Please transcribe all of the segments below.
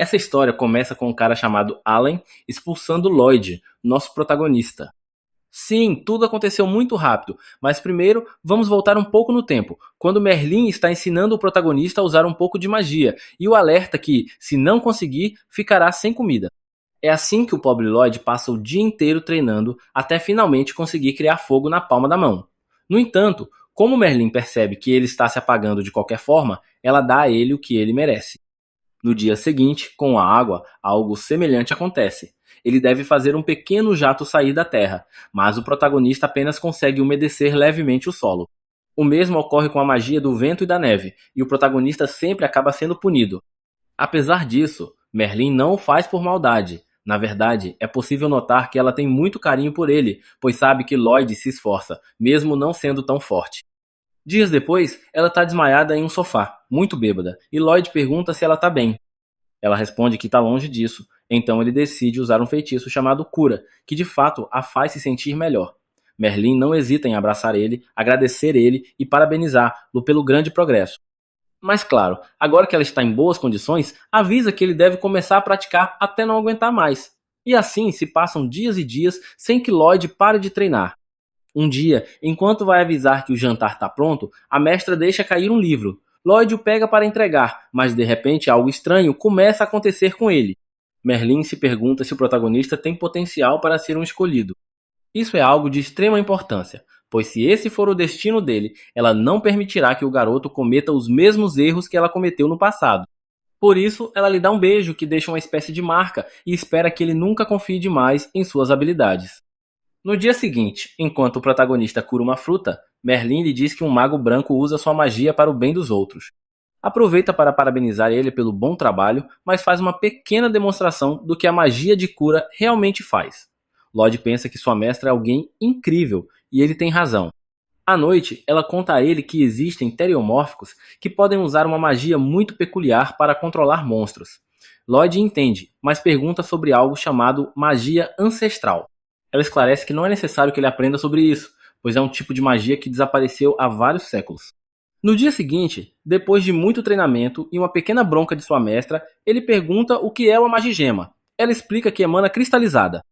Essa história começa com um cara chamado Alan expulsando Lloyd, nosso protagonista. Sim, tudo aconteceu muito rápido, mas primeiro vamos voltar um pouco no tempo, quando Merlin está ensinando o protagonista a usar um pouco de magia e o alerta que, se não conseguir, ficará sem comida. É assim que o pobre Lloyd passa o dia inteiro treinando até finalmente conseguir criar fogo na palma da mão. No entanto, como Merlin percebe que ele está se apagando de qualquer forma, ela dá a ele o que ele merece. No dia seguinte, com a água, algo semelhante acontece. Ele deve fazer um pequeno jato sair da terra, mas o protagonista apenas consegue umedecer levemente o solo. O mesmo ocorre com a magia do vento e da neve, e o protagonista sempre acaba sendo punido. Apesar disso, Merlin não o faz por maldade. Na verdade, é possível notar que ela tem muito carinho por ele, pois sabe que Lloyd se esforça, mesmo não sendo tão forte. Dias depois, ela está desmaiada em um sofá, muito bêbada, e Lloyd pergunta se ela está bem. Ela responde que está longe disso, então ele decide usar um feitiço chamado Cura, que de fato a faz se sentir melhor. Merlin não hesita em abraçar ele, agradecer ele e parabenizá-lo pelo grande progresso. Mas claro, agora que ela está em boas condições, avisa que ele deve começar a praticar até não aguentar mais. E assim se passam dias e dias sem que Lloyd pare de treinar. Um dia, enquanto vai avisar que o jantar está pronto, a mestra deixa cair um livro. Lloyd o pega para entregar, mas de repente algo estranho começa a acontecer com ele. Merlin se pergunta se o protagonista tem potencial para ser um escolhido. Isso é algo de extrema importância, pois se esse for o destino dele, ela não permitirá que o garoto cometa os mesmos erros que ela cometeu no passado. Por isso, ela lhe dá um beijo que deixa uma espécie de marca e espera que ele nunca confie demais em suas habilidades. No dia seguinte, enquanto o protagonista cura uma fruta, Merlin lhe diz que um mago branco usa sua magia para o bem dos outros. Aproveita para parabenizar ele pelo bom trabalho, mas faz uma pequena demonstração do que a magia de cura realmente faz. Lloyd pensa que sua mestra é alguém incrível, e ele tem razão. À noite, ela conta a ele que existem teriomórficos que podem usar uma magia muito peculiar para controlar monstros. Lloyd entende, mas pergunta sobre algo chamado magia ancestral. Ela esclarece que não é necessário que ele aprenda sobre isso, pois é um tipo de magia que desapareceu há vários séculos. No dia seguinte, depois de muito treinamento e uma pequena bronca de sua mestra, ele pergunta o que é uma magigema. Ela explica que emana cristalizada.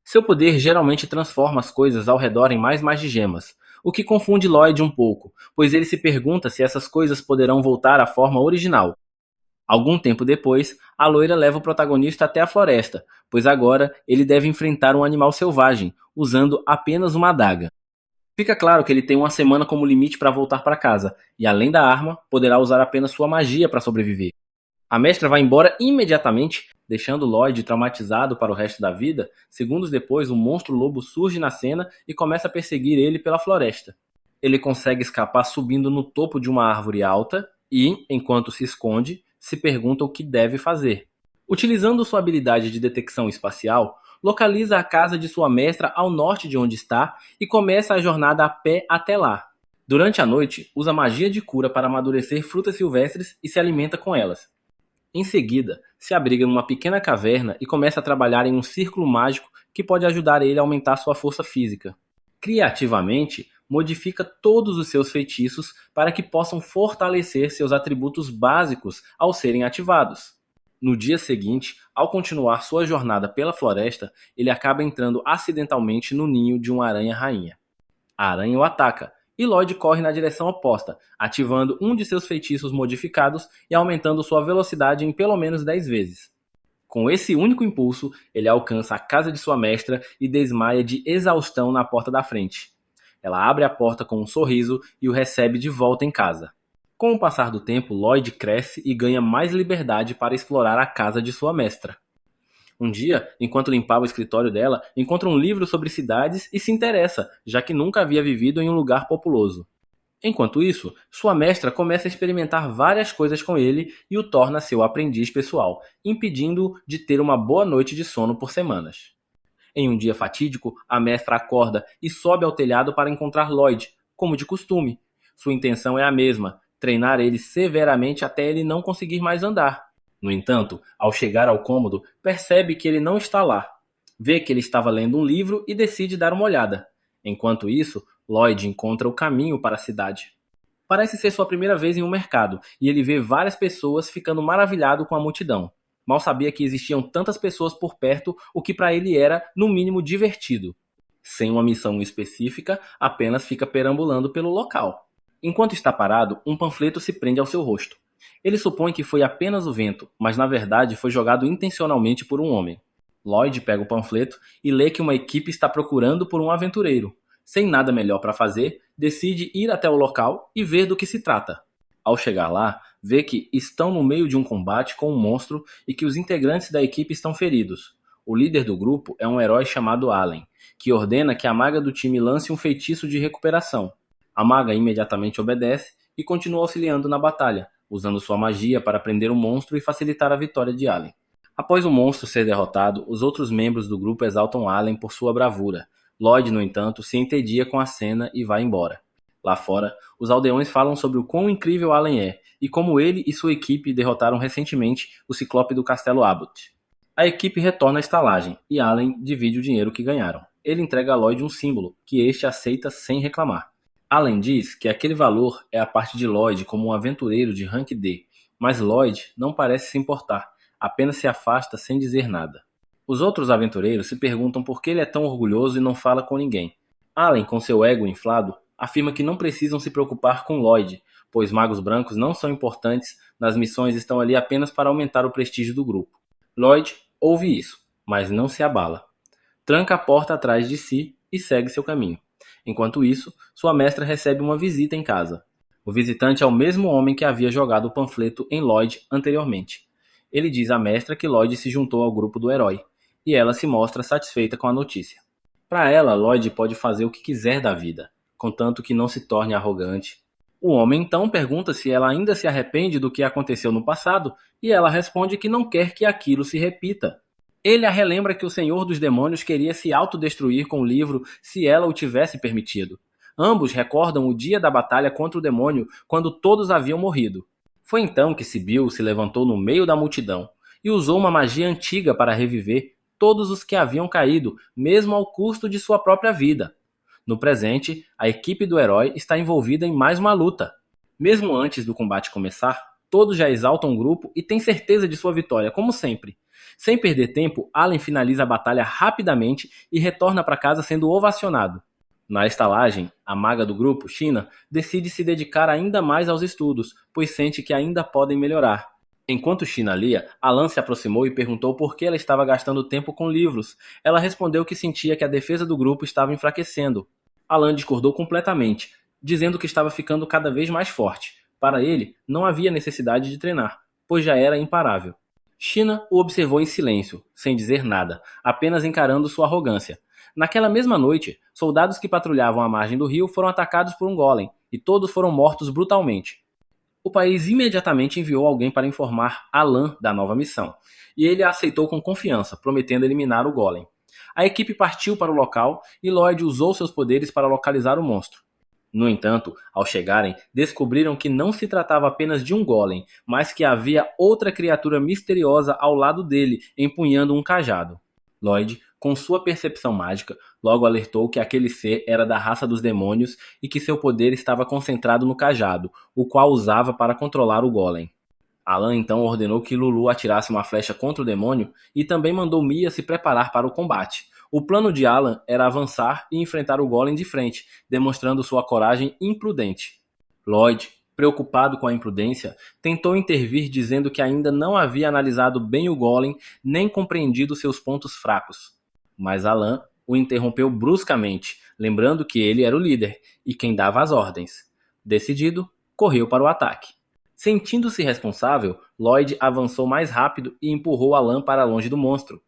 Seu poder geralmente transforma as coisas ao redor em mais magigemas, o que confunde Lloyd um pouco, pois ele se pergunta se essas coisas poderão voltar à forma original. Algum tempo depois, a loira leva o protagonista até a floresta, pois agora ele deve enfrentar um animal selvagem, usando apenas uma adaga. Fica claro que ele tem uma semana como limite para voltar para casa, e além da arma, poderá usar apenas sua magia para sobreviver. A mestra vai embora imediatamente, deixando Lloyd traumatizado para o resto da vida. Segundos depois, um monstro lobo surge na cena e começa a perseguir ele pela floresta. Ele consegue escapar subindo no topo de uma árvore alta e, enquanto se esconde, se pergunta o que deve fazer. Utilizando sua habilidade de detecção espacial, localiza a casa de sua mestra ao norte de onde está e começa a jornada a pé até lá. Durante a noite, usa magia de cura para amadurecer frutas silvestres e se alimenta com elas. Em seguida, se abriga em uma pequena caverna e começa a trabalhar em um círculo mágico que pode ajudar ele a aumentar sua força física. Criativamente, modifica todos os seus feitiços para que possam fortalecer seus atributos básicos ao serem ativados. No dia seguinte, ao continuar sua jornada pela floresta, ele acaba entrando acidentalmente no ninho de uma aranha-rainha. A aranha o ataca, e Lloyd corre na direção oposta, ativando um de seus feitiços modificados e aumentando sua velocidade em pelo menos 10 vezes. Com esse único impulso, ele alcança a casa de sua mestra e desmaia de exaustão na porta da frente. Ela abre a porta com um sorriso e o recebe de volta em casa. Com o passar do tempo, Lloyd cresce e ganha mais liberdade para explorar a casa de sua mestra. Um dia, enquanto limpava o escritório dela, encontra um livro sobre cidades e se interessa, já que nunca havia vivido em um lugar populoso. Enquanto isso, sua mestra começa a experimentar várias coisas com ele e o torna seu aprendiz pessoal, impedindo-o de ter uma boa noite de sono por semanas. Em um dia fatídico, a mestra acorda e sobe ao telhado para encontrar Lloyd, como de costume. Sua intenção é a mesma, treinar ele severamente até ele não conseguir mais andar. No entanto, ao chegar ao cômodo, percebe que ele não está lá. Vê que ele estava lendo um livro e decide dar uma olhada. Enquanto isso, Lloyd encontra o caminho para a cidade. Parece ser sua primeira vez em um mercado, e ele vê várias pessoas ficando maravilhado com a multidão. Mal sabia que existiam tantas pessoas por perto, o que para ele era, no mínimo, divertido. Sem uma missão específica, apenas fica perambulando pelo local. Enquanto está parado, um panfleto se prende ao seu rosto. Ele supõe que foi apenas o vento, mas na verdade foi jogado intencionalmente por um homem. Lloyd pega o panfleto e lê que uma equipe está procurando por um aventureiro. Sem nada melhor para fazer, decide ir até o local e ver do que se trata. Ao chegar lá, vê que estão no meio de um combate com um monstro e que os integrantes da equipe estão feridos. O líder do grupo é um herói chamado Allen, que ordena que a maga do time lance um feitiço de recuperação. A maga imediatamente obedece e continua auxiliando na batalha, usando sua magia para prender o monstro e facilitar a vitória de Allen. Após o monstro ser derrotado, os outros membros do grupo exaltam Allen por sua bravura. Lloyd, no entanto, se entedia com a cena e vai embora. Lá fora, os aldeões falam sobre o quão incrível Allen é e como ele e sua equipe derrotaram recentemente o Ciclope do Castelo Abbott. A equipe retorna à estalagem e Allen divide o dinheiro que ganharam. Ele entrega a Lloyd um símbolo, que este aceita sem reclamar. Allen diz que aquele valor é a parte de Lloyd como um aventureiro de rank D, mas Lloyd não parece se importar, apenas se afasta sem dizer nada. Os outros aventureiros se perguntam por que ele é tão orgulhoso e não fala com ninguém. Allen, com seu ego inflado, afirma que não precisam se preocupar com Lloyd, pois magos brancos não são importantes, nas missões estão ali apenas para aumentar o prestígio do grupo. Lloyd ouve isso, mas não se abala. Tranca a porta atrás de si e segue seu caminho. Enquanto isso, sua mestra recebe uma visita em casa. O visitante é o mesmo homem que havia jogado o panfleto em Lloyd anteriormente. Ele diz à mestra que Lloyd se juntou ao grupo do herói, e ela se mostra satisfeita com a notícia. Para ela, Lloyd pode fazer o que quiser da vida, contanto que não se torne arrogante. O homem então pergunta se ela ainda se arrepende do que aconteceu no passado, e ela responde que não quer que aquilo se repita. Ele a relembra que o Senhor dos Demônios queria se autodestruir com o livro se ela o tivesse permitido. Ambos recordam o dia da batalha contra o demônio, quando todos haviam morrido. Foi então que Sibyl se levantou no meio da multidão e usou uma magia antiga para reviver todos os que haviam caído, mesmo ao custo de sua própria vida. No presente, a equipe do herói está envolvida em mais uma luta. Mesmo antes do combate começar, todos já exaltam o grupo e têm certeza de sua vitória, como sempre. Sem perder tempo, Allen finaliza a batalha rapidamente e retorna para casa sendo ovacionado. Na estalagem, a maga do grupo, China, decide se dedicar ainda mais aos estudos, pois sente que ainda podem melhorar. Enquanto China lia, Alan se aproximou e perguntou por que ela estava gastando tempo com livros. Ela respondeu que sentia que a defesa do grupo estava enfraquecendo. Alan discordou completamente, dizendo que estava ficando cada vez mais forte. Para ele, não havia necessidade de treinar, pois já era imparável. China o observou em silêncio, sem dizer nada, apenas encarando sua arrogância. Naquela mesma noite, soldados que patrulhavam à margem do rio foram atacados por um golem, e todos foram mortos brutalmente. O país imediatamente enviou alguém para informar Alan da nova missão, e ele a aceitou com confiança, prometendo eliminar o golem. A equipe partiu para o local e Lloyd usou seus poderes para localizar o monstro. No entanto, ao chegarem, descobriram que não se tratava apenas de um golem, mas que havia outra criatura misteriosa ao lado dele, empunhando um cajado. Lloyd, com sua percepção mágica, logo alertou que aquele ser era da raça dos demônios e que seu poder estava concentrado no cajado, o qual usava para controlar o golem. Alan então ordenou que Lulu atirasse uma flecha contra o demônio e também mandou Mia se preparar para o combate. O plano de Alan era avançar e enfrentar o golem de frente, demonstrando sua coragem imprudente. Lloyd, preocupado com a imprudência, tentou intervir dizendo que ainda não havia analisado bem o golem nem compreendido seus pontos fracos. Mas Alan o interrompeu bruscamente, lembrando que ele era o líder e quem dava as ordens. Decidido, correu para o ataque. Sentindo-se responsável, Lloyd avançou mais rápido e empurrou Alan para longe do monstro.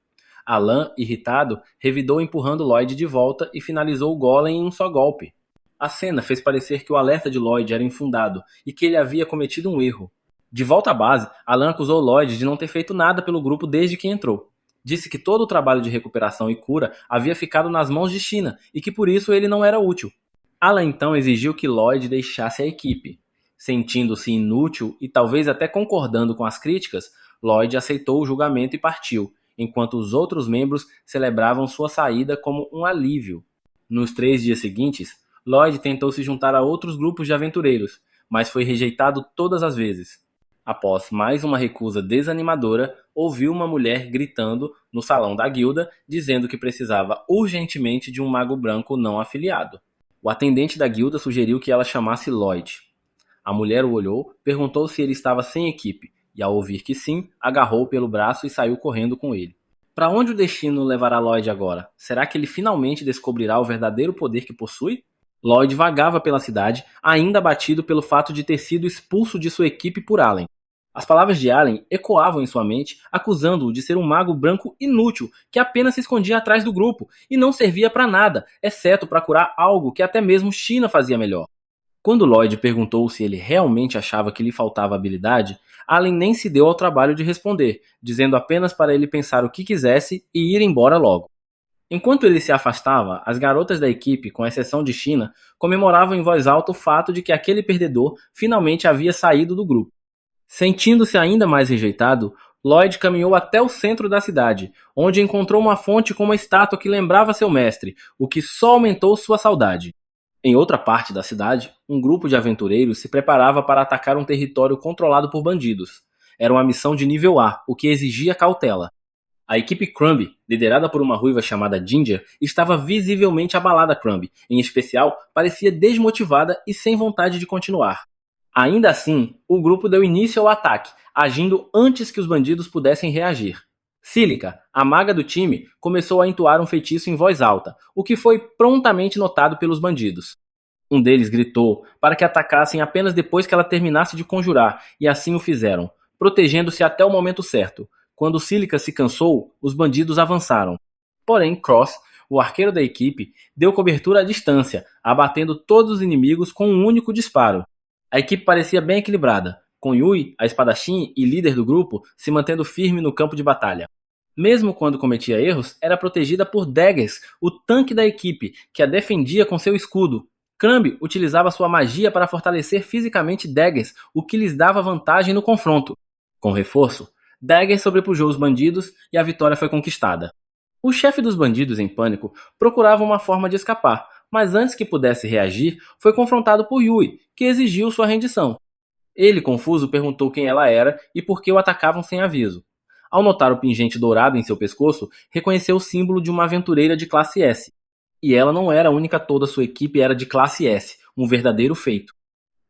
Alan, irritado, revidou empurrando Lloyd de volta e finalizou o golem em um só golpe. A cena fez parecer que o alerta de Lloyd era infundado e que ele havia cometido um erro. De volta à base, Alan acusou Lloyd de não ter feito nada pelo grupo desde que entrou. Disse que todo o trabalho de recuperação e cura havia ficado nas mãos de China e que por isso ele não era útil. Alan então exigiu que Lloyd deixasse a equipe. Sentindo-se inútil e talvez até concordando com as críticas, Lloyd aceitou o julgamento e partiu, enquanto os outros membros celebravam sua saída como um alívio. Nos 3 dias seguintes, Lloyd tentou se juntar a outros grupos de aventureiros, mas foi rejeitado todas as vezes. Após mais uma recusa desanimadora, ouviu uma mulher gritando no salão da guilda, dizendo que precisava urgentemente de um mago branco não afiliado. O atendente da guilda sugeriu que ela chamasse Lloyd. A mulher o olhou, perguntou se ele estava sem equipe, e ao ouvir que sim, agarrou pelo braço e saiu correndo com ele. Para onde o destino levará Lloyd agora? Será que ele finalmente descobrirá o verdadeiro poder que possui? Lloyd vagava pela cidade, ainda abatido pelo fato de ter sido expulso de sua equipe por Allen. As palavras de Allen ecoavam em sua mente, acusando-o de ser um mago branco inútil que apenas se escondia atrás do grupo e não servia para nada, exceto para curar algo que até mesmo China fazia melhor. Quando Lloyd perguntou se ele realmente achava que lhe faltava habilidade, Allen nem se deu ao trabalho de responder, dizendo apenas para ele pensar o que quisesse e ir embora logo. Enquanto ele se afastava, as garotas da equipe, com exceção de China, comemoravam em voz alta o fato de que aquele perdedor finalmente havia saído do grupo. Sentindo-se ainda mais rejeitado, Lloyd caminhou até o centro da cidade, onde encontrou uma fonte com uma estátua que lembrava seu mestre, o que só aumentou sua saudade. Em outra parte da cidade, um grupo de aventureiros se preparava para atacar um território controlado por bandidos. Era uma missão de nível A, o que exigia cautela. A equipe Crumb, liderada por uma ruiva chamada Ginger, estava visivelmente abalada. Crumb, em especial, parecia desmotivada e sem vontade de continuar. Ainda assim, o grupo deu início ao ataque, agindo antes que os bandidos pudessem reagir. Cílica, a maga do time, começou a entoar um feitiço em voz alta, o que foi prontamente notado pelos bandidos. Um deles gritou para que atacassem apenas depois que ela terminasse de conjurar, e assim o fizeram, protegendo-se até o momento certo. Quando Cílica se cansou, os bandidos avançaram. Porém, Cross, o arqueiro da equipe, deu cobertura à distância, abatendo todos os inimigos com um único disparo. A equipe parecia bem equilibrada, com Yui, a espadachim e líder do grupo, se mantendo firme no campo de batalha. Mesmo quando cometia erros, era protegida por Daggers, o tanque da equipe, que a defendia com seu escudo. Crumb utilizava sua magia para fortalecer fisicamente Daggers, o que lhes dava vantagem no confronto. Com reforço, Daggers sobrepujou os bandidos e a vitória foi conquistada. O chefe dos bandidos, em pânico, procurava uma forma de escapar, mas antes que pudesse reagir, foi confrontado por Yui, que exigiu sua rendição. Ele, confuso, perguntou quem ela era e por que o atacavam sem aviso. Ao notar o pingente dourado em seu pescoço, reconheceu o símbolo de uma aventureira de classe S. E ela não era a única, toda sua equipe era de classe S, um verdadeiro feito.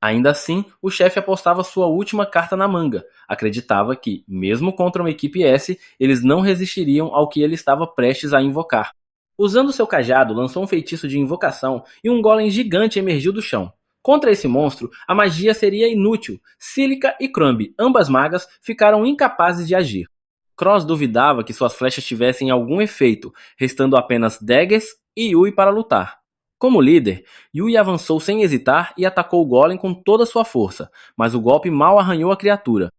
Ainda assim, o chefe apostava sua última carta na manga. Acreditava que, mesmo contra uma equipe S, eles não resistiriam ao que ele estava prestes a invocar. Usando seu cajado, lançou um feitiço de invocação e um golem gigante emergiu do chão. Contra esse monstro, a magia seria inútil. Cílica e Crumb, ambas magas, ficaram incapazes de agir. Cross duvidava que suas flechas tivessem algum efeito, restando apenas Daggers e Yui para lutar. Como líder, Yui avançou sem hesitar e atacou o golem com toda sua força, mas o golpe mal arranhou a criatura.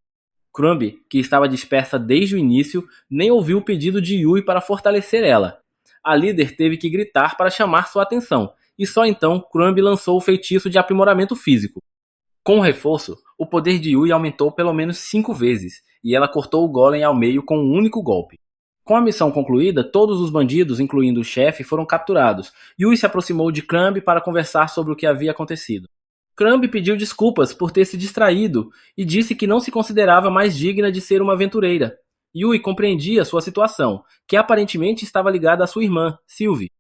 Crumb, que estava dispersa desde o início, nem ouviu o pedido de Yui para fortalecer ela. A líder teve que gritar para chamar sua atenção, e só então Crumb lançou o feitiço de aprimoramento físico. Com o reforço, o poder de Yui aumentou pelo menos 5 vezes, e ela cortou o golem ao meio com um único golpe. Com a missão concluída, todos os bandidos, incluindo o chefe, foram capturados. Yui se aproximou de Crumb para conversar sobre o que havia acontecido. Crumb pediu desculpas por ter se distraído e disse que não se considerava mais digna de ser uma aventureira. Yui compreendia sua situação, que aparentemente estava ligada à sua irmã, Sylvie.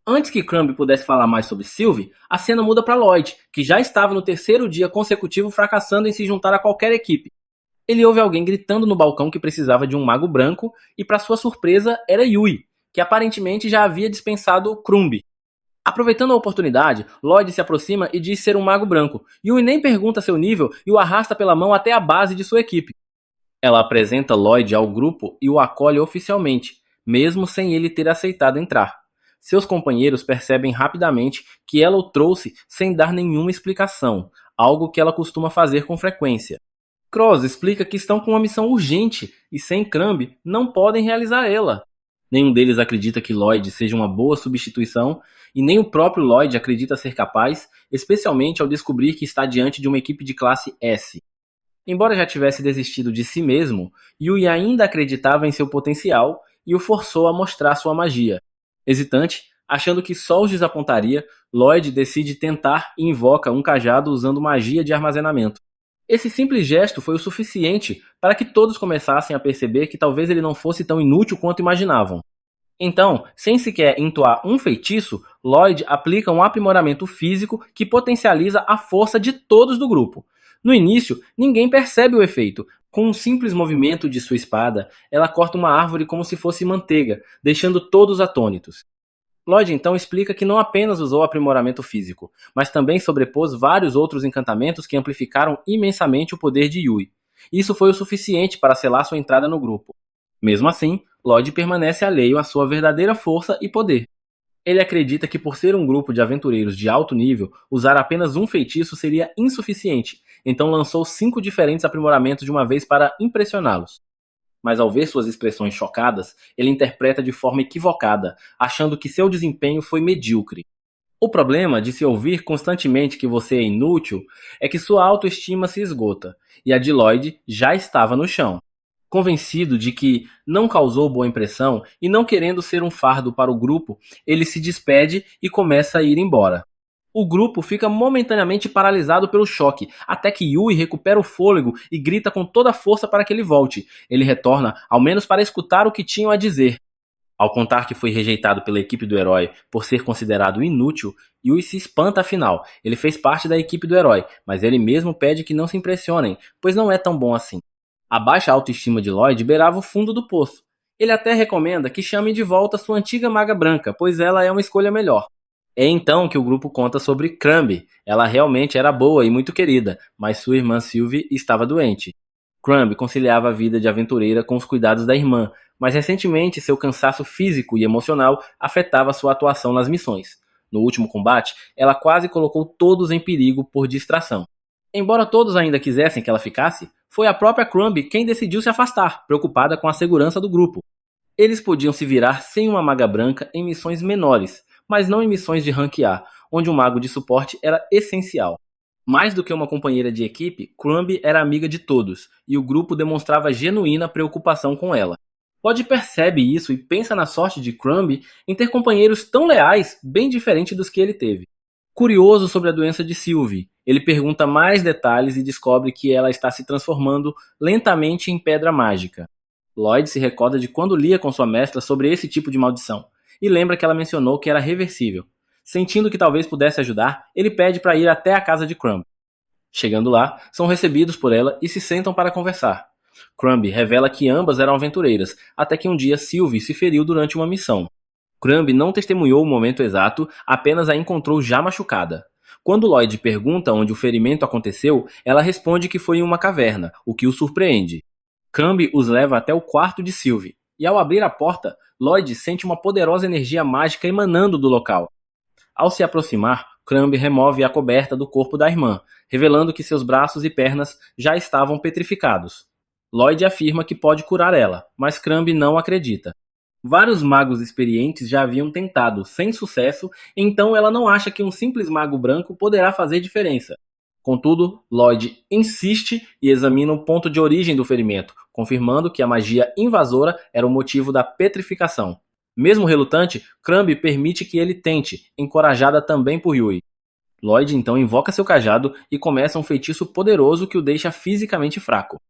Antes que Crumb pudesse falar mais sobre Sylvie, a cena muda para Lloyd, que já estava no terceiro dia consecutivo fracassando em se juntar a qualquer equipe. Ele ouve alguém gritando no balcão que precisava de um mago branco e, para sua surpresa, era Yui, que aparentemente já havia dispensado Crumb. Aproveitando a oportunidade, Lloyd se aproxima e diz ser um mago branco. Yui nem pergunta seu nível e o arrasta pela mão até a base de sua equipe. Ela apresenta Lloyd ao grupo e o acolhe oficialmente, mesmo sem ele ter aceitado entrar. Seus companheiros percebem rapidamente que ela o trouxe sem dar nenhuma explicação, algo que ela costuma fazer com frequência. Cross explica que estão com uma missão urgente e sem Crumb não podem realizar ela. Nenhum deles acredita que Lloyd seja uma boa substituição e nem o próprio Lloyd acredita ser capaz, especialmente ao descobrir que está diante de uma equipe de classe S. Embora já tivesse desistido de si mesmo, Yui ainda acreditava em seu potencial e o forçou a mostrar sua magia. Hesitante, achando que só os desapontaria, Lloyd decide tentar e invoca um cajado usando magia de armazenamento. Esse simples gesto foi o suficiente para que todos começassem a perceber que talvez ele não fosse tão inútil quanto imaginavam. Então, sem sequer entoar um feitiço, Lloyd aplica um aprimoramento físico que potencializa a força de todos do grupo. No início, ninguém percebe o efeito. Com um simples movimento de sua espada, ela corta uma árvore como se fosse manteiga, deixando todos atônitos. Lloyd então explica que não apenas usou aprimoramento físico, mas também sobrepôs vários outros encantamentos que amplificaram imensamente o poder de Yui. Isso foi o suficiente para selar sua entrada no grupo. Mesmo assim, Lloyd permanece alheio à sua verdadeira força e poder. Ele acredita que por ser um grupo de aventureiros de alto nível, usar apenas um feitiço seria insuficiente, então lançou 5 diferentes aprimoramentos de uma vez para impressioná-los. Mas ao ver suas expressões chocadas, ele interpreta de forma equivocada, achando que seu desempenho foi medíocre. O problema de se ouvir constantemente que você é inútil é que sua autoestima se esgota, e a de Lloyd já estava no chão. Convencido de que não causou boa impressão e não querendo ser um fardo para o grupo, ele se despede e começa a ir embora. O grupo fica momentaneamente paralisado pelo choque, até que Yui recupera o fôlego e grita com toda a força para que ele volte. Ele retorna, ao menos para escutar o que tinham a dizer. Ao contar que foi rejeitado pela equipe do herói por ser considerado inútil, Yui se espanta afinal. Ele fez parte da equipe do herói, mas ele mesmo pede que não se impressionem, pois não é tão bom assim. A baixa autoestima de Lloyd beirava o fundo do poço. Ele até recomenda que chamem de volta sua antiga maga branca, pois ela é uma escolha melhor. É então que o grupo conta sobre Crumb. Ela realmente era boa e muito querida, mas sua irmã Sylvie estava doente. Crumb conciliava a vida de aventureira com os cuidados da irmã, mas recentemente seu cansaço físico e emocional afetava sua atuação nas missões. No último combate, ela quase colocou todos em perigo por distração. Embora todos ainda quisessem que ela ficasse, foi a própria Crumb quem decidiu se afastar, preocupada com a segurança do grupo. Eles podiam se virar sem uma maga branca em missões menores, mas não em missões de rank A, onde um mago de suporte era essencial. Mais do que uma companheira de equipe, Crumb era amiga de todos, e o grupo demonstrava genuína preocupação com ela. Pod percebe isso e pensa na sorte de Crumb em ter companheiros tão leais, bem diferente dos que ele teve. Curioso sobre a doença de Sylvie, ele pergunta mais detalhes e descobre que ela está se transformando lentamente em pedra mágica. Lloyd se recorda de quando lia com sua mestra sobre esse tipo de maldição, e lembra que ela mencionou que era reversível. Sentindo que talvez pudesse ajudar, ele pede para ir até a casa de Crumb. Chegando lá, são recebidos por ela e se sentam para conversar. Crumb revela que ambas eram aventureiras, até que um dia Sylvie se feriu durante uma missão. Crumb não testemunhou o momento exato, apenas a encontrou já machucada. Quando Lloyd pergunta onde o ferimento aconteceu, ela responde que foi em uma caverna, o que o surpreende. Crumb os leva até o quarto de Sylvie, e ao abrir a porta, Lloyd sente uma poderosa energia mágica emanando do local. Ao se aproximar, Crumb remove a coberta do corpo da irmã, revelando que seus braços e pernas já estavam petrificados. Lloyd afirma que pode curar ela, mas Crumb não acredita. Vários magos experientes já haviam tentado, sem sucesso, então ela não acha que um simples mago branco poderá fazer diferença. Contudo, Lloyd insiste e examina o ponto de origem do ferimento, confirmando que a magia invasora era o motivo da petrificação. Mesmo relutante, Crumb permite que ele tente, encorajada também por Yui. Lloyd então invoca seu cajado e começa um feitiço poderoso que o deixa fisicamente fraco.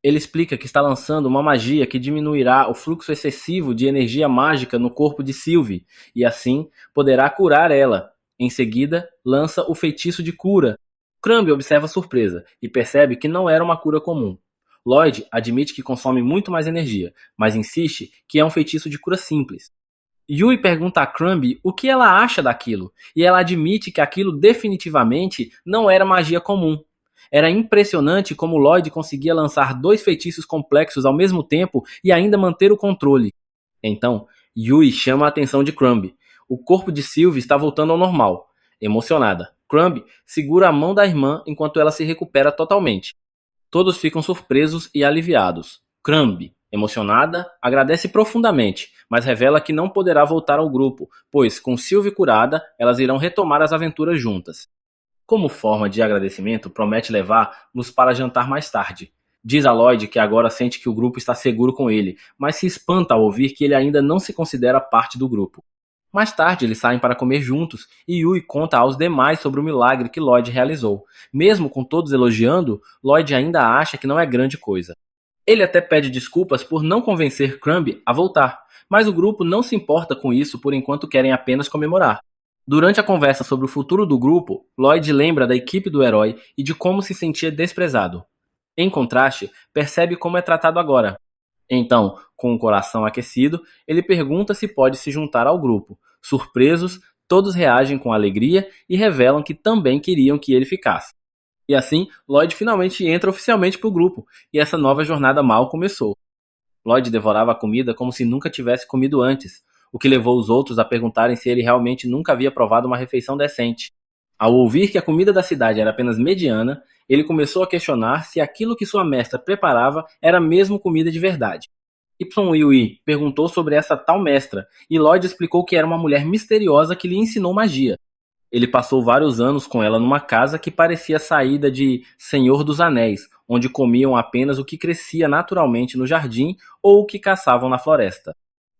Ele explica que está lançando uma magia que diminuirá o fluxo excessivo de energia mágica no corpo de Sylvie, e assim poderá curar ela. Em seguida, lança o feitiço de cura. Crumb observa surpresa e percebe que não era uma cura comum. Lloyd admite que consome muito mais energia, mas insiste que é um feitiço de cura simples. Yui pergunta a Crumb o que ela acha daquilo, e ela admite que aquilo definitivamente não era magia comum. Era impressionante como Lloyd conseguia lançar 2 feitiços complexos ao mesmo tempo e ainda manter o controle. Então, Yui chama a atenção de Crumb. O corpo de Sylvie está voltando ao normal. Emocionada, Crumb segura a mão da irmã enquanto ela se recupera totalmente. Todos ficam surpresos e aliviados. Crumb, emocionada, agradece profundamente, mas revela que não poderá voltar ao grupo, pois, com Sylvie curada, elas irão retomar as aventuras juntas. Como forma de agradecimento, promete levar-nos para jantar mais tarde. Diz a Lloyd que agora sente que o grupo está seguro com ele, mas se espanta ao ouvir que ele ainda não se considera parte do grupo. Mais tarde, eles saem para comer juntos e Yui conta aos demais sobre o milagre que Lloyd realizou. Mesmo com todos elogiando, Lloyd ainda acha que não é grande coisa. Ele até pede desculpas por não convencer Crumb a voltar, mas o grupo não se importa com isso por enquanto querem apenas comemorar. Durante a conversa sobre o futuro do grupo, Lloyd lembra da equipe do herói e de como se sentia desprezado. Em contraste, percebe como é tratado agora. Então, com o coração aquecido, ele pergunta se pode se juntar ao grupo. Surpresos, todos reagem com alegria e revelam que também queriam que ele ficasse. E assim, Lloyd finalmente entra oficialmente para o grupo, e essa nova jornada mal começou. Lloyd devorava a comida como se nunca tivesse comido antes, o que levou os outros a perguntarem se ele realmente nunca havia provado uma refeição decente. Ao ouvir que a comida da cidade era apenas mediana, ele começou a questionar se aquilo que sua mestra preparava era mesmo comida de verdade. Yui perguntou sobre essa tal mestra, e Lloyd explicou que era uma mulher misteriosa que lhe ensinou magia. Ele passou vários anos com ela numa casa que parecia saída de Senhor dos Anéis, onde comiam apenas o que crescia naturalmente no jardim ou o que caçavam na floresta.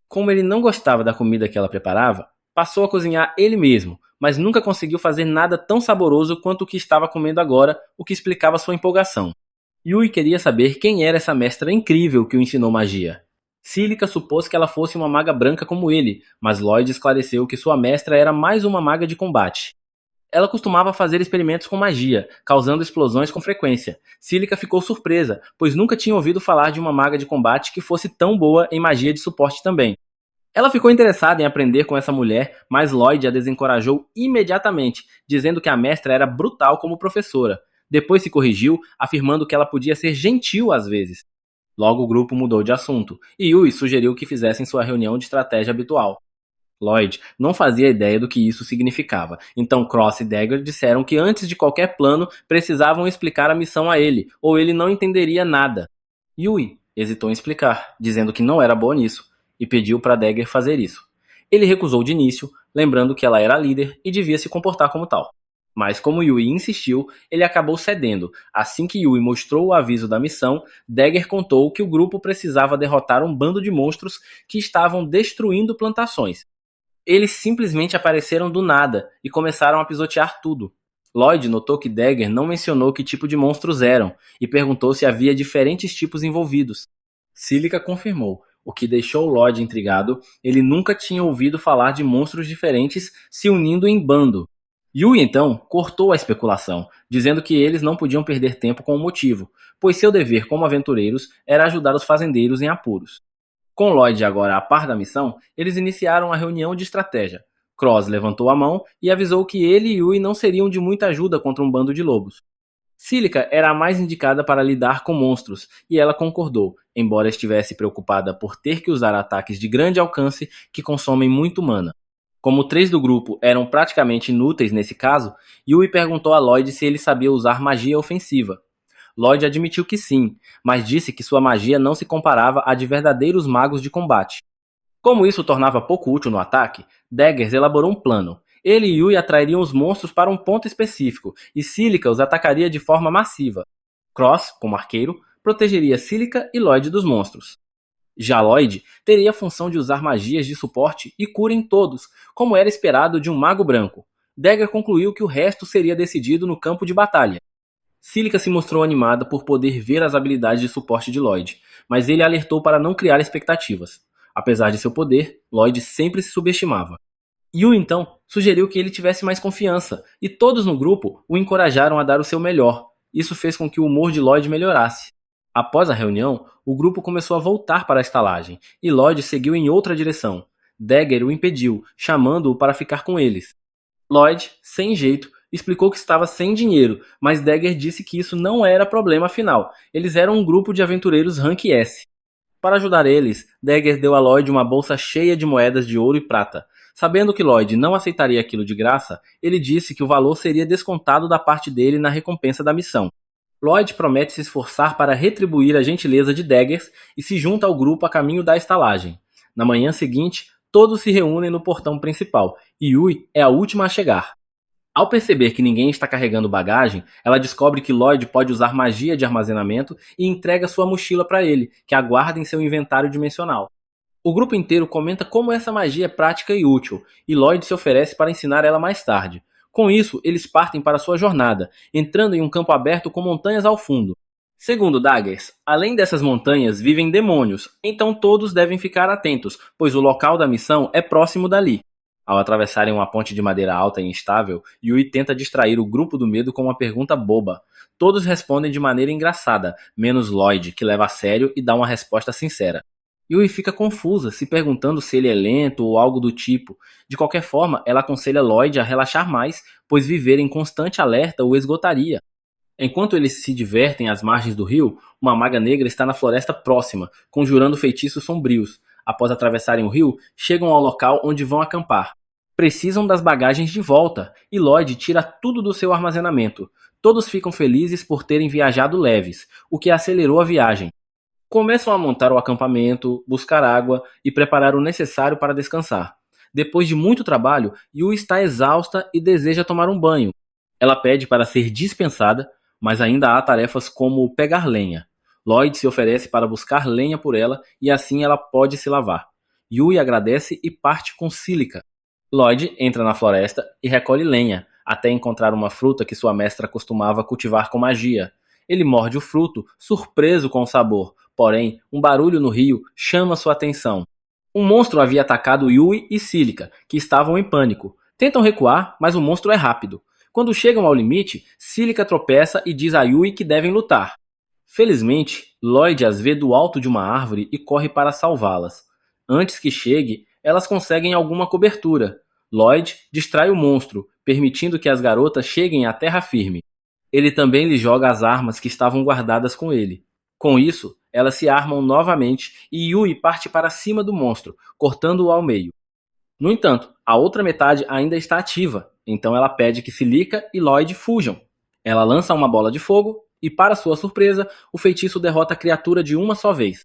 Como ele não gostava da comida que ela preparava, passou a cozinhar ele mesmo, mas nunca conseguiu fazer nada tão saboroso quanto o que estava comendo agora, o que explicava sua empolgação. Yui queria saber quem era essa mestra incrível que o ensinou magia. Cílica supôs que ela fosse uma maga branca como ele, mas Lloyd esclareceu que sua mestra era mais uma maga de combate. Ela costumava fazer experimentos com magia, causando explosões com frequência. Cílica ficou surpresa, pois nunca tinha ouvido falar de uma maga de combate que fosse tão boa em magia de suporte também. Ela ficou interessada em aprender com essa mulher, mas Lloyd a desencorajou imediatamente, dizendo que a mestra era brutal como professora. Depois se corrigiu, afirmando que ela podia ser gentil às vezes. Logo o grupo mudou de assunto, e Yui sugeriu que fizessem sua reunião de estratégia habitual. Lloyd não fazia ideia do que isso significava, então Cross e Dagger disseram que antes de qualquer plano precisavam explicar a missão a ele, ou ele não entenderia nada. Yui hesitou em explicar, dizendo que não era boa nisso, e pediu para Dagger fazer isso. Ele recusou de início, lembrando que ela era líder e devia se comportar como tal. Mas como Yui insistiu, ele acabou cedendo. Assim que Yui mostrou o aviso da missão, Dagger contou que o grupo precisava derrotar um bando de monstros que estavam destruindo plantações. Eles simplesmente apareceram do nada e começaram a pisotear tudo. Lloyd notou que Dagger não mencionou que tipo de monstros eram e perguntou se havia diferentes tipos envolvidos. Cílica confirmou, o que deixou Lloyd intrigado. Ele nunca tinha ouvido falar de monstros diferentes se unindo em bando. Yui então cortou a especulação, dizendo que eles não podiam perder tempo com o motivo, pois seu dever como aventureiros era ajudar os fazendeiros em apuros. Com Lloyd agora a par da missão, eles iniciaram a reunião de estratégia. Cross levantou a mão e avisou que ele e Yui não seriam de muita ajuda contra um bando de lobos. Cílica era a mais indicada para lidar com monstros, e ela concordou, embora estivesse preocupada por ter que usar ataques de grande alcance que consomem muito mana. Como 3 do grupo eram praticamente inúteis nesse caso, Yui perguntou a Lloyd se ele sabia usar magia ofensiva. Lloyd admitiu que sim, mas disse que sua magia não se comparava à de verdadeiros magos de combate. Como isso o tornava pouco útil no ataque, Daggers elaborou um plano. Ele e Yui atrairiam os monstros para um ponto específico, e Cílica os atacaria de forma massiva. Cross, como arqueiro, protegeria Cílica e Lloyd dos monstros. Já Lloyd teria a função de usar magias de suporte e cura em todos, como era esperado de um mago branco. Dagger concluiu que o resto seria decidido no campo de batalha. Cílica se mostrou animada por poder ver as habilidades de suporte de Lloyd, mas ele alertou para não criar expectativas. Apesar de seu poder, Lloyd sempre se subestimava. Yu então sugeriu que ele tivesse mais confiança, e todos no grupo o encorajaram a dar o seu melhor. Isso fez com que o humor de Lloyd melhorasse. Após a reunião, o grupo começou a voltar para a estalagem, e Lloyd seguiu em outra direção. Dagger o impediu, chamando-o para ficar com eles. Lloyd, sem jeito, explicou que estava sem dinheiro, mas Dagger disse que isso não era problema afinal. Eles eram um grupo de aventureiros Rank S. Para ajudar eles, Dagger deu a Lloyd uma bolsa cheia de moedas de ouro e prata. Sabendo que Lloyd não aceitaria aquilo de graça, ele disse que o valor seria descontado da parte dele na recompensa da missão. Lloyd promete se esforçar para retribuir a gentileza de Daggers e se junta ao grupo a caminho da estalagem. Na manhã seguinte, todos se reúnem no portão principal, e Yui é a última a chegar. Ao perceber que ninguém está carregando bagagem, ela descobre que Lloyd pode usar magia de armazenamento e entrega sua mochila para ele, que aguarda em seu inventário dimensional. O grupo inteiro comenta como essa magia é prática e útil, e Lloyd se oferece para ensinar ela mais tarde. Com isso, eles partem para sua jornada, entrando em um campo aberto com montanhas ao fundo. Segundo Daggers, além dessas montanhas vivem demônios, então todos devem ficar atentos, pois o local da missão é próximo dali. Ao atravessarem uma ponte de madeira alta e instável, Yui tenta distrair o grupo do medo com uma pergunta boba. Todos respondem de maneira engraçada, menos Lloyd, que leva a sério e dá uma resposta sincera. Yui fica confusa, se perguntando se ele é lento ou algo do tipo. De qualquer forma, ela aconselha Lloyd a relaxar mais, pois viver em constante alerta o esgotaria. Enquanto eles se divertem às margens do rio, uma maga negra está na floresta próxima, conjurando feitiços sombrios. Após atravessarem o rio, chegam ao local onde vão acampar. Precisam das bagagens de volta, e Lloyd tira tudo do seu armazenamento. Todos ficam felizes por terem viajado leves, o que acelerou a viagem. Começam a montar o acampamento, buscar água e preparar o necessário para descansar. Depois de muito trabalho, Yui está exausta e deseja tomar um banho. Ela pede para ser dispensada, mas ainda há tarefas como pegar lenha. Lloyd se oferece para buscar lenha por ela e assim ela pode se lavar. Yui agradece e parte com Cílica. Lloyd entra na floresta e recolhe lenha, até encontrar uma fruta que sua mestra costumava cultivar com magia. Ele morde o fruto, surpreso com o sabor, porém, um barulho no rio chama sua atenção. Um monstro havia atacado Yui e Cílica, que estavam em pânico. Tentam recuar, mas o monstro é rápido. Quando chegam ao limite, Cílica tropeça e diz a Yui que devem lutar. Felizmente, Lloyd as vê do alto de uma árvore e corre para salvá-las. Antes que chegue, elas conseguem alguma cobertura. Lloyd distrai o monstro, permitindo que as garotas cheguem à terra firme. Ele também lhe joga as armas que estavam guardadas com ele. Com isso, elas se armam novamente e Yui parte para cima do monstro, cortando-o ao meio. No entanto, a outra metade ainda está ativa, então ela pede que Cílica e Lloyd fujam. Ela lança uma bola de fogo e, para sua surpresa, o feitiço derrota a criatura de uma só vez.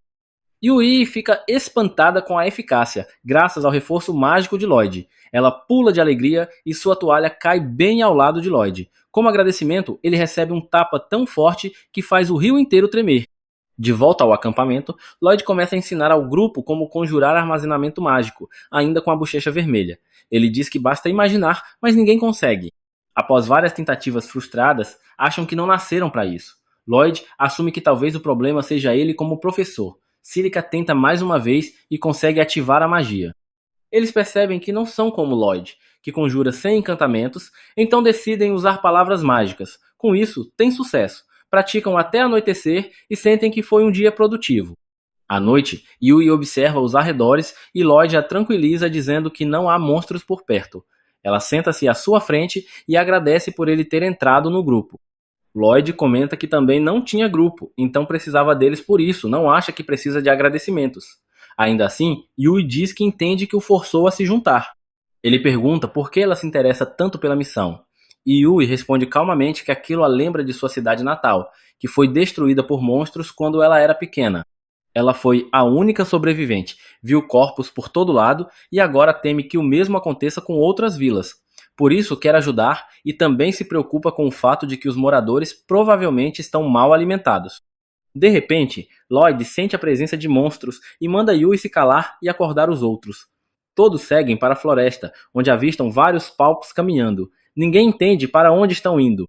Yui fica espantada com a eficácia, graças ao reforço mágico de Lloyd. Ela pula de alegria e sua toalha cai bem ao lado de Lloyd. Como agradecimento, ele recebe um tapa tão forte que faz o rio inteiro tremer. De volta ao acampamento, Lloyd começa a ensinar ao grupo como conjurar armazenamento mágico, ainda com a bochecha vermelha. Ele diz que basta imaginar, mas ninguém consegue. Após várias tentativas frustradas, acham que não nasceram para isso. Lloyd assume que talvez o problema seja ele como professor. Cílica tenta mais uma vez e consegue ativar a magia. Eles percebem que não são como Lloyd, que conjura sem encantamentos, então decidem usar palavras mágicas. Com isso, têm sucesso. Praticam até anoitecer e sentem que foi um dia produtivo. À noite, Yui observa os arredores e Lloyd a tranquiliza dizendo que não há monstros por perto. Ela senta-se à sua frente e agradece por ele ter entrado no grupo. Lloyd comenta que também não tinha grupo, então precisava deles por isso, não acha que precisa de agradecimentos. Ainda assim, Yui diz que entende que o forçou a se juntar. Ele pergunta por que ela se interessa tanto pela missão. E Yui responde calmamente que aquilo a lembra de sua cidade natal, que foi destruída por monstros quando ela era pequena. Ela foi a única sobrevivente, viu corpos por todo lado e agora teme que o mesmo aconteça com outras vilas. Por isso quer ajudar e também se preocupa com o fato de que os moradores provavelmente estão mal alimentados. De repente, Lloyd sente a presença de monstros e manda Yui se calar e acordar os outros. Todos seguem para a floresta, onde avistam vários palpos caminhando. Ninguém entende para onde estão indo.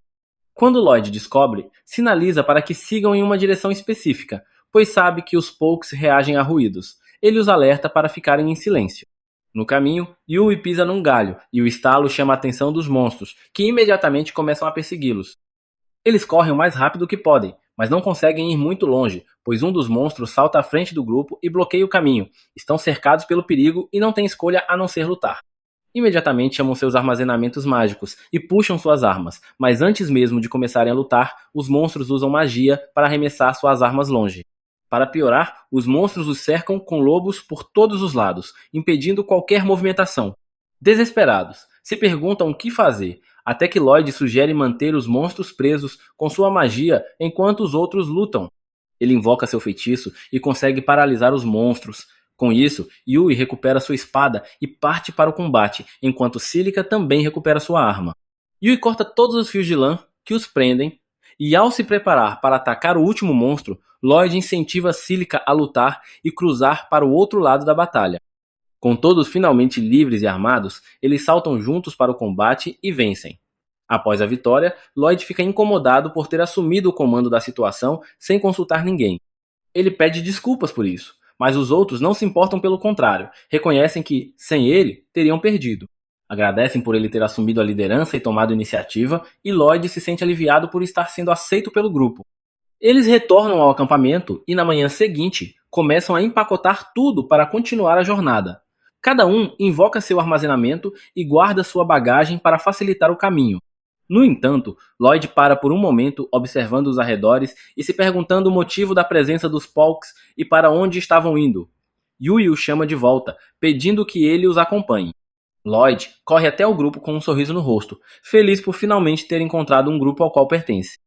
Quando Lloyd descobre, sinaliza para que sigam em uma direção específica, pois sabe que os Pokes reagem a ruídos. Ele os alerta para ficarem em silêncio. No caminho, Yui pisa num galho e o estalo chama a atenção dos monstros, que imediatamente começam a persegui-los. Eles correm o mais rápido que podem, mas não conseguem ir muito longe, pois um dos monstros salta à frente do grupo e bloqueia o caminho. Estão cercados pelo perigo e não têm escolha a não ser lutar. Imediatamente chamam seus armazenamentos mágicos e puxam suas armas, mas antes mesmo de começarem a lutar, os monstros usam magia para arremessar suas armas longe. Para piorar, os monstros os cercam com lobos por todos os lados, impedindo qualquer movimentação. Desesperados, se perguntam o que fazer, até que Lloyd sugere manter os monstros presos com sua magia enquanto os outros lutam. Ele invoca seu feitiço e consegue paralisar os monstros. Com isso, Yui recupera sua espada e parte para o combate, enquanto Cílica também recupera sua arma. Yui corta todos os fios de lã que os prendem E ao se preparar para atacar o último monstro, Lloyd incentiva Silica a lutar e cruzar para o outro lado da batalha. Com todos finalmente livres e armados, eles saltam juntos para o combate e vencem. Após a vitória, Lloyd fica incomodado por ter assumido o comando da situação sem consultar ninguém. Ele pede desculpas por isso, mas os outros não se importam, pelo contrário, reconhecem que, sem ele, teriam perdido. Agradecem por ele ter assumido a liderança e tomado iniciativa, e Lloyd se sente aliviado por estar sendo aceito pelo grupo. Eles retornam ao acampamento e na manhã seguinte começam a empacotar tudo para continuar a jornada. Cada um invoca seu armazenamento e guarda sua bagagem para facilitar o caminho. No entanto, Lloyd para por um momento observando os arredores e se perguntando o motivo da presença dos Polks e para onde estavam indo. Yui o chama de volta, pedindo que ele os acompanhe. Lloyd corre até o grupo com um sorriso no rosto, feliz por finalmente ter encontrado um grupo ao qual pertence.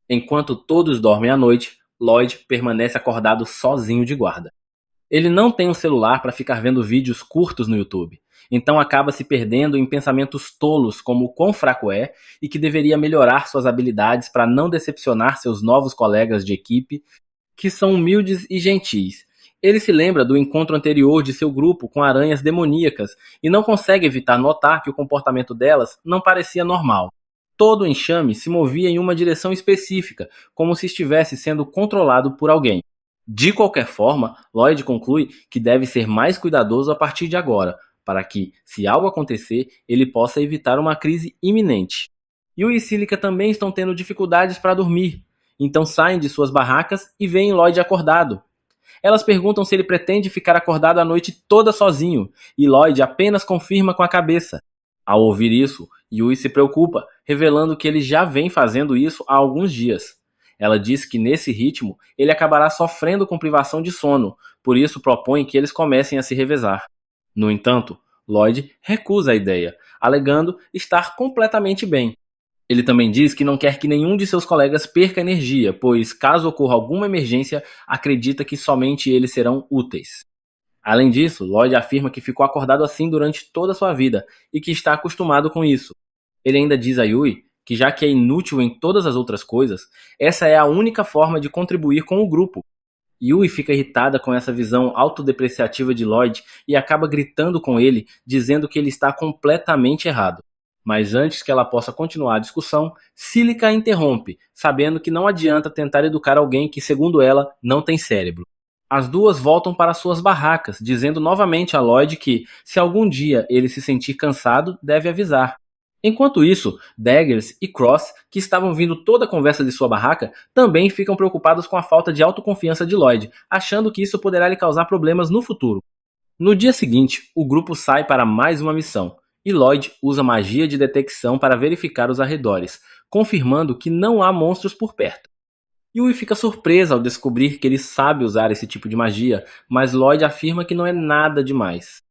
Enquanto todos dormem à noite, Lloyd permanece acordado sozinho de guarda. Ele não tem um celular para ficar vendo vídeos curtos no YouTube, então acaba se perdendo em pensamentos tolos como o quão fraco é e que deveria melhorar suas habilidades para não decepcionar seus novos colegas de equipe, que são humildes e gentis. Ele se lembra do encontro anterior de seu grupo com aranhas demoníacas e não consegue evitar notar que o comportamento delas não parecia normal. Todo o enxame se movia em uma direção específica, como se estivesse sendo controlado por alguém. De qualquer forma, Lloyd conclui que deve ser mais cuidadoso a partir de agora, para que, se algo acontecer, ele possa evitar uma crise iminente. Yui e Silica também estão tendo dificuldades para dormir, então saem de suas barracas e veem Lloyd acordado. Elas perguntam se ele pretende ficar acordado a noite toda sozinho, e Lloyd apenas confirma com a cabeça. Ao ouvir isso, Yui se preocupa, revelando que ele já vem fazendo isso há alguns dias. Ela diz que nesse ritmo ele acabará sofrendo com privação de sono, por isso propõe que eles comecem a se revezar. No entanto, Lloyd recusa a ideia, alegando estar completamente bem. Ele também diz que não quer que nenhum de seus colegas perca energia, pois caso ocorra alguma emergência, acredita que somente eles serão úteis. Além disso, Lloyd afirma que ficou acordado assim durante toda a sua vida e que está acostumado com isso. Ele ainda diz a Yui que, já que é inútil em todas as outras coisas, essa é a única forma de contribuir com o grupo. Yui fica irritada com essa visão autodepreciativa de Lloyd e acaba gritando com ele, dizendo que ele está completamente errado. Mas antes que ela possa continuar a discussão, Silica a interrompe, sabendo que não adianta tentar educar alguém que, segundo ela, não tem cérebro. As duas voltam para suas barracas, dizendo novamente a Lloyd que, se algum dia ele se sentir cansado, deve avisar. Enquanto isso, Daggers e Cross, que estavam vindo toda a conversa de sua barraca, também ficam preocupados com a falta de autoconfiança de Lloyd, achando que isso poderá lhe causar problemas no futuro. No dia seguinte, o grupo sai para mais uma missão, e Lloyd usa magia de detecção para verificar os arredores, confirmando que não há monstros por perto. Yui fica surpresa ao descobrir que ele sabe usar esse tipo de magia, mas Lloyd afirma que não é nada demais.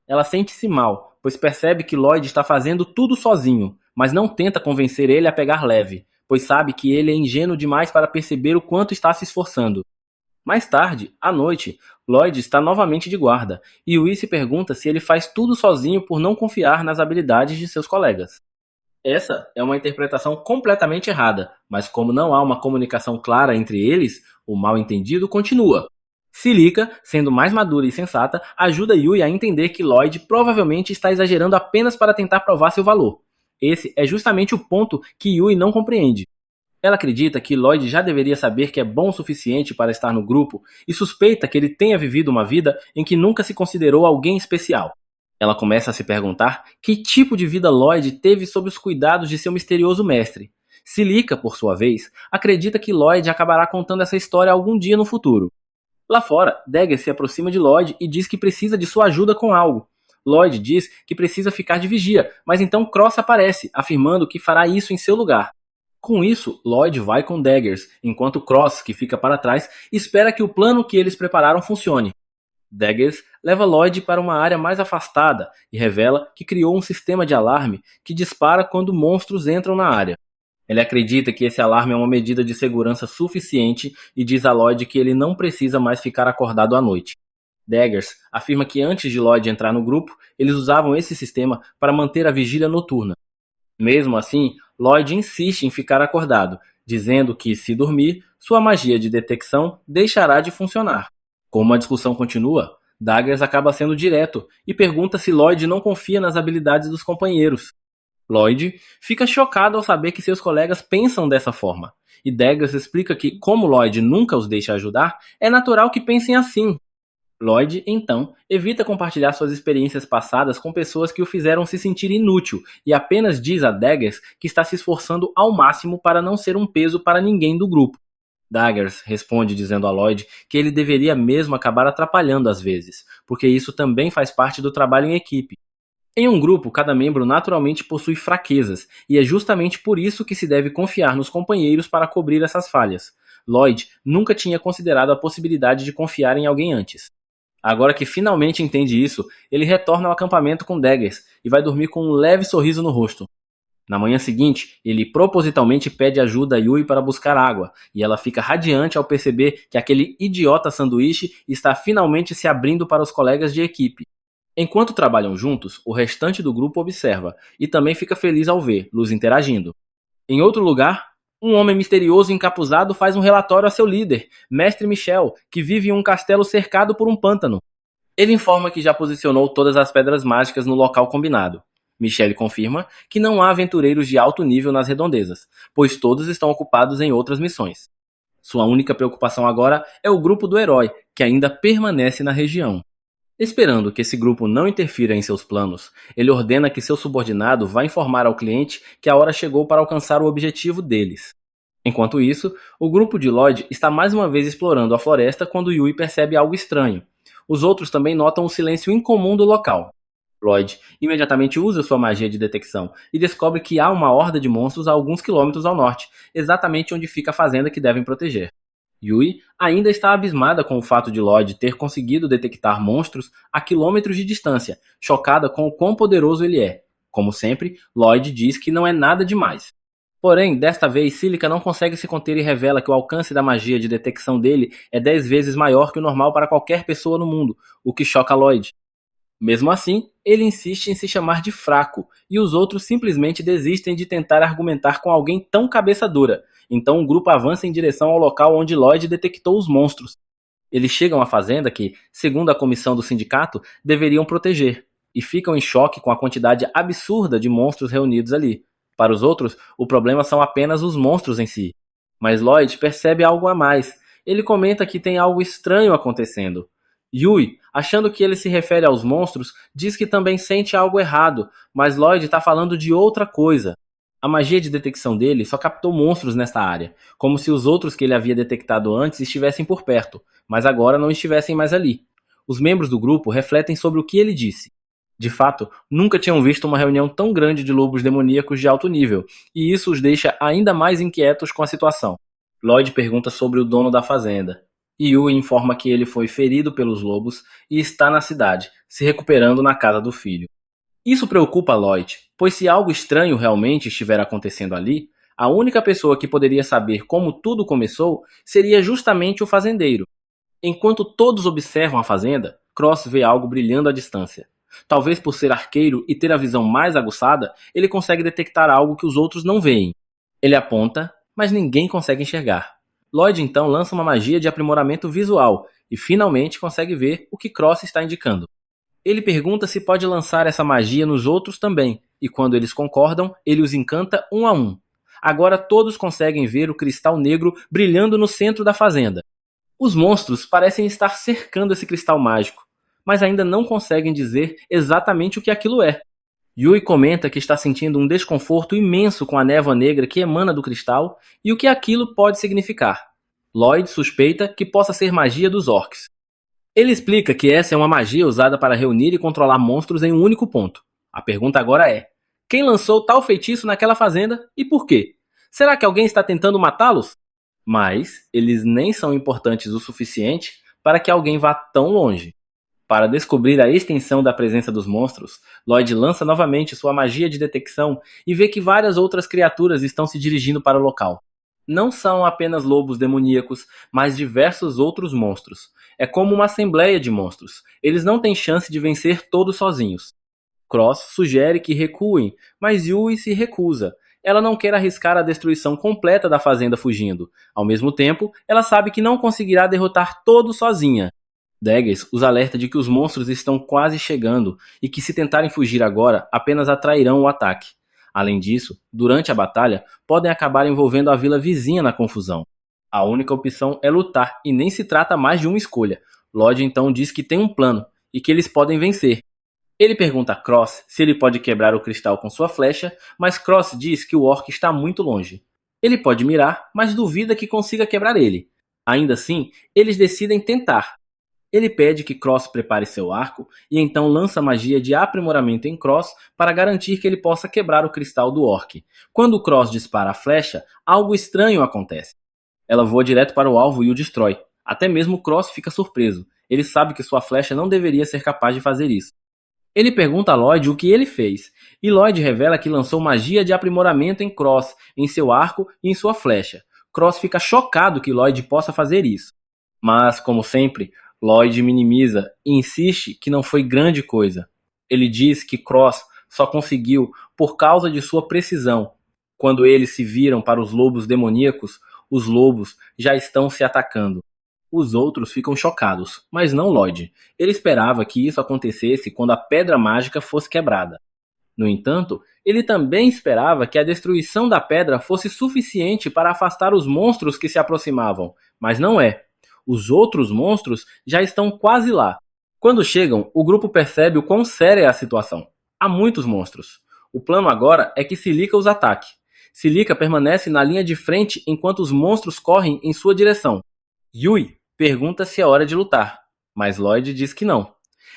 Ela sente-se mal, pois percebe que Lloyd está fazendo tudo sozinho, mas não tenta convencer ele a pegar leve, pois sabe que ele é ingênuo demais para perceber o quanto está se esforçando. Mais tarde, à noite, Lloyd está novamente de guarda, e Yui se pergunta se ele faz tudo sozinho por não confiar nas habilidades de seus colegas. Essa é uma interpretação completamente errada, mas como não há uma comunicação clara entre eles, o mal-entendido continua. Silica, sendo mais madura e sensata, ajuda Yui a entender que Lloyd provavelmente está exagerando apenas para tentar provar seu valor. Esse é justamente o ponto que Yui não compreende. Ela acredita que Lloyd já deveria saber que é bom o suficiente para estar no grupo e suspeita que ele tenha vivido uma vida em que nunca se considerou alguém especial. Ela começa a se perguntar que tipo de vida Lloyd teve sob os cuidados de seu misterioso mestre. Silica, por sua vez, acredita que Lloyd acabará contando essa história algum dia no futuro. Lá fora, Dagger se aproxima de Lloyd e diz que precisa de sua ajuda com algo. Lloyd diz que precisa ficar de vigia, mas então Cross aparece, afirmando que fará isso em seu lugar. Com isso, Lloyd vai com Daggers, enquanto Cross, que fica para trás, espera que o plano que eles prepararam funcione. Daggers leva Lloyd para uma área mais afastada e revela que criou um sistema de alarme que dispara quando monstros entram na área. Ele acredita que esse alarme é uma medida de segurança suficiente e diz a Lloyd que ele não precisa mais ficar acordado à noite. Daggers afirma que antes de Lloyd entrar no grupo, eles usavam esse sistema para manter a vigília noturna. Mesmo assim, Lloyd insiste em ficar acordado, dizendo que, se dormir, sua magia de detecção deixará de funcionar. Como a discussão continua, Daggers acaba sendo direto e pergunta se Lloyd não confia nas habilidades dos companheiros. Lloyd fica chocado ao saber que seus colegas pensam dessa forma, e Daggers explica que, como Lloyd nunca os deixa ajudar, é natural que pensem assim. Lloyd, então, evita compartilhar suas experiências passadas com pessoas que o fizeram se sentir inútil e apenas diz a Daggers que está se esforçando ao máximo para não ser um peso para ninguém do grupo. Daggers responde dizendo a Lloyd que ele deveria mesmo acabar atrapalhando às vezes, porque isso também faz parte do trabalho em equipe. Em um grupo, cada membro naturalmente possui fraquezas, e é justamente por isso que se deve confiar nos companheiros para cobrir essas falhas. Lloyd nunca tinha considerado a possibilidade de confiar em alguém antes. Agora que finalmente entende isso, ele retorna ao acampamento com Daggers e vai dormir com um leve sorriso no rosto. Na manhã seguinte, ele propositalmente pede ajuda a Yui para buscar água, e ela fica radiante ao perceber que aquele idiota sanduíche está finalmente se abrindo para os colegas de equipe. Enquanto trabalham juntos, o restante do grupo observa e também fica feliz ao ver-los interagindo. Em outro lugar, um homem misterioso e encapuzado faz um relatório a seu líder, Mestre Michel, que vive em um castelo cercado por um pântano. Ele informa que já posicionou todas as pedras mágicas no local combinado. Michel confirma que não há aventureiros de alto nível nas redondezas, pois todos estão ocupados em outras missões. Sua única preocupação agora é o grupo do herói, que ainda permanece na região. Esperando que esse grupo não interfira em seus planos, ele ordena que seu subordinado vá informar ao cliente que a hora chegou para alcançar o objetivo deles. Enquanto isso, o grupo de Lloyd está mais uma vez explorando a floresta quando Yui percebe algo estranho. Os outros também notam o silêncio incomum do local. Lloyd imediatamente usa sua magia de detecção e descobre que há uma horda de monstros a alguns quilômetros ao norte, exatamente onde fica a fazenda que devem proteger. Yui ainda está abismada com o fato de Lloyd ter conseguido detectar monstros a quilômetros de distância, chocada com o quão poderoso ele é. Como sempre, Lloyd diz que não é nada demais. Porém, desta vez, Silica não consegue se conter e revela que o alcance da magia de detecção dele é 10 vezes maior que o normal para qualquer pessoa no mundo, o que choca Lloyd. Mesmo assim, ele insiste em se chamar de fraco, e os outros simplesmente desistem de tentar argumentar com alguém tão cabeça dura. Então o grupo avança em direção ao local onde Lloyd detectou os monstros. Eles chegam à fazenda que, segundo a comissão do sindicato, deveriam proteger, e ficam em choque com a quantidade absurda de monstros reunidos ali. Para os outros, o problema são apenas os monstros em si. Mas Lloyd percebe algo a mais. Ele comenta que tem algo estranho acontecendo. Yui, achando que ele se refere aos monstros, diz que também sente algo errado, mas Lloyd está falando de outra coisa. A magia de detecção dele só captou monstros nesta área, como se os outros que ele havia detectado antes estivessem por perto, mas agora não estivessem mais ali. Os membros do grupo refletem sobre o que ele disse. De fato, nunca tinham visto uma reunião tão grande de lobos demoníacos de alto nível, e isso os deixa ainda mais inquietos com a situação. Lloyd pergunta sobre o dono da fazenda. Yui informa que ele foi ferido pelos lobos e está na cidade, se recuperando na casa do filho. Isso preocupa Lloyd, pois se algo estranho realmente estiver acontecendo ali, a única pessoa que poderia saber como tudo começou seria justamente o fazendeiro. Enquanto todos observam a fazenda, Cross vê algo brilhando à distância. Talvez por ser arqueiro e ter a visão mais aguçada, ele consegue detectar algo que os outros não veem. Ele aponta, mas ninguém consegue enxergar. Lloyd então lança uma magia de aprimoramento visual e finalmente consegue ver o que Cross está indicando. Ele pergunta se pode lançar essa magia nos outros também, e quando eles concordam, ele os encanta um a um. Agora todos conseguem ver o cristal negro brilhando no centro da fazenda. Os monstros parecem estar cercando esse cristal mágico, mas ainda não conseguem dizer exatamente o que aquilo é. Yui comenta que está sentindo um desconforto imenso com a névoa negra que emana do cristal e o que aquilo pode significar. Lloyd suspeita que possa ser magia dos orcs. Ele explica que essa é uma magia usada para reunir e controlar monstros em um único ponto. A pergunta agora é: quem lançou tal feitiço naquela fazenda e por quê? Será que alguém está tentando matá-los? Mas eles nem são importantes o suficiente para que alguém vá tão longe. Para descobrir a extensão da presença dos monstros, Lloyd lança novamente sua magia de detecção e vê que várias outras criaturas estão se dirigindo para o local. Não são apenas lobos demoníacos, mas diversos outros monstros. É como uma assembleia de monstros. Eles não têm chance de vencer todos sozinhos. Cross sugere que recuem, mas Yui se recusa. ela não quer arriscar a destruição completa da fazenda fugindo. Ao mesmo tempo, ela sabe que não conseguirá derrotar todos sozinha. Daggers os alerta de que os monstros estão quase chegando e que se tentarem fugir agora, apenas atrairão o ataque. Além disso, durante a batalha, podem acabar envolvendo a vila vizinha na confusão. A única opção é lutar e nem se trata mais de uma escolha. Lloyd então diz que tem um plano e que eles podem vencer. Ele pergunta a Cross se ele pode quebrar o cristal com sua flecha, mas Cross diz que o orc está muito longe. Ele pode mirar, mas duvida que consiga quebrar ele. Ainda assim, eles decidem tentar. Ele pede que Cross prepare seu arco e então lança magia de aprimoramento em Cross para garantir que ele possa quebrar o cristal do orc. Quando Cross dispara a flecha, algo estranho acontece. Ela voa direto para o alvo e o destrói. Até mesmo Cross fica surpreso. Ele sabe que sua flecha não deveria ser capaz de fazer isso. Ele pergunta a Lloyd o que ele fez, e Lloyd revela que lançou magia de aprimoramento em Cross, em seu arco e em sua flecha. Cross fica chocado que Lloyd possa fazer isso. Mas, como sempre, Lloyd minimiza e insiste que não foi grande coisa. Ele diz que Cross só conseguiu por causa de sua precisão. Quando eles se viram para os lobos demoníacos, os lobos já estão se atacando. Os outros ficam chocados, mas não Lloyd. Ele esperava que isso acontecesse quando a pedra mágica fosse quebrada. No entanto, ele também esperava que a destruição da pedra fosse suficiente para afastar os monstros que se aproximavam, mas não é. Os outros monstros já estão quase lá. Quando chegam, o grupo percebe o quão séria é a situação. Há muitos monstros. O plano agora é que Cílica os ataque. Cílica permanece na linha de frente enquanto os monstros correm em sua direção. Yui pergunta se é hora de lutar, mas Lloyd diz que não.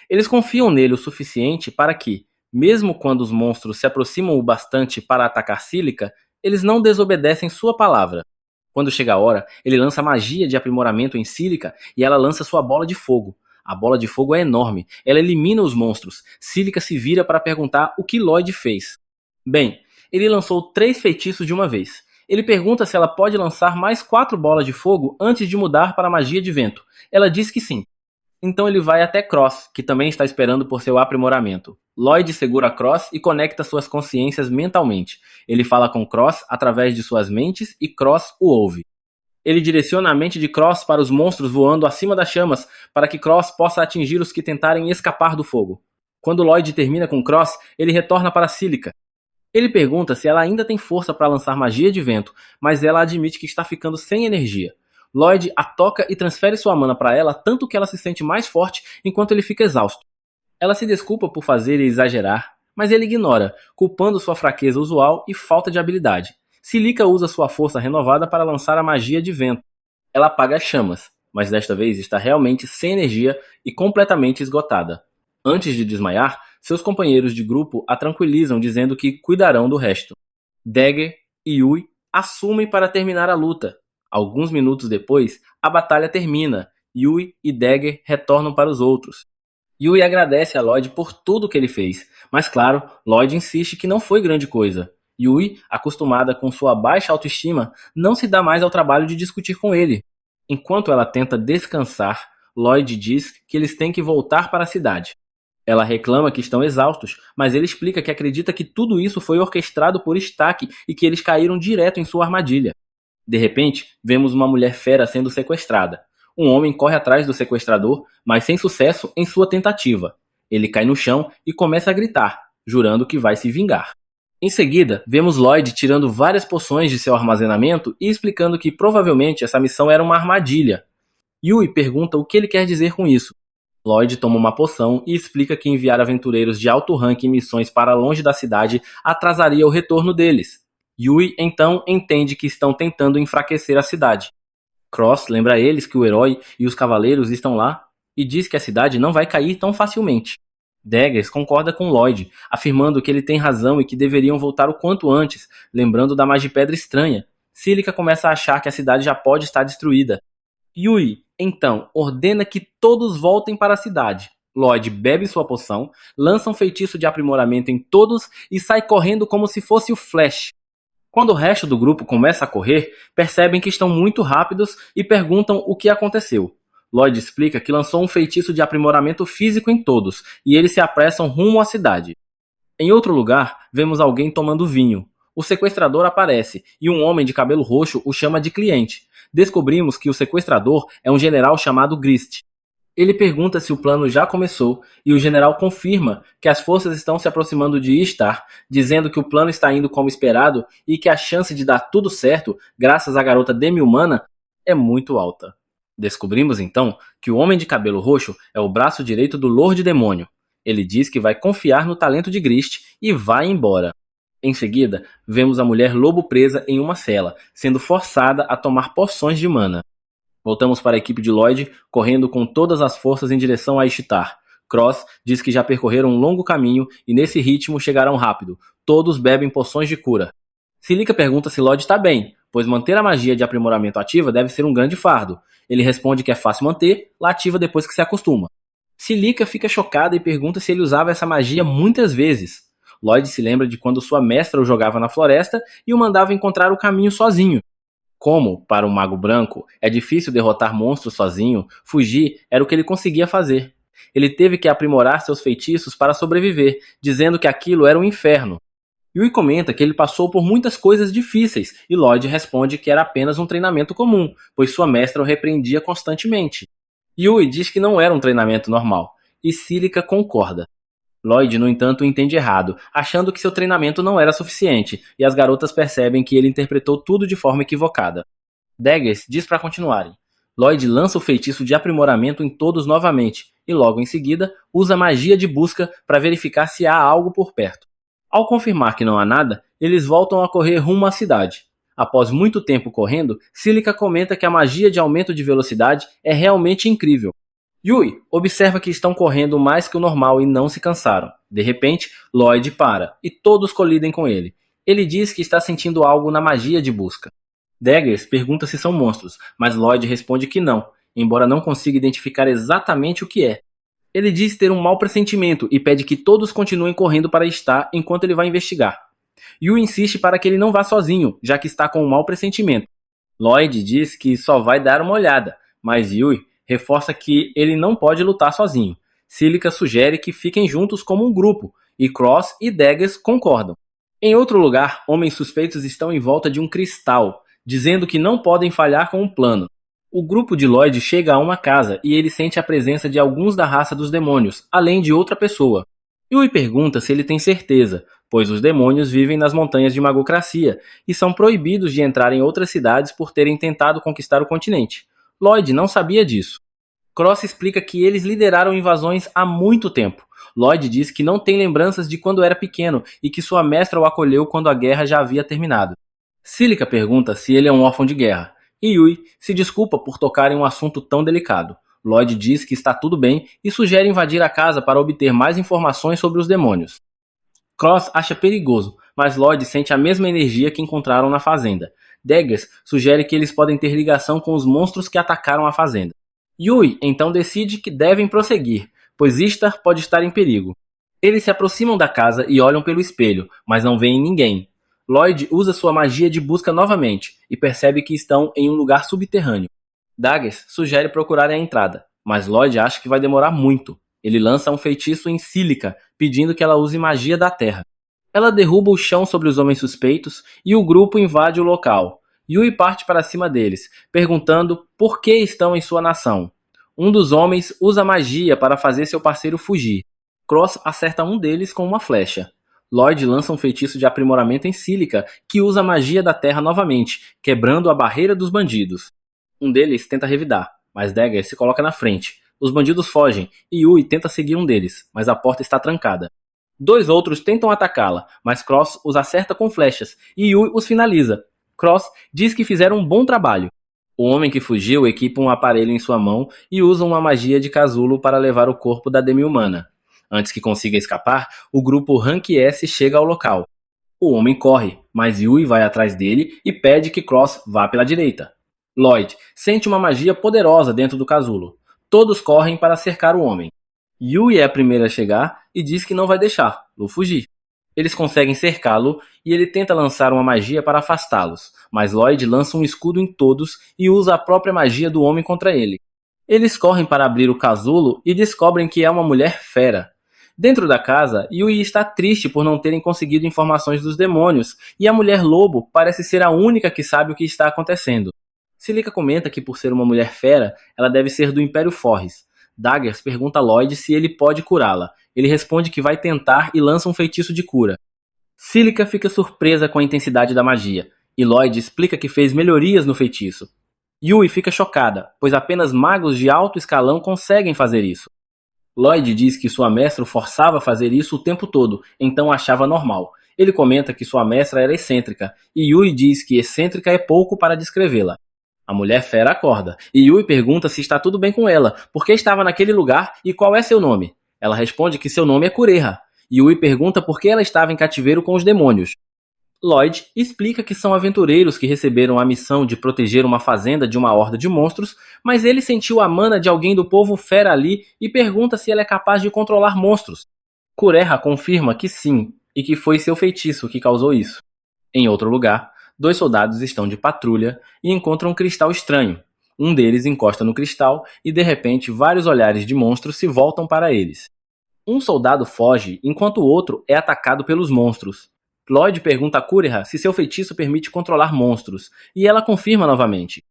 Eles confiam nele o suficiente para que, mesmo quando os monstros se aproximam o bastante para atacar Cílica, eles não desobedecem sua palavra. Quando chega a hora, ele lança magia de aprimoramento em Cílica e ela lança sua bola de fogo. A bola de fogo é enorme, ela elimina os monstros. Cílica se vira para perguntar o que Lloyd fez. Bem, ele lançou 3 feitiços de uma vez. Ele pergunta se ela pode lançar mais 4 bolas de fogo antes de mudar para a magia de vento. Ela diz que sim. Então ele vai até Cross, que também está esperando por seu aprimoramento. Lloyd segura Cross e conecta suas consciências mentalmente. Ele fala com Cross através de suas mentes e Cross o ouve. Ele direciona a mente de Cross para os monstros voando acima das chamas para que Cross possa atingir os que tentarem escapar do fogo. Quando Lloyd termina com Cross, ele retorna para Cílica. Ele pergunta se ela ainda tem força para lançar magia de vento, mas ela admite que está ficando sem energia. Lloyd a toca e transfere sua mana para ela, tanto que ela se sente mais forte enquanto ele fica exausto. Ela se desculpa por fazer ele exagerar, mas ele ignora, culpando sua fraqueza usual e falta de habilidade. Cílica usa sua força renovada para lançar a magia de vento. Ela apaga as chamas, mas desta vez está realmente sem energia e completamente esgotada. Antes de desmaiar, seus companheiros de grupo a tranquilizam dizendo que cuidarão do resto. Dagger e Yui assumem para terminar a luta. Alguns minutos depois, a batalha termina. Yui e Dagger retornam para os outros. Yui agradece a Lloyd por tudo que ele fez, mas claro, Lloyd insiste que não foi grande coisa. Yui, acostumada com sua baixa autoestima, não se dá mais ao trabalho de discutir com ele. Enquanto ela tenta descansar, Lloyd diz que eles têm que voltar para a cidade. Ela reclama que estão exaustos, mas ele explica que acredita que tudo isso foi orquestrado por Stack e que eles caíram direto em sua armadilha. De repente, vemos uma mulher fera sendo sequestrada. Um homem corre atrás do sequestrador, mas sem sucesso em sua tentativa. Ele cai no chão e começa a gritar, jurando que vai se vingar. Em seguida, vemos Lloyd tirando várias poções de seu armazenamento e explicando que provavelmente essa missão era uma armadilha. Yui pergunta o que ele quer dizer com isso. Lloyd toma uma poção e explica que enviar aventureiros de alto rank em missões para longe da cidade atrasaria o retorno deles. Yui então entende que estão tentando enfraquecer a cidade. Cross lembra a eles que o herói e os cavaleiros estão lá e diz que a cidade não vai cair tão facilmente. Daggers concorda com Lloyd, afirmando que ele tem razão e que deveriam voltar o quanto antes, lembrando da Magipedra estranha. Cílica começa a achar que a cidade já pode estar destruída. Yui, então, ordena que todos voltem para a cidade. Lloyd bebe sua poção, lança um feitiço de aprimoramento em todos e sai correndo como se fosse o Flash. Quando o resto do grupo começa a correr, percebem que estão muito rápidos e perguntam o que aconteceu. Lloyd explica que lançou um feitiço de aprimoramento físico em todos, e eles se apressam rumo à cidade. Em outro lugar, vemos alguém tomando vinho. O sequestrador aparece e um homem de cabelo roxo o chama de cliente. Descobrimos que o sequestrador é um general chamado Grist. Ele pergunta se o plano já começou e o general confirma que as forças estão se aproximando de Ishtar, dizendo que o plano está indo como esperado e que a chance de dar tudo certo, graças à garota demi-humana, é muito alta. Descobrimos então que o homem de cabelo roxo é o braço direito do Lorde Demônio. Ele diz que vai confiar no talento de Grist e vai embora. Em seguida, vemos a mulher lobo presa em uma cela, sendo forçada a tomar poções de mana. Voltamos para a equipe de Lloyd, correndo com todas as forças em direção a Ishtar. Cross diz que já percorreram um longo caminho e nesse ritmo chegarão rápido. Todos bebem poções de cura. Cílica pergunta se Lloyd está bem, pois manter a magia de aprimoramento ativa deve ser um grande fardo. Ele responde que é fácil manter, lá ativa depois que se acostuma. Cílica fica chocada e pergunta se ele usava essa magia muitas vezes. Lloyd se lembra de quando sua mestra o jogava na floresta e o mandava encontrar o caminho sozinho. Como, para um mago branco, é difícil derrotar monstros sozinho, fugir era o que ele conseguia fazer. Ele teve que aprimorar seus feitiços para sobreviver, dizendo que aquilo era um inferno. Yui comenta que ele passou por muitas coisas difíceis e Lloyd responde que era apenas um treinamento comum, pois sua mestra o repreendia constantemente. Yui diz que não era um treinamento normal, e Cílica concorda. Lloyd, no entanto, entende errado, achando que seu treinamento não era suficiente, e as garotas percebem que ele interpretou tudo de forma equivocada. Daggers diz para continuarem. Lloyd lança o feitiço de aprimoramento em todos novamente, e logo em seguida usa magia de busca para verificar se há algo por perto. Ao confirmar que não há nada, eles voltam a correr rumo à cidade. Após muito tempo correndo, Cílica comenta que a magia de aumento de velocidade é realmente incrível. Yui observa que estão correndo mais que o normal e não se cansaram. De repente, Lloyd para, e todos colidem com ele. Ele diz que está sentindo algo na magia de busca. Daggers pergunta se são monstros, mas Lloyd responde que não, embora não consiga identificar exatamente o que é. Ele diz ter um mau pressentimento e pede que todos continuem correndo para estar enquanto ele vai investigar. Yui insiste para que ele não vá sozinho, já que está com um mau pressentimento. Lloyd diz que só vai dar uma olhada, mas Yui reforça que ele não pode lutar sozinho. Cílica sugere que fiquem juntos como um grupo, e Cross e Daggers concordam. Em outro lugar, homens suspeitos estão em volta de um cristal, dizendo que não podem falhar com o plano. O grupo de Lloyd chega a uma casa e ele sente a presença de alguns da raça dos demônios, além de outra pessoa. Yui pergunta se ele tem certeza, pois os demônios vivem nas montanhas de Magocracia e são proibidos de entrar em outras cidades por terem tentado conquistar o continente. Lloyd não sabia disso. Cross explica que eles lideraram invasões há muito tempo. Lloyd diz que não tem lembranças de quando era pequeno e que sua mestra o acolheu quando a guerra já havia terminado. Cílica pergunta se ele é um órfão de guerra, e Yui se desculpa por tocar em um assunto tão delicado. Lloyd diz que está tudo bem e sugere invadir a casa para obter mais informações sobre os demônios. Cross acha perigoso, mas Lloyd sente a mesma energia que encontraram na fazenda. Daggers sugere que eles podem ter ligação com os monstros que atacaram a fazenda. Yui então decide que devem prosseguir, pois Ishtar pode estar em perigo. Eles se aproximam da casa e olham pelo espelho, mas não veem ninguém. Lloyd usa sua magia de busca novamente e percebe que estão em um lugar subterrâneo. Daggers sugere procurarem a entrada, mas Lloyd acha que vai demorar muito. Ele lança um feitiço em Cílica, pedindo que ela use magia da terra. Ela derruba o chão sobre os homens suspeitos e o grupo invade o local. Yui parte para cima deles, perguntando por que estão em sua nação. Um dos homens usa magia para fazer seu parceiro fugir. Cross acerta um deles com uma flecha. Lloyd lança um feitiço de aprimoramento em Cílica, que usa a magia da terra novamente, quebrando a barreira dos bandidos. Um deles tenta revidar, mas Dagger se coloca na frente. Os bandidos fogem e Yui tenta seguir um deles, mas a porta está trancada. Dois outros tentam atacá-la, mas Cross os acerta com flechas e Yui os finaliza. Cross diz que fizeram um bom trabalho. O homem que fugiu equipa um aparelho em sua mão e usa uma magia de casulo para levar o corpo da demi-humana. Antes que consiga escapar, o grupo Rank S chega ao local. O homem corre, mas Yui vai atrás dele e pede que Cross vá pela direita. Lloyd sente uma magia poderosa dentro do casulo. Todos correm para cercar o homem. Yui é a primeira a chegar e diz que não vai deixá-lo fugir. Eles conseguem cercá-lo e ele tenta lançar uma magia para afastá-los, mas Lloyd lança um escudo em todos e usa a própria magia do homem contra ele. Eles correm para abrir o casulo e descobrem que é uma mulher fera. Dentro da casa, Yui está triste por não terem conseguido informações dos demônios, e a mulher lobo parece ser a única que sabe o que está acontecendo. Silica comenta que por ser uma mulher fera, ela deve ser do Império Forres. Daggers pergunta a Lloyd se ele pode curá-la. Ele responde que vai tentar e lança um feitiço de cura. Silica fica surpresa com a intensidade da magia, e Lloyd explica que fez melhorias no feitiço. Yui fica chocada, pois apenas magos de alto escalão conseguem fazer isso. Lloyd diz que sua mestra o forçava a fazer isso o tempo todo, então achava normal. Ele comenta que sua mestra era excêntrica, e Yui diz que excêntrica é pouco para descrevê-la. A mulher fera acorda, e Yui pergunta se está tudo bem com ela, porque estava naquele lugar e qual é seu nome. Ela responde que seu nome é Kureha. Yui pergunta por que ela estava em cativeiro com os demônios. Lloyd explica que são aventureiros que receberam a missão de proteger uma fazenda de uma horda de monstros, mas ele sentiu a mana de alguém do povo fera ali e pergunta se ela é capaz de controlar monstros. Kureha confirma que sim, e que foi seu feitiço que causou isso. Em outro lugar, dois soldados estão de patrulha e encontram um cristal estranho. Um deles encosta no cristal e de repente vários olhares de monstros se voltam para eles. Um soldado foge enquanto o outro é atacado pelos monstros. Lloyd pergunta a Kureha se seu feitiço permite controlar monstros, e ela confirma novamente.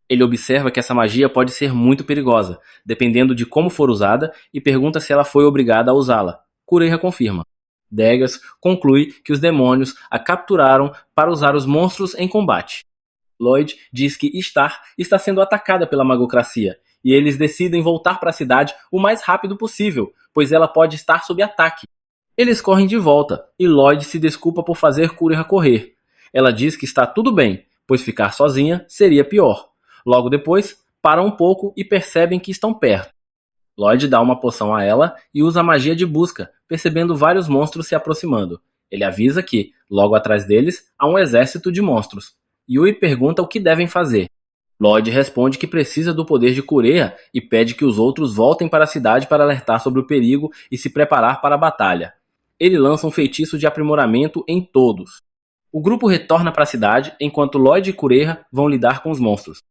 Ele observa que essa magia pode ser muito perigosa, dependendo de como for usada, e pergunta se ela foi obrigada a usá-la. Kureha confirma. Daggers conclui que os demônios a capturaram para usar os monstros em combate. Lloyd diz que Star está sendo atacada pela magocracia, e eles decidem voltar para a cidade o mais rápido possível, pois ela pode estar sob ataque. Eles correm de volta, e Lloyd se desculpa por fazer Kureha correr. Ela diz que está tudo bem, pois ficar sozinha seria pior. Logo depois, param um pouco e percebem que estão perto. Lloyd dá uma poção a ela e usa a magia de busca, percebendo vários monstros se aproximando. Ele avisa que, logo atrás deles, há um exército de monstros. Yui pergunta o que devem fazer. Lloyd responde que precisa do poder de Kureha e pede que os outros voltem para a cidade para alertar sobre o perigo e se preparar para a batalha. Ele lança um feitiço de aprimoramento em todos. O grupo retorna para a cidade enquanto Lloyd e Kureha vão lidar com os monstros.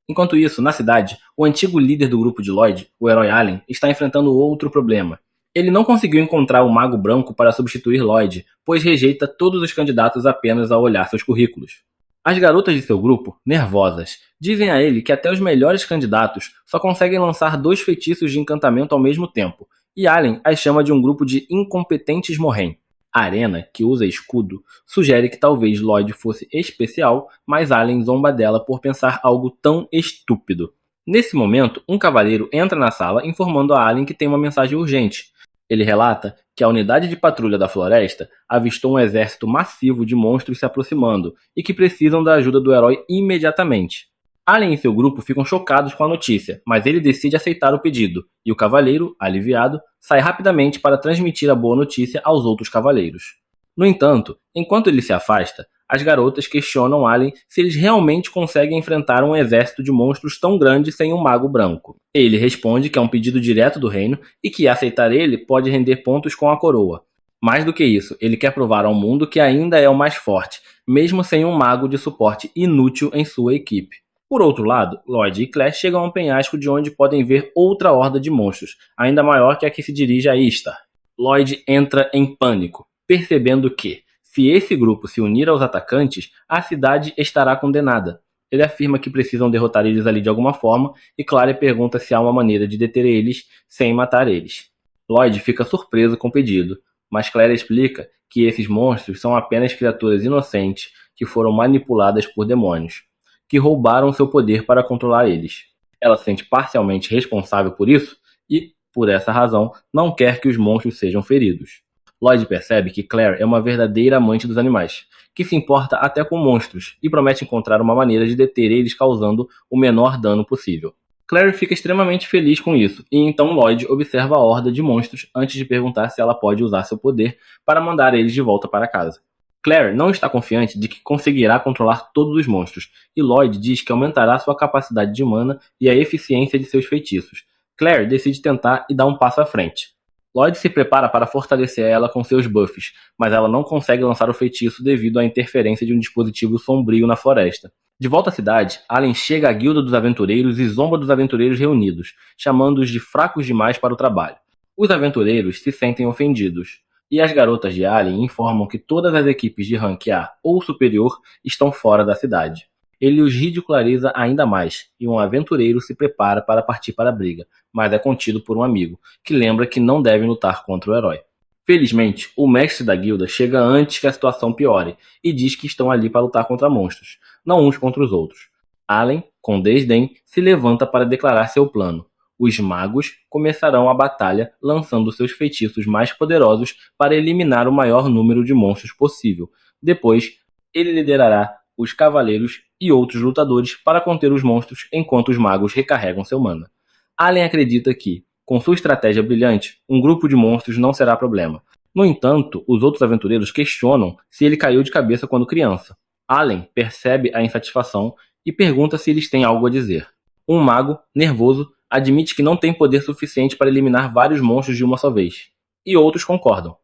Enquanto isso, na cidade, o antigo líder do grupo de Lloyd, o herói Allen, está enfrentando outro problema. Ele não conseguiu encontrar o Mago Branco para substituir Lloyd, pois rejeita todos os candidatos apenas ao olhar seus currículos. As garotas de seu grupo, nervosas, dizem a ele que até os melhores candidatos só conseguem lançar 2 feitiços de encantamento ao mesmo tempo, e Allen as chama de um grupo de incompetentes morrem. A Arena, que usa escudo, sugere que talvez Lloyd fosse especial, mas Allen zomba dela por pensar algo tão estúpido. Nesse momento, um cavaleiro entra na sala informando a Allen que tem uma mensagem urgente. Ele relata que a unidade de patrulha da floresta avistou um exército massivo de monstros se aproximando e que precisam da ajuda do herói imediatamente. Allen e seu grupo ficam chocados com a notícia, mas ele decide aceitar o pedido, e o cavaleiro, aliviado, sai rapidamente para transmitir a boa notícia aos outros cavaleiros. No entanto, enquanto ele se afasta, as garotas questionam Allen se eles realmente conseguem enfrentar um exército de monstros tão grande sem um mago branco. Ele responde que é um pedido direto do reino e que aceitar ele pode render pontos com a coroa. Mais do que isso, ele quer provar ao mundo que ainda é o mais forte, mesmo sem um mago de suporte inútil em sua equipe. Por outro lado, Lloyd e Claire chegam a um penhasco de onde podem ver outra horda de monstros, ainda maior que a que se dirige a Istar. Lloyd entra em pânico, percebendo que, se esse grupo se unir aos atacantes, a cidade estará condenada. Ele afirma que precisam derrotar eles ali de alguma forma, e Claire pergunta se há uma maneira de deter eles sem matar eles. Lloyd fica surpreso com o pedido, mas Claire explica que esses monstros são apenas criaturas inocentes que foram manipuladas por demônios, que roubaram seu poder para controlar eles. Ela se sente parcialmente responsável por isso e, por essa razão, não quer que os monstros sejam feridos. Lloyd percebe que Claire é uma verdadeira amante dos animais, que se importa até com monstros e promete encontrar uma maneira de deter eles causando o menor dano possível. Claire fica extremamente feliz com isso, e então Lloyd observa a horda de monstros antes de perguntar se ela pode usar seu poder para mandar eles de volta para casa. Claire não está confiante de que conseguirá controlar todos os monstros, e Lloyd diz que aumentará sua capacidade de mana e a eficiência de seus feitiços. Claire decide tentar e dá um passo à frente. Lloyd se prepara para fortalecer ela com seus buffs, mas ela não consegue lançar o feitiço devido à interferência de um dispositivo sombrio na floresta. De volta à cidade, Allen chega à guilda dos aventureiros e zomba dos aventureiros reunidos, chamando-os de fracos demais para o trabalho. Os aventureiros se sentem ofendidos, e as garotas de Alien informam que todas as equipes de rank A ou superior estão fora da cidade. Ele os ridiculariza ainda mais, e um aventureiro se prepara para partir para a briga, mas é contido por um amigo, que lembra que não devem lutar contra o herói. Felizmente, o mestre da guilda chega antes que a situação piore e diz que estão ali para lutar contra monstros, não uns contra os outros. Allen, com desdém, se levanta para declarar seu plano. Os magos começarão a batalha lançando seus feitiços mais poderosos para eliminar o maior número de monstros possível. Depois, ele liderará os cavaleiros e outros lutadores para conter os monstros enquanto os magos recarregam seu mana. Allen acredita que, com sua estratégia brilhante, um grupo de monstros não será problema. No entanto, os outros aventureiros questionam se ele caiu de cabeça quando criança. Allen percebe a insatisfação e pergunta se eles têm algo a dizer. Um mago, nervoso, admite que não tem poder suficiente para eliminar vários monstros de uma só vez. E outros concordam,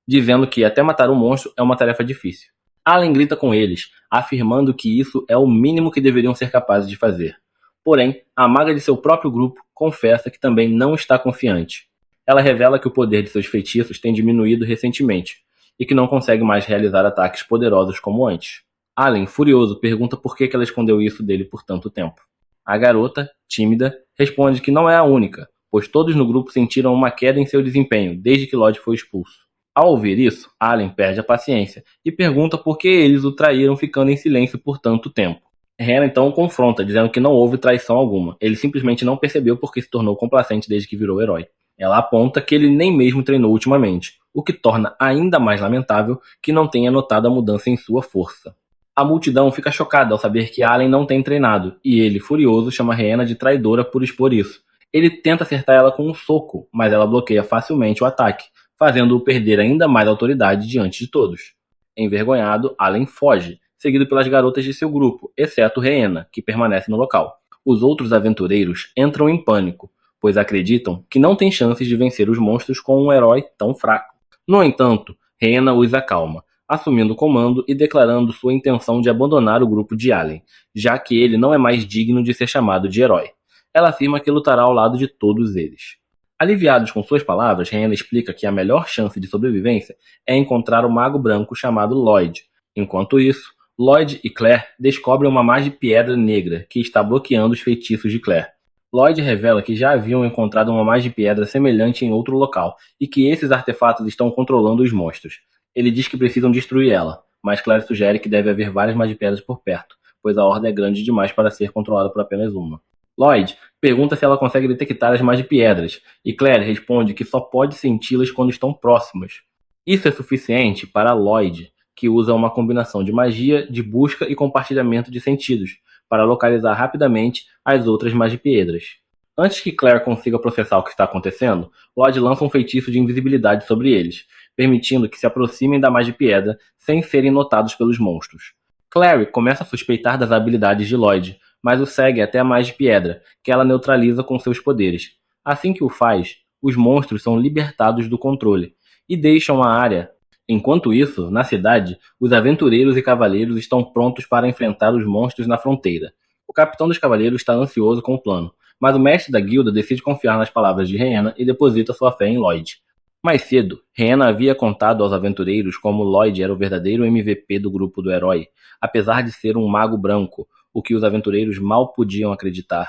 dizendo que até matar um monstro é uma tarefa difícil. Allen grita com eles, afirmando que isso é o mínimo que deveriam ser capazes de fazer. Porém, a maga de seu próprio grupo confessa que também não está confiante. Ela revela que o poder de seus feitiços tem diminuído recentemente e que não consegue mais realizar ataques poderosos como antes. Allen, furioso, pergunta por que ela escondeu isso dele por tanto tempo. A garota, tímida, responde que não é a única, pois todos no grupo sentiram uma queda em seu desempenho desde que Lloyd foi expulso. Ao ouvir isso, Allen perde a paciência e pergunta por que eles o traíram ficando em silêncio por tanto tempo. Hannah então o confronta, dizendo que não houve traição alguma. Ele simplesmente não percebeu porque se tornou complacente desde que virou herói. Ela aponta que ele nem mesmo treinou ultimamente, o que torna ainda mais lamentável que não tenha notado a mudança em sua força. A multidão fica chocada ao saber que Allen não tem treinado, e ele, furioso, chama Hannah de traidora por expor isso. Ele tenta acertar ela com um soco, mas ela bloqueia facilmente o ataque, fazendo-o perder ainda mais autoridade diante de todos. Envergonhado, Allen foge, seguido pelas garotas de seu grupo, exceto Rhaena, que permanece no local. Os outros aventureiros entram em pânico, pois acreditam que não tem chances de vencer os monstros com um herói tão fraco. No entanto, Rhaena os acalma, assumindo o comando e declarando sua intenção de abandonar o grupo de Allen, já que ele não é mais digno de ser chamado de herói. Ela afirma que lutará ao lado de todos eles. Aliviados com suas palavras, Rhaena explica que a melhor chance de sobrevivência é encontrar o mago branco chamado Lloyd. Enquanto isso, Lloyd e Claire descobrem uma má de pedra negra que está bloqueando os feitiços de Claire. Lloyd revela que já haviam encontrado uma má de pedra semelhante em outro local e que esses artefatos estão controlando os monstros. Ele diz que precisam destruir ela, mas Claire sugere que deve haver várias magipedras por perto, pois a horda é grande demais para ser controlada por apenas uma. Lloyd pergunta se ela consegue detectar as magipedras, e Claire responde que só pode senti-las quando estão próximas. Isso é suficiente para Lloyd, que usa uma combinação de magia, de busca e compartilhamento de sentidos, para localizar rapidamente as outras magipedras. Antes que Claire consiga processar o que está acontecendo, Lloyd lança um feitiço de invisibilidade sobre eles, permitindo que se aproximem da Magipedra sem serem notados pelos monstros. Clary começa a suspeitar das habilidades de Lloyd, mas o segue até a Magipedra, que ela neutraliza com seus poderes. Assim que o faz, os monstros são libertados do controle e deixam a área. Enquanto isso, na cidade, os aventureiros e cavaleiros estão prontos para enfrentar os monstros na fronteira. O capitão dos cavaleiros está ansioso com o plano, mas o mestre da guilda decide confiar nas palavras de Rhaena e deposita sua fé em Lloyd. Mais cedo, Rhaena havia contado aos aventureiros como Lloyd era o verdadeiro MVP do grupo do herói, apesar de ser um mago branco, o que os aventureiros mal podiam acreditar.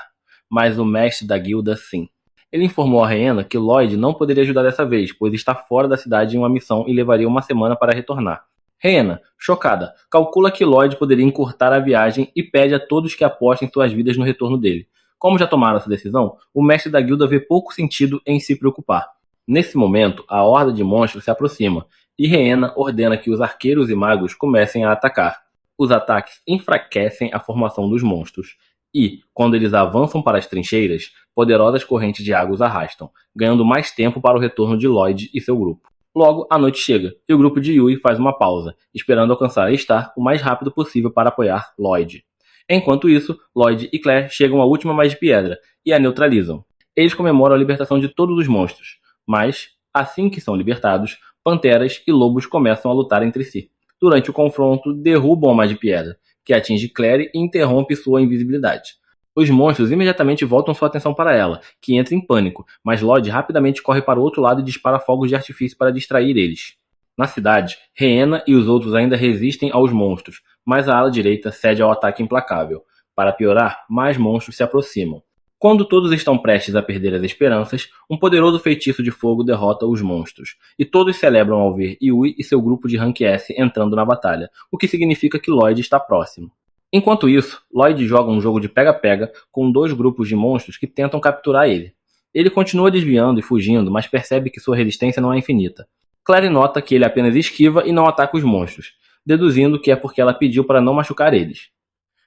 Mas o mestre da guilda sim. Ele informou a Rhaena que Lloyd não poderia ajudar dessa vez, pois está fora da cidade em uma missão e levaria uma semana para retornar. Rhaena, chocada, calcula que Lloyd poderia encurtar a viagem e pede a todos que apostem suas vidas no retorno dele. Como já tomaram essa decisão, o mestre da guilda vê pouco sentido em se preocupar. Nesse momento, a horda de monstros se aproxima, e Rhaena ordena que os arqueiros e magos comecem a atacar. Os ataques enfraquecem a formação dos monstros, e, quando eles avançam para as trincheiras, poderosas correntes de água os arrastam, ganhando mais tempo para o retorno de Lloyd e seu grupo. Logo, a noite chega, e o grupo de Yui faz uma pausa, esperando alcançar a Star o mais rápido possível para apoiar Lloyd. Enquanto isso, Lloyd e Claire chegam à última Magipedra e a neutralizam. Eles comemoram a libertação de todos os monstros, mas, assim que são libertados, panteras e lobos começam a lutar entre si. Durante o confronto, derrubam a Magipedra, que atinge Claire e interrompe sua invisibilidade. Os monstros imediatamente voltam sua atenção para ela, que entra em pânico, mas Lloyd rapidamente corre para o outro lado e dispara fogos de artifício para distrair eles. Na cidade, Rhianna e os outros ainda resistem aos monstros, mas a ala direita cede ao ataque implacável. Para piorar, mais monstros se aproximam. Quando todos estão prestes a perder as esperanças, um poderoso feitiço de fogo derrota os monstros, e todos celebram ao ver Yui e seu grupo de Rank S entrando na batalha, o que significa que Lloyd está próximo. Enquanto isso, Lloyd joga um jogo de pega-pega com dois grupos de monstros que tentam capturar ele. Ele continua desviando e fugindo, mas percebe que sua resistência não é infinita. Claire nota que ele apenas esquiva e não ataca os monstros, deduzindo que é porque ela pediu para não machucar eles.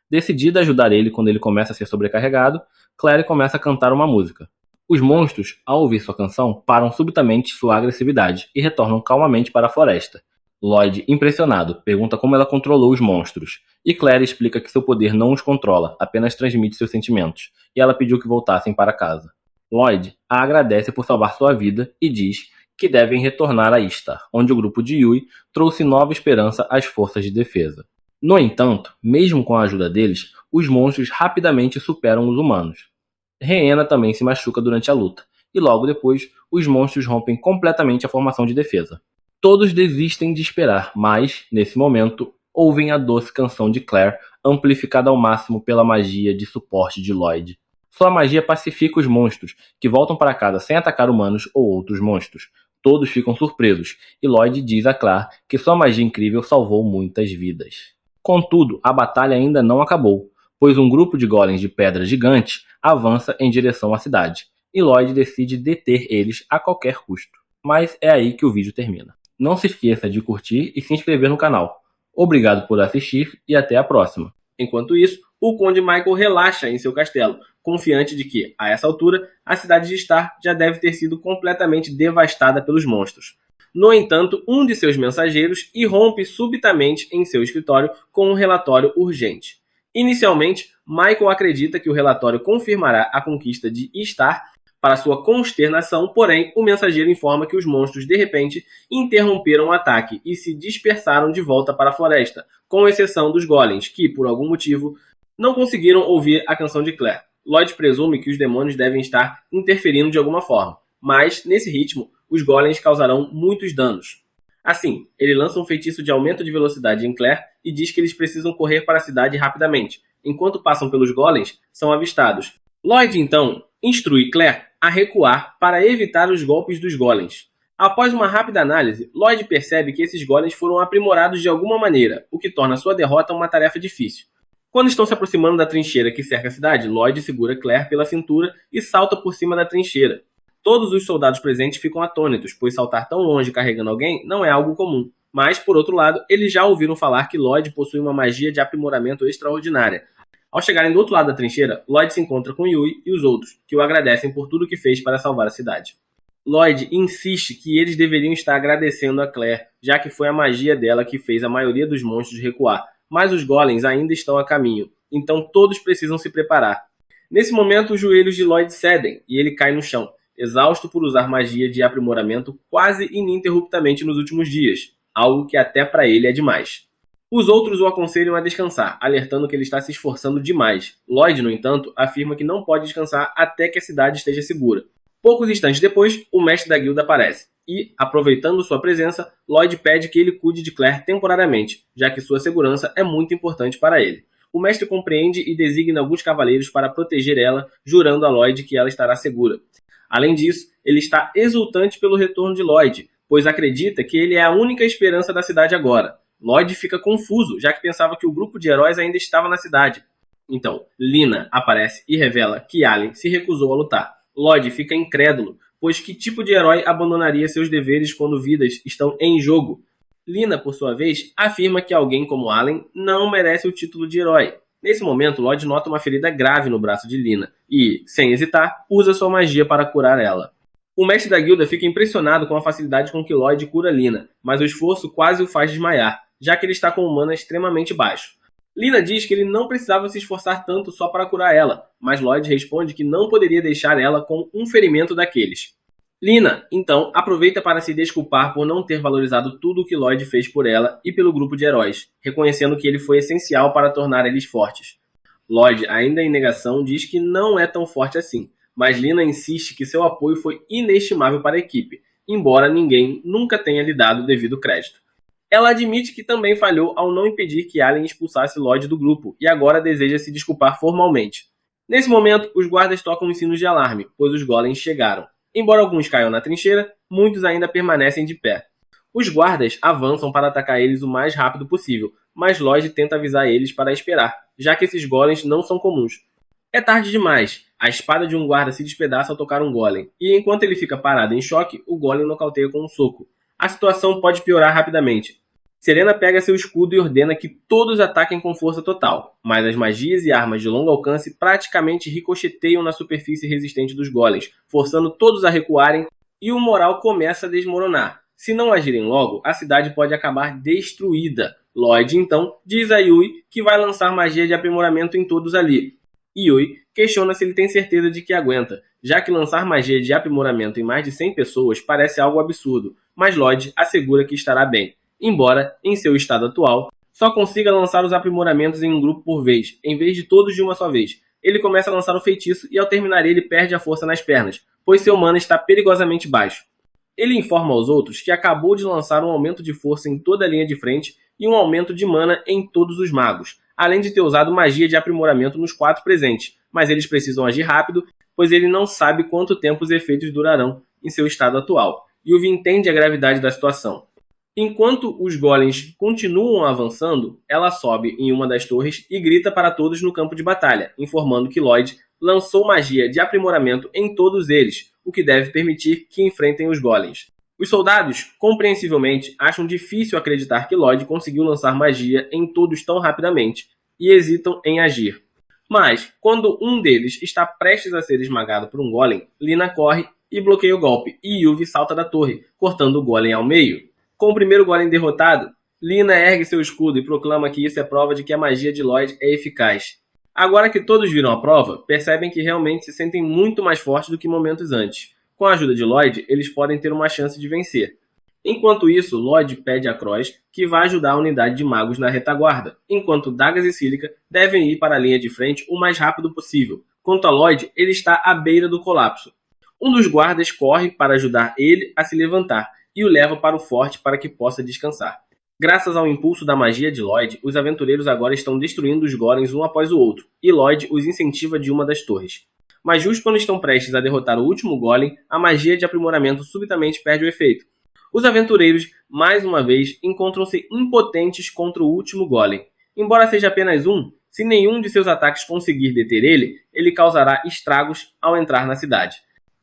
Decidida a ajudar ele quando ele começa a ser sobrecarregado, Claire começa a cantar uma música. Os monstros, ao ouvir sua canção, param subitamente sua agressividade e retornam calmamente para a floresta. Lloyd, impressionado, pergunta como ela controlou os monstros, e Claire explica que seu poder não os controla, apenas transmite seus sentimentos, e ela pediu que voltassem para casa. Lloyd a agradece por salvar sua vida e diz que devem retornar a Istar, onde o grupo de Yui trouxe nova esperança às forças de defesa. No entanto, mesmo com a ajuda deles, os monstros rapidamente superam os humanos. Rhianna também se machuca durante a luta, e logo depois, os monstros rompem completamente a formação de defesa. Todos desistem de esperar, mas, nesse momento, ouvem a doce canção de Claire, amplificada ao máximo pela magia de suporte de Lloyd. Sua magia pacifica os monstros, que voltam para casa sem atacar humanos ou outros monstros. Todos ficam surpresos, e Lloyd diz a Claire que sua magia incrível salvou muitas vidas. Contudo, a batalha ainda não acabou, pois um grupo de golems de pedra gigantes avança em direção à cidade, e Lloyd decide deter eles a qualquer custo. Mas é aí que o vídeo termina. Não se esqueça de curtir e se inscrever no canal. Obrigado por assistir e até a próxima. Enquanto isso, o Conde Michael relaxa em seu castelo, confiante de que, a essa altura, a cidade de Istar já deve ter sido completamente devastada pelos monstros. No entanto, um de seus mensageiros irrompe subitamente em seu escritório com um relatório urgente. Inicialmente, Michael acredita que o relatório confirmará a conquista de Istar. Para sua consternação, porém, o mensageiro informa que os monstros, de repente, interromperam o ataque e se dispersaram de volta para a floresta, com exceção dos golems, que, por algum motivo, não conseguiram ouvir a canção de Claire. Lloyd presume que os demônios devem estar interferindo de alguma forma, mas, nesse ritmo, os golems causarão muitos danos. Assim, ele lança um feitiço de aumento de velocidade em Claire e diz que eles precisam correr para a cidade rapidamente. Enquanto passam pelos golems, são avistados. Lloyd, então, instrui Claire a recuar para evitar os golpes dos golems. Após uma rápida análise, Lloyd percebe que esses golems foram aprimorados de alguma maneira, o que torna sua derrota uma tarefa difícil. Quando estão se aproximando da trincheira que cerca a cidade, Lloyd segura Claire pela cintura e salta por cima da trincheira. Todos os soldados presentes ficam atônitos, pois saltar tão longe carregando alguém não é algo comum. Mas, por outro lado, eles já ouviram falar que Lloyd possui uma magia de aprimoramento extraordinária. Ao chegarem do outro lado da trincheira, Lloyd se encontra com Yui e os outros, que o agradecem por tudo que fez para salvar a cidade. Lloyd insiste que eles deveriam estar agradecendo a Claire, já que foi a magia dela que fez a maioria dos monstros recuar, mas os golems ainda estão a caminho, então todos precisam se preparar. Nesse momento, os joelhos de Lloyd cedem e ele cai no chão, exausto por usar magia de aprimoramento quase ininterruptamente nos últimos dias, algo que até para ele é demais. Os outros o aconselham a descansar, alertando que ele está se esforçando demais. Lloyd, no entanto, afirma que não pode descansar até que a cidade esteja segura. Poucos instantes depois, o mestre da guilda aparece, e, aproveitando sua presença, Lloyd pede que ele cuide de Claire temporariamente, já que sua segurança é muito importante para ele. O mestre compreende e designa alguns cavaleiros para proteger ela, jurando a Lloyd que ela estará segura. Além disso, ele está exultante pelo retorno de Lloyd, pois acredita que ele é a única esperança da cidade agora. Lloyd fica confuso, já que pensava que o grupo de heróis ainda estava na cidade. Então, Lina aparece e revela que Allen se recusou a lutar. Lloyd fica incrédulo, pois que tipo de herói abandonaria seus deveres quando vidas estão em jogo? Lina, por sua vez, afirma que alguém como Allen não merece o título de herói. Nesse momento, Lloyd nota uma ferida grave no braço de Lina e, sem hesitar, usa sua magia para curar ela. O mestre da guilda fica impressionado com a facilidade com que Lloyd cura Lina, mas o esforço quase o faz desmaiar, já que ele está com um mana extremamente baixo. Lina diz que ele não precisava se esforçar tanto só para curar ela, mas Lloyd responde que não poderia deixar ela com um ferimento daqueles. Lina, então, aproveita para se desculpar por não ter valorizado tudo o que Lloyd fez por ela e pelo grupo de heróis, reconhecendo que ele foi essencial para tornar eles fortes. Lloyd, ainda em negação, diz que não é tão forte assim, mas Lina insiste que seu apoio foi inestimável para a equipe, embora ninguém nunca tenha lhe dado o devido crédito. Ela admite que também falhou ao não impedir que Allen expulsasse Lloyd do grupo e agora deseja se desculpar formalmente. Nesse momento, os guardas tocam os sinos de alarme, pois os golems chegaram. Embora alguns caiam na trincheira, muitos ainda permanecem de pé. Os guardas avançam para atacar eles o mais rápido possível, mas Lloyd tenta avisar eles para esperar, já que esses golems não são comuns. É tarde demais. A espada de um guarda se despedaça ao tocar um golem, e enquanto ele fica parado em choque, o golem nocauteia com um soco. A situação pode piorar rapidamente. Serena pega seu escudo e ordena que todos ataquem com força total, mas as magias e armas de longo alcance praticamente ricocheteiam na superfície resistente dos golems, forçando todos a recuarem e o moral começa a desmoronar. Se não agirem logo, a cidade pode acabar destruída. Lloyd, então, diz a Yui que vai lançar magia de aprimoramento em todos ali. Yui questiona se ele tem certeza de que aguenta, já que lançar magia de aprimoramento em mais de 100 pessoas parece algo absurdo, mas Lloyd assegura que estará bem, embora, em seu estado atual, só consiga lançar os aprimoramentos em um grupo por vez, em vez de todos de uma só vez. Ele começa a lançar o feitiço e ao terminar ele perde a força nas pernas, pois seu mana está perigosamente baixo. Ele informa aos outros que acabou de lançar um aumento de força em toda a linha de frente e um aumento de mana em todos os magos, além de ter usado magia de aprimoramento nos 4 presentes, mas eles precisam agir rápido, pois ele não sabe quanto tempo os efeitos durarão em seu estado atual. Yuvi entende a gravidade da situação. Enquanto os golems continuam avançando, ela sobe em uma das torres e grita para todos no campo de batalha, informando que Lloyd lançou magia de aprimoramento em todos eles, o que deve permitir que enfrentem os golems. Os soldados, compreensivelmente, acham difícil acreditar que Lloyd conseguiu lançar magia em todos tão rapidamente, e hesitam em agir. Mas, quando um deles está prestes a ser esmagado por um golem, Lina corre e bloqueia o golpe, e Yuvi salta da torre, cortando o golem ao meio. Com o primeiro golem derrotado, Lina ergue seu escudo e proclama que isso é prova de que a magia de Lloyd é eficaz. Agora que todos viram a prova, percebem que realmente se sentem muito mais fortes do que momentos antes. Com a ajuda de Lloyd, eles podem ter uma chance de vencer. Enquanto isso, Lloyd pede a Cross que vá ajudar a unidade de magos na retaguarda, enquanto Dagas e Silica devem ir para a linha de frente o mais rápido possível. Quanto a Lloyd, ele está à beira do colapso. Um dos guardas corre para ajudar ele a se levantar e o leva para o forte para que possa descansar. Graças ao impulso da magia de Lloyd, os aventureiros agora estão destruindo os golems um após o outro, e Lloyd os incentiva de uma das torres. Mas justo quando estão prestes a derrotar o último golem, a magia de aprimoramento subitamente perde o efeito. Os aventureiros, mais uma vez, encontram-se impotentes contra o último golem. Embora seja apenas um, se nenhum de seus ataques conseguir deter ele, ele causará estragos ao entrar na cidade.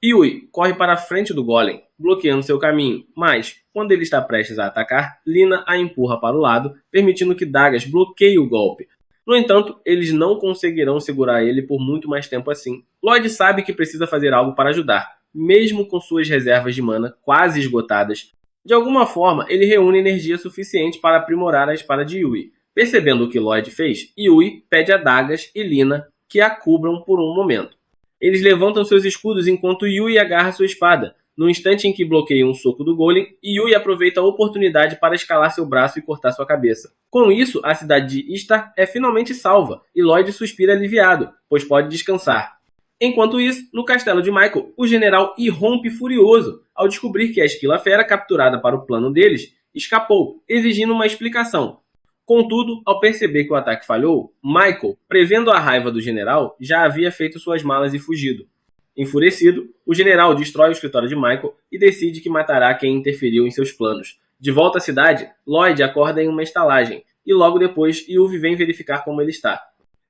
Yui corre para a frente do golem, bloqueando seu caminho, mas, quando ele está prestes a atacar, Lina a empurra para o lado, permitindo que Dagas bloqueie o golpe. No entanto, eles não conseguirão segurar ele por muito mais tempo assim. Lloyd sabe que precisa fazer algo para ajudar, mesmo com suas reservas de mana quase esgotadas. De alguma forma, ele reúne energia suficiente para aprimorar a espada de Yui. Percebendo o que Lloyd fez, Yui pede a Dagas e Lina que a cubram por um momento. Eles levantam seus escudos enquanto Yui agarra sua espada. No instante em que bloqueia um soco do golem, Yui aproveita a oportunidade para escalar seu braço e cortar sua cabeça. Com isso, a cidade de Istar é finalmente salva, e Lloyd suspira aliviado, pois pode descansar. Enquanto isso, no castelo de Michael, o general irrompe furioso ao descobrir que a esquila fera capturada para o plano deles escapou, exigindo uma explicação. Contudo, ao perceber que o ataque falhou, Michael, prevendo a raiva do general, já havia feito suas malas e fugido. Enfurecido, o general destrói o escritório de Michael e decide que matará quem interferiu em seus planos. De volta à cidade, Lloyd acorda em uma estalagem, e logo depois Yuvi vem verificar como ele está.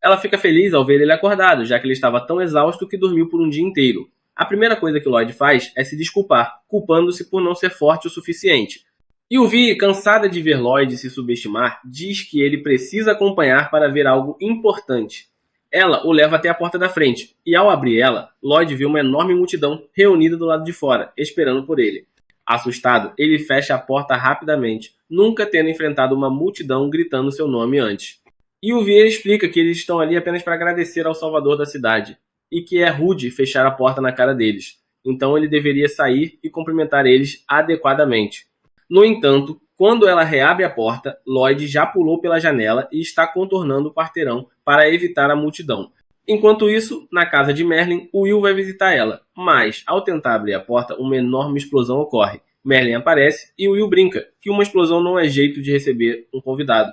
Ela fica feliz ao ver ele acordado, já que ele estava tão exausto que dormiu por um dia inteiro. A primeira coisa que Lloyd faz é se desculpar, culpando-se por não ser forte o suficiente. Yuvi, cansada de ver Lloyd se subestimar, diz que ele precisa acompanhar para ver algo importante. Ela o leva até a porta da frente, e ao abrir ela, Lloyd vê uma enorme multidão reunida do lado de fora, esperando por ele. Assustado, ele fecha a porta rapidamente, nunca tendo enfrentado uma multidão gritando seu nome antes. Yuvi explica que eles estão ali apenas para agradecer ao salvador da cidade, e que é rude fechar a porta na cara deles, então ele deveria sair e cumprimentar eles adequadamente. No entanto, Quando ela reabre a porta, Lloyd já pulou pela janela e está contornando o quarteirão para evitar a multidão. Enquanto isso, na casa de Merlin, Will vai visitar ela, mas, ao tentar abrir a porta, uma enorme explosão ocorre. Merlin aparece e Will brinca que uma explosão não é jeito de receber um convidado.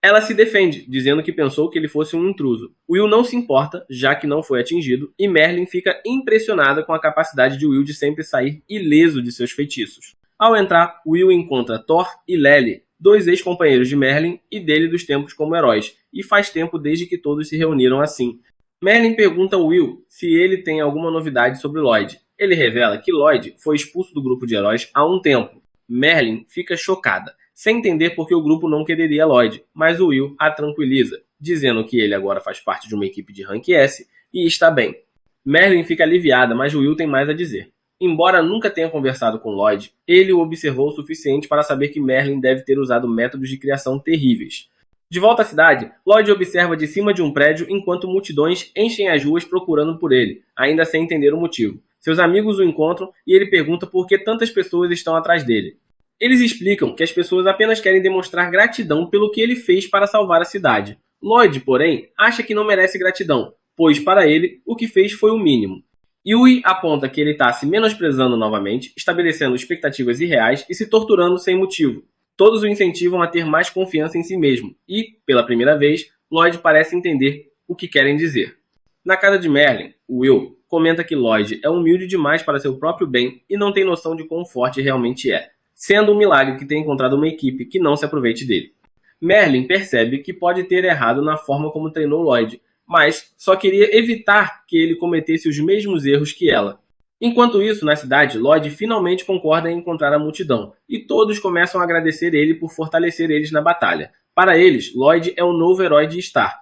Ela se defende, dizendo que pensou que ele fosse um intruso. Will não se importa, já que não foi atingido, e Merlin fica impressionada com a capacidade de Will de sempre sair ileso de seus feitiços. Ao entrar, Will encontra Thor e Lely, dois ex-companheiros de Merlin e dele dos tempos como heróis, e faz tempo desde que todos se reuniram assim. Merlin pergunta a Will se ele tem alguma novidade sobre Lloyd. Ele revela que Lloyd foi expulso do grupo de heróis há um tempo. Merlin fica chocada, sem entender por que o grupo não quereria Lloyd, mas o Will a tranquiliza, dizendo que ele agora faz parte de uma equipe de Rank S e está bem. Merlin fica aliviada, mas Will tem mais a dizer. Embora nunca tenha conversado com Lloyd, ele o observou o suficiente para saber que Merlin deve ter usado métodos de criação terríveis. De volta à cidade, Lloyd observa de cima de um prédio enquanto multidões enchem as ruas procurando por ele, ainda sem entender o motivo. Seus amigos o encontram e ele pergunta por que tantas pessoas estão atrás dele. Eles explicam que as pessoas apenas querem demonstrar gratidão pelo que ele fez para salvar a cidade. Lloyd, porém, acha que não merece gratidão, pois para ele o que fez foi o mínimo. Yui aponta que ele está se menosprezando novamente, estabelecendo expectativas irreais e se torturando sem motivo. Todos o incentivam a ter mais confiança em si mesmo e, pela primeira vez, Lloyd parece entender o que querem dizer. Na casa de Merlin, Will comenta que Lloyd é humilde demais para seu próprio bem e não tem noção de quão forte realmente é, sendo um milagre que tenha encontrado uma equipe que não se aproveite dele. Merlin percebe que pode ter errado na forma como treinou Lloyd, mas só queria evitar que ele cometesse os mesmos erros que ela. Enquanto isso, na cidade, Lloyd finalmente concorda em encontrar a multidão, e todos começam a agradecer ele por fortalecer eles na batalha. Para eles, Lloyd é o novo herói de Star.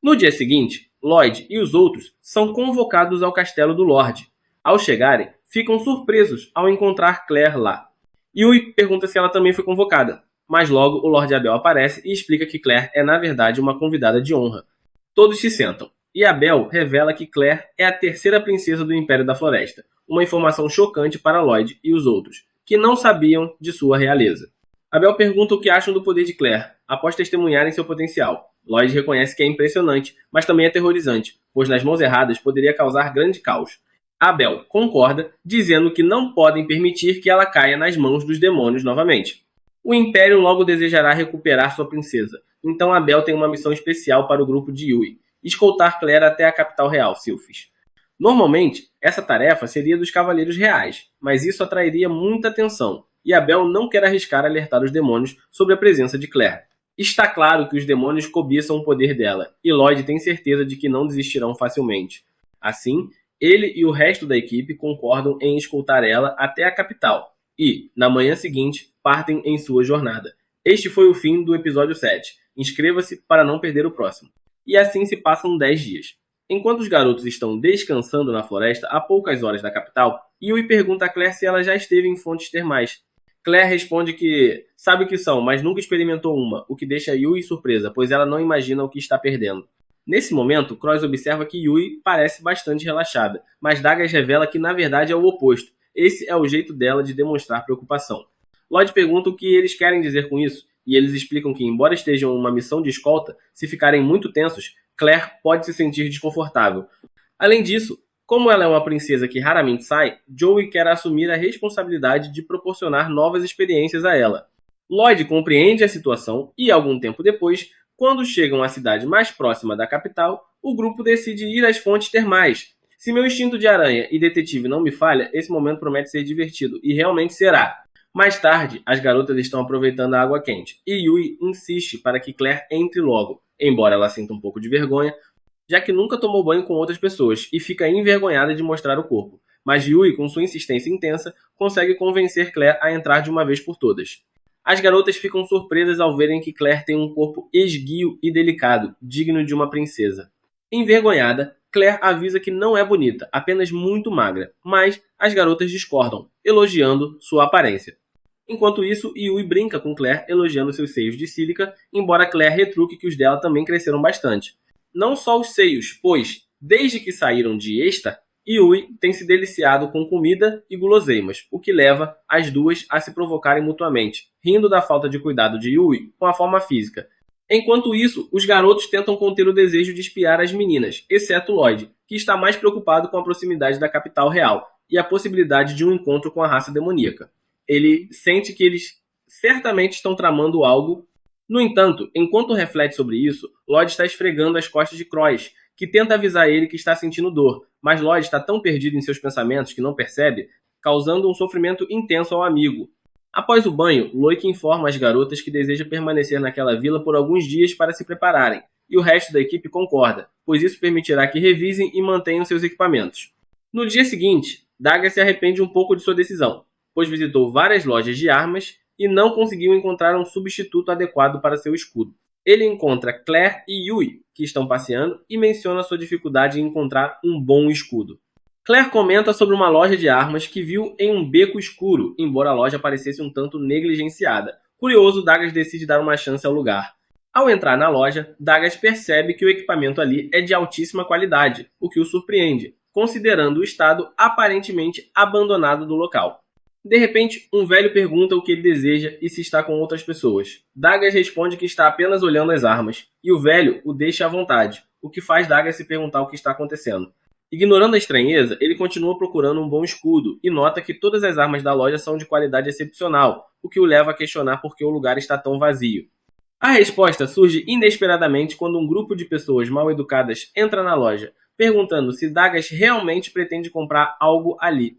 No dia seguinte, Lloyd e os outros são convocados ao castelo do Lorde. Ao chegarem, ficam surpresos ao encontrar Claire lá. Yui pergunta se ela também foi convocada, mas logo o Lorde Abel aparece e explica que Claire é na verdade uma convidada de honra. Todos se sentam, e Abel revela que Claire é a terceira princesa do Império da Floresta, uma informação chocante para Lloyd e os outros, que não sabiam de sua realeza. Abel pergunta o que acham do poder de Claire, após testemunharem seu potencial. Lloyd reconhece que é impressionante, mas também aterrorizante, pois nas mãos erradas poderia causar grande caos. Abel concorda, dizendo que não podem permitir que ela caia nas mãos dos demônios novamente. O Império logo desejará recuperar sua princesa, então Abel tem uma missão especial para o grupo de Yui, escoltar Claire até a capital real, Silphis. Normalmente, essa tarefa seria dos Cavaleiros Reais, mas isso atrairia muita atenção, e Abel não quer arriscar alertar os demônios sobre a presença de Claire. Está claro que os demônios cobiçam o poder dela, e Lloyd tem certeza de que não desistirão facilmente. Assim, ele e o resto da equipe concordam em escoltar ela até a capital, e, na manhã seguinte, partem em sua jornada. Este foi o fim do episódio 7. Inscreva-se para não perder o próximo. E assim se passam 10 dias. Enquanto os garotos estão descansando na floresta a poucas horas da capital, Yui pergunta a Claire se ela já esteve em fontes termais. Claire responde que sabe o que são, mas nunca experimentou uma, o que deixa Yui surpresa, pois ela não imagina o que está perdendo. Nesse momento, Cross observa que Yui parece bastante relaxada, mas Dagas revela que na verdade é o oposto. Esse é o jeito dela de demonstrar preocupação. Lloyd pergunta o que eles querem dizer com isso, e eles explicam que, embora estejam em uma missão de escolta, se ficarem muito tensos, Claire pode se sentir desconfortável. Além disso, como ela é uma princesa que raramente sai, Joey quer assumir a responsabilidade de proporcionar novas experiências a ela. Lloyd compreende a situação e, algum tempo depois, quando chegam à cidade mais próxima da capital, o grupo decide ir às fontes termais. Se meu instinto de aranha e detetive não me falha, esse momento promete ser divertido, e realmente será. Mais tarde, as garotas estão aproveitando a água quente, e Yui insiste para que Claire entre logo, embora ela sinta um pouco de vergonha, já que nunca tomou banho com outras pessoas e fica envergonhada de mostrar o corpo. Mas Yui, com sua insistência intensa, consegue convencer Claire a entrar de uma vez por todas. As garotas ficam surpresas ao verem que Claire tem um corpo esguio e delicado, digno de uma princesa. Envergonhada, Claire avisa que não é bonita, apenas muito magra, mas as garotas discordam, elogiando sua aparência. Enquanto isso, Yui brinca com Claire elogiando seus seios de sílica, embora Claire retruque que os dela também cresceram bastante. Não só os seios, pois, desde que saíram de Esta, Yui tem se deliciado com comida e guloseimas, o que leva as duas a se provocarem mutuamente, rindo da falta de cuidado de Yui com a forma física. Enquanto isso, os garotos tentam conter o desejo de espiar as meninas, exceto Lloyd, que está mais preocupado com a proximidade da capital real e a possibilidade de um encontro com a raça demoníaca. Ele sente que eles certamente estão tramando algo. No entanto, enquanto reflete sobre isso, Lloyd está esfregando as costas de Croix, que tenta avisar ele que está sentindo dor, mas Lloyd está tão perdido em seus pensamentos que não percebe, causando um sofrimento intenso ao amigo. Após o banho, Loic informa as garotas que deseja permanecer naquela vila por alguns dias para se prepararem, e o resto da equipe concorda, pois isso permitirá que revisem e mantenham seus equipamentos. No dia seguinte, Daga se arrepende um pouco de sua decisão, pois visitou várias lojas de armas e não conseguiu encontrar um substituto adequado para seu escudo. Ele encontra Claire e Yui, que estão passeando, e menciona sua dificuldade em encontrar um bom escudo. Claire comenta sobre uma loja de armas que viu em um beco escuro, embora a loja parecesse um tanto negligenciada. Curioso, Dagas decide dar uma chance ao lugar. Ao entrar na loja, Dagas percebe que o equipamento ali é de altíssima qualidade, o que o surpreende, considerando o estado aparentemente abandonado do local. De repente, um velho pergunta o que ele deseja e se está com outras pessoas. Dagas responde que está apenas olhando as armas, e o velho o deixa à vontade, o que faz Dagas se perguntar o que está acontecendo. Ignorando a estranheza, ele continua procurando um bom escudo e nota que todas as armas da loja são de qualidade excepcional, o que o leva a questionar por que o lugar está tão vazio. A resposta surge inesperadamente quando um grupo de pessoas mal educadas entra na loja, perguntando se Dagas realmente pretende comprar algo ali.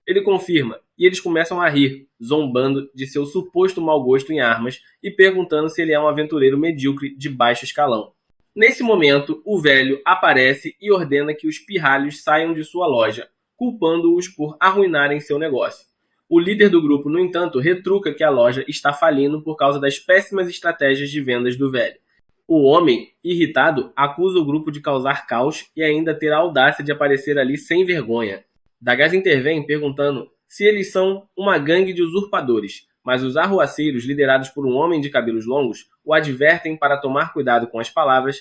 Ele confirma, e eles começam a rir, zombando de seu suposto mau gosto em armas e perguntando se ele é um aventureiro medíocre de baixo escalão. Nesse momento, o velho aparece e ordena que os pirralhos saiam de sua loja, culpando-os por arruinarem seu negócio. O líder do grupo, no entanto, retruca que a loja está falindo por causa das péssimas estratégias de vendas do velho. O homem, irritado, acusa o grupo de causar caos e ainda ter a audácia de aparecer ali sem vergonha. Dagas intervém perguntando se eles são uma gangue de usurpadores, mas os arruaceiros, liderados por um homem de cabelos longos, o advertem para tomar cuidado com as palavras,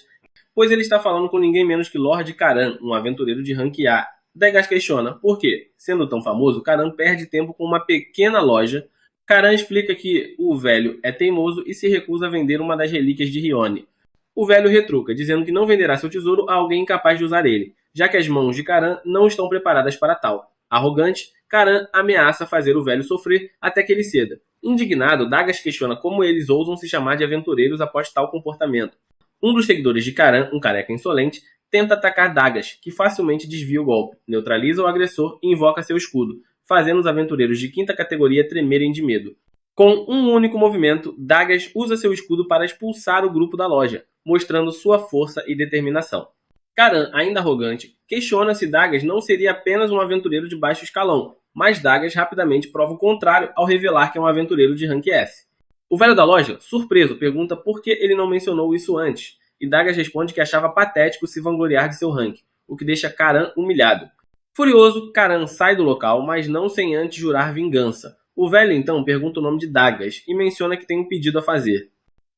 pois ele está falando com ninguém menos que Lord Karan, um aventureiro de rank A. Dagas questiona por quê. Sendo tão famoso, Karan perde tempo com uma pequena loja. Karan explica que o velho é teimoso e se recusa a vender uma das relíquias de Rione. O velho retruca, dizendo que não venderá seu tesouro a alguém incapaz de usar ele, já que as mãos de Karan não estão preparadas para tal. Arrogante, Karan ameaça fazer o velho sofrer até que ele ceda. Indignado, Dagas questiona como eles ousam se chamar de aventureiros após tal comportamento. Um dos seguidores de Karan, um careca insolente, tenta atacar Dagas, que facilmente desvia o golpe, neutraliza o agressor e invoca seu escudo, fazendo os aventureiros de quinta categoria tremerem de medo. Com um único movimento, Dagas usa seu escudo para expulsar o grupo da loja, mostrando sua força e determinação. Karan, ainda arrogante, questiona se Dagas não seria apenas um aventureiro de baixo escalão, mas Dagas rapidamente prova o contrário ao revelar que é um aventureiro de rank S. O velho da loja, surpreso, pergunta por que ele não mencionou isso antes, e Dagas responde que achava patético se vangloriar de seu rank, o que deixa Karan humilhado. Furioso, Karan sai do local, mas não sem antes jurar vingança. O velho então pergunta o nome de Dagas e menciona que tem um pedido a fazer.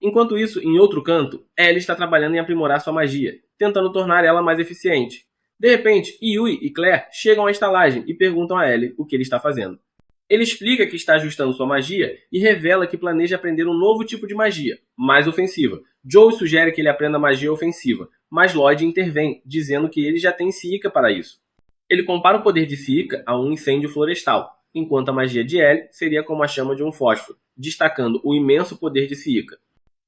Enquanto isso, em outro canto, Ellie está trabalhando em aprimorar sua magia, tentando tornar ela mais eficiente. De repente, Yui e Claire chegam à estalagem e perguntam a Ellie o que ele está fazendo. Ele explica que está ajustando sua magia e revela que planeja aprender um novo tipo de magia, mais ofensiva. Joe sugere que ele aprenda magia ofensiva, mas Lloyd intervém, dizendo que ele já tem Sika para isso. Ele compara o poder de Sika a um incêndio florestal, enquanto a magia de Ellie seria como a chama de um fósforo, destacando o imenso poder de Sika.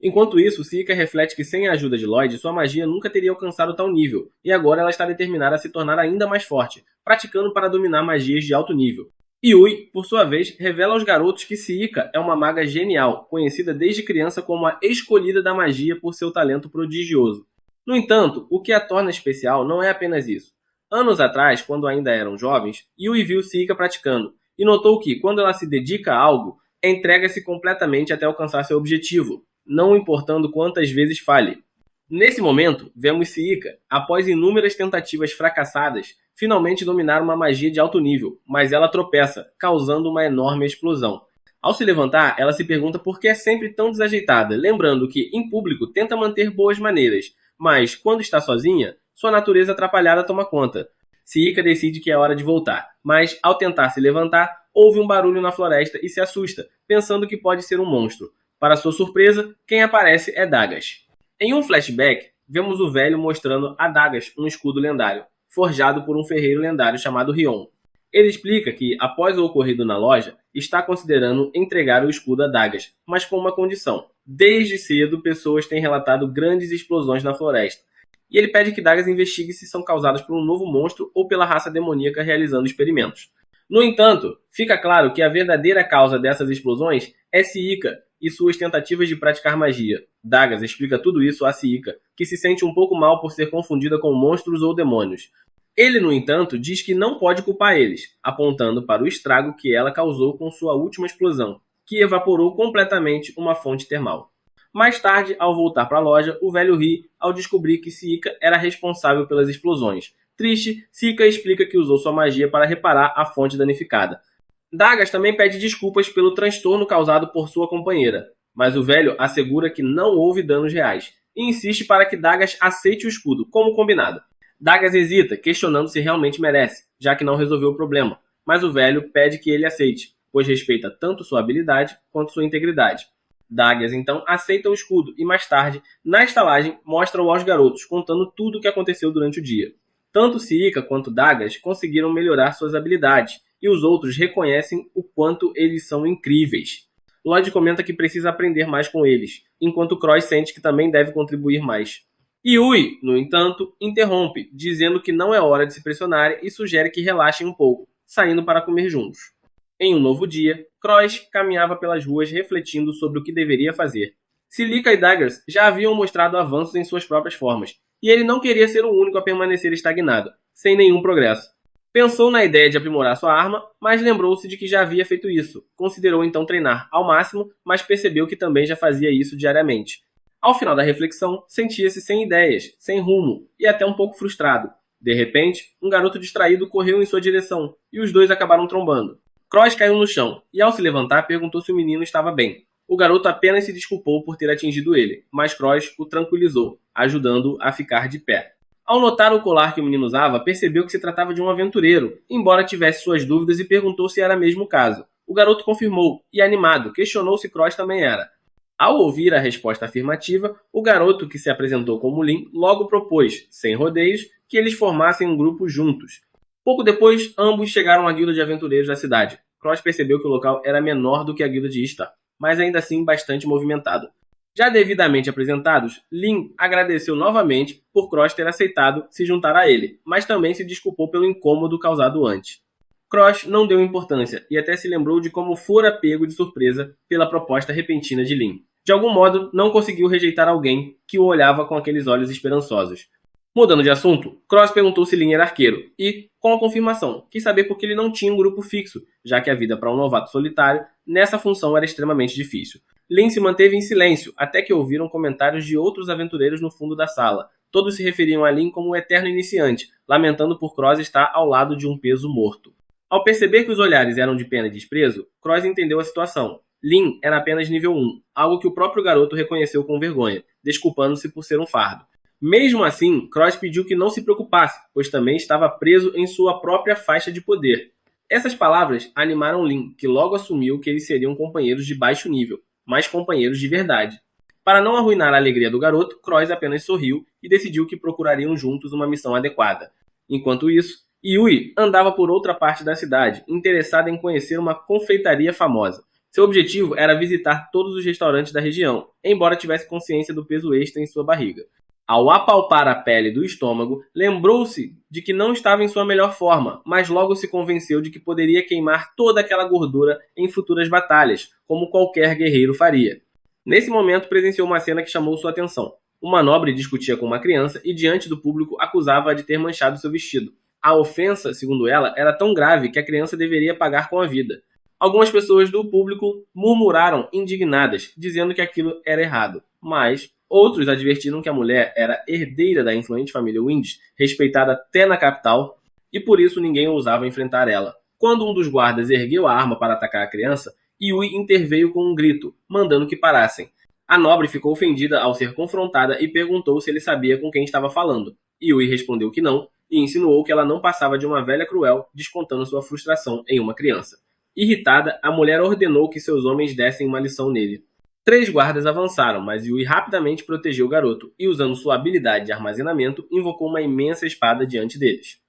Enquanto isso, Sika reflete que sem a ajuda de Lloyd, sua magia nunca teria alcançado tal nível, e agora ela está determinada a se tornar ainda mais forte, praticando para dominar magias de alto nível. Yui, por sua vez, revela aos garotos que Sika é uma maga genial, conhecida desde criança como a escolhida da magia por seu talento prodigioso. No entanto, o que a torna especial não é apenas isso. Anos atrás, quando ainda eram jovens, Yui viu Sika praticando, e notou que, quando ela se dedica a algo, entrega-se completamente até alcançar seu objetivo, não importando quantas vezes falhe. Nesse momento, vemos Sika, após inúmeras tentativas fracassadas, finalmente dominar uma magia de alto nível, mas ela tropeça, causando uma enorme explosão. Ao se levantar, ela se pergunta por que é sempre tão desajeitada, lembrando que, em público, tenta manter boas maneiras, mas, quando está sozinha, sua natureza atrapalhada toma conta. Siika decide que é hora de voltar, mas ao tentar se levantar, ouve um barulho na floresta e se assusta, pensando que pode ser um monstro. Para sua surpresa, quem aparece é Dagas. Em um flashback, vemos o velho mostrando a Dagas um escudo lendário, forjado por um ferreiro lendário chamado Rion. Ele explica que, após o ocorrido na loja, está considerando entregar o escudo a Dagas, mas com uma condição. Desde cedo, pessoas têm relatado grandes explosões na floresta, e ele pede que Dagas investigue se são causadas por um novo monstro ou pela raça demoníaca realizando experimentos. No entanto, fica claro que a verdadeira causa dessas explosões é Siika e suas tentativas de praticar magia. Dagas explica tudo isso a Siika, que se sente um pouco mal por ser confundida com monstros ou demônios. Ele, no entanto, diz que não pode culpar eles, apontando para o estrago que ela causou com sua última explosão, que evaporou completamente uma fonte termal. Mais tarde, ao voltar para a loja, o velho ri ao descobrir que Siika era responsável pelas explosões. Triste, Siika explica que usou sua magia para reparar a fonte danificada. Dagas também pede desculpas pelo transtorno causado por sua companheira, mas o velho assegura que não houve danos reais e insiste para que Dagas aceite o escudo, como combinado. Dagas hesita, questionando se realmente merece, já que não resolveu o problema, mas o velho pede que ele aceite, pois respeita tanto sua habilidade quanto sua integridade. Dagas então aceita o escudo e mais tarde, na estalagem, mostra-o aos garotos, contando tudo o que aconteceu durante o dia. Tanto Siika quanto Dagas conseguiram melhorar suas habilidades, e os outros reconhecem o quanto eles são incríveis. Lloyd comenta que precisa aprender mais com eles, enquanto Cross sente que também deve contribuir mais. Yui, no entanto, interrompe, dizendo que não é hora de se pressionarem e sugere que relaxem um pouco, saindo para comer juntos. Em um novo dia, Cross caminhava pelas ruas refletindo sobre o que deveria fazer. Siika e Dagas já haviam mostrado avanços em suas próprias formas, e ele não queria ser o único a permanecer estagnado, sem nenhum progresso. Pensou na ideia de aprimorar sua arma, mas lembrou-se de que já havia feito isso. Considerou então treinar ao máximo, mas percebeu que também já fazia isso diariamente. Ao final da reflexão, sentia-se sem ideias, sem rumo e até um pouco frustrado. De repente, um garoto distraído correu em sua direção e os dois acabaram trombando. Cross caiu no chão e, ao se levantar, perguntou se o menino estava bem. O garoto apenas se desculpou por ter atingido ele, mas Cross o tranquilizou, ajudando-o a ficar de pé. Ao notar o colar que o menino usava, percebeu que se tratava de um aventureiro, embora tivesse suas dúvidas e perguntou se era mesmo o caso. O garoto confirmou e, animado, questionou se Cross também era. Ao ouvir a resposta afirmativa, o garoto, que se apresentou como Lin, logo propôs, sem rodeios, que eles formassem um grupo juntos. Pouco depois, ambos chegaram à guilda de aventureiros da cidade. Cross percebeu que o local era menor do que a guilda de Ishtar, mas ainda assim bastante movimentado. Já devidamente apresentados, Lin agradeceu novamente por Cross ter aceitado se juntar a ele, mas também se desculpou pelo incômodo causado antes. Cross não deu importância e até se lembrou de como fora pego de surpresa pela proposta repentina de Lin. De algum modo, não conseguiu rejeitar alguém que o olhava com aqueles olhos esperançosos. Mudando de assunto, Cross perguntou se Lin era arqueiro e, com a confirmação, quis saber por que ele não tinha um grupo fixo, já que a vida para um novato solitário nessa função era extremamente difícil. Lin se manteve em silêncio, até que ouviram comentários de outros aventureiros no fundo da sala. Todos se referiam a Lin como um eterno iniciante, lamentando por Cross estar ao lado de um peso morto. Ao perceber que os olhares eram de pena e desprezo, Cross entendeu a situação. Lin era apenas nível 1, algo que o próprio garoto reconheceu com vergonha, desculpando-se por ser um fardo. Mesmo assim, Cross pediu que não se preocupasse, pois também estava preso em sua própria faixa de poder. Essas palavras animaram Lin, que logo assumiu que eles seriam companheiros de baixo nível, mas companheiros de verdade. Para não arruinar a alegria do garoto, Cross apenas sorriu e decidiu que procurariam juntos uma missão adequada. Enquanto isso, Yui andava por outra parte da cidade, interessada em conhecer uma confeitaria famosa. Seu objetivo era visitar todos os restaurantes da região, embora tivesse consciência do peso extra em sua barriga. Ao apalpar a pele do estômago, lembrou-se de que não estava em sua melhor forma, mas logo se convenceu de que poderia queimar toda aquela gordura em futuras batalhas, como qualquer guerreiro faria. Nesse momento, presenciou uma cena que chamou sua atenção. Uma nobre discutia com uma criança e, diante do público, acusava-a de ter manchado seu vestido. A ofensa, segundo ela, era tão grave que a criança deveria pagar com a vida. Algumas pessoas do público murmuraram indignadas, dizendo que aquilo era errado, mas outros advertiram que a mulher era herdeira da influente família Windes, respeitada até na capital, e por isso ninguém ousava enfrentar ela. Quando um dos guardas ergueu a arma para atacar a criança, Yui interveio com um grito, mandando que parassem. A nobre ficou ofendida ao ser confrontada e perguntou se ele sabia com quem estava falando. Yui respondeu que não e insinuou que ela não passava de uma velha cruel, descontando sua frustração em uma criança. Irritada, a mulher ordenou que seus homens dessem uma lição nele. 3 guardas avançaram, mas Yui rapidamente protegeu o garoto e, usando sua habilidade de armazenamento, invocou uma imensa espada diante deles.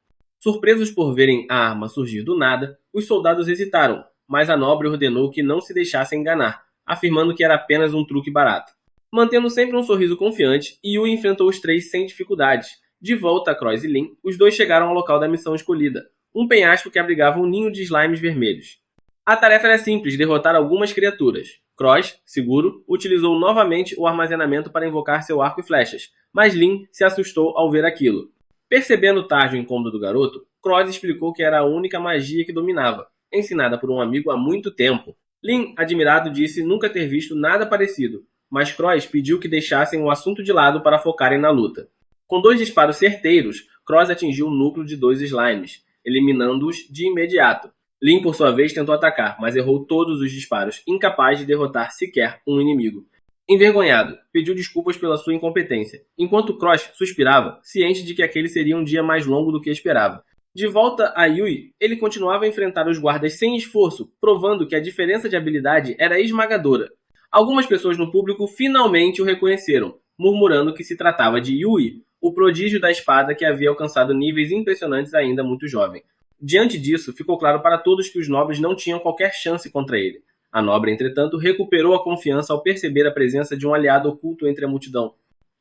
Surpresos por verem a arma surgir do nada, os soldados hesitaram, mas a nobre ordenou que não se deixassem enganar, afirmando que era apenas um truque barato. Mantendo sempre um sorriso confiante, Yui enfrentou os 3 sem dificuldades. De volta a Cross e Lin, os dois chegaram ao local da missão escolhida, um penhasco que abrigava um ninho de slimes vermelhos. A tarefa era simples, derrotar algumas criaturas. Cross, seguro, utilizou novamente o armazenamento para invocar seu arco e flechas, mas Lin se assustou ao ver aquilo. Percebendo tarde o incômodo do garoto, Cross explicou que era a única magia que dominava, ensinada por um amigo há muito tempo. Lin, admirado, disse nunca ter visto nada parecido, mas Cross pediu que deixassem o assunto de lado para focarem na luta. Com 2 disparos certeiros, Cross atingiu o núcleo de 2 slimes, eliminando-os de imediato. Lin, por sua vez, tentou atacar, mas errou todos os disparos, incapaz de derrotar sequer um inimigo. Envergonhado, pediu desculpas pela sua incompetência, enquanto Cross suspirava, ciente de que aquele seria um dia mais longo do que esperava. De volta a Yui, ele continuava a enfrentar os guardas sem esforço, provando que a diferença de habilidade era esmagadora. Algumas pessoas no público finalmente o reconheceram, murmurando que se tratava de Yui, o prodígio da espada que havia alcançado níveis impressionantes ainda muito jovem. Diante disso, ficou claro para todos que os nobres não tinham qualquer chance contra ele. A nobre, entretanto, recuperou a confiança ao perceber a presença de um aliado oculto entre a multidão.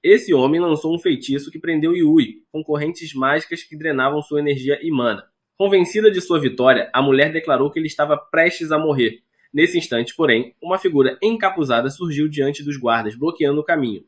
Esse homem lançou um feitiço que prendeu Yui, com correntes mágicas que drenavam sua energia e mana. Convencida de sua vitória, a mulher declarou que ele estava prestes a morrer. Nesse instante, porém, uma figura encapuzada surgiu diante dos guardas, bloqueando o caminho.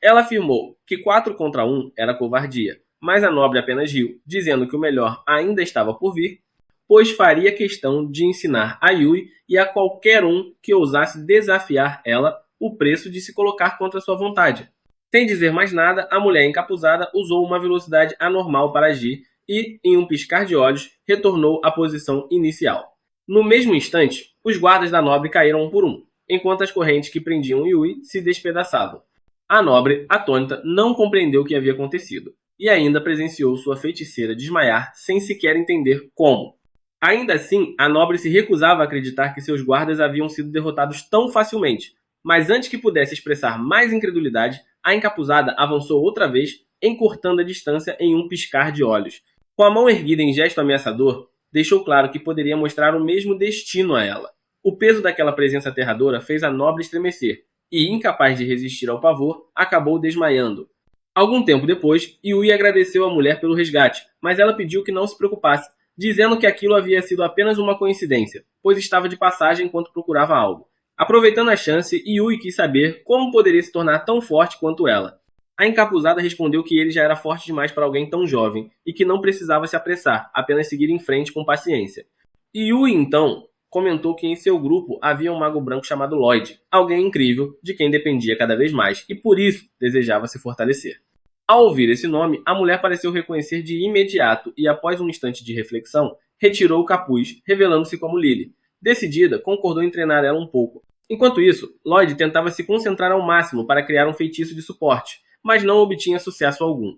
Ela afirmou que 4 contra 1 era covardia, mas a nobre apenas riu, dizendo que o melhor ainda estava por vir, pois faria questão de ensinar a Yui e a qualquer um que ousasse desafiar ela o preço de se colocar contra sua vontade. Sem dizer mais nada, a mulher encapuzada usou uma velocidade anormal para agir e, em um piscar de olhos, retornou à posição inicial. No mesmo instante, os guardas da nobre caíram um por um, enquanto as correntes que prendiam Yui se despedaçavam. A nobre, atônita, não compreendeu o que havia acontecido, e ainda presenciou sua feiticeira desmaiar sem sequer entender como. Ainda assim, a nobre se recusava a acreditar que seus guardas haviam sido derrotados tão facilmente, mas antes que pudesse expressar mais incredulidade, a encapuzada avançou outra vez, encurtando a distância em um piscar de olhos. Com a mão erguida em gesto ameaçador, deixou claro que poderia mostrar o mesmo destino a ela. O peso daquela presença aterradora fez a nobre estremecer, e, incapaz de resistir ao pavor, acabou desmaiando. Algum tempo depois, Yui agradeceu à mulher pelo resgate, mas ela pediu que não se preocupasse, dizendo que aquilo havia sido apenas uma coincidência, pois estava de passagem enquanto procurava algo. Aproveitando a chance, Yui quis saber como poderia se tornar tão forte quanto ela. A encapuzada respondeu que ele já era forte demais para alguém tão jovem e que não precisava se apressar, apenas seguir em frente com paciência. Yui, então, comentou que em seu grupo havia um mago branco chamado Lloyd, alguém incrível, de quem dependia cada vez mais e por isso desejava se fortalecer. Ao ouvir esse nome, a mulher pareceu reconhecer de imediato e, após um instante de reflexão, retirou o capuz, revelando-se como Lily. Decidida, concordou em treinar ela um pouco. Enquanto isso, Lloyd tentava se concentrar ao máximo para criar um feitiço de suporte, mas não obtinha sucesso algum.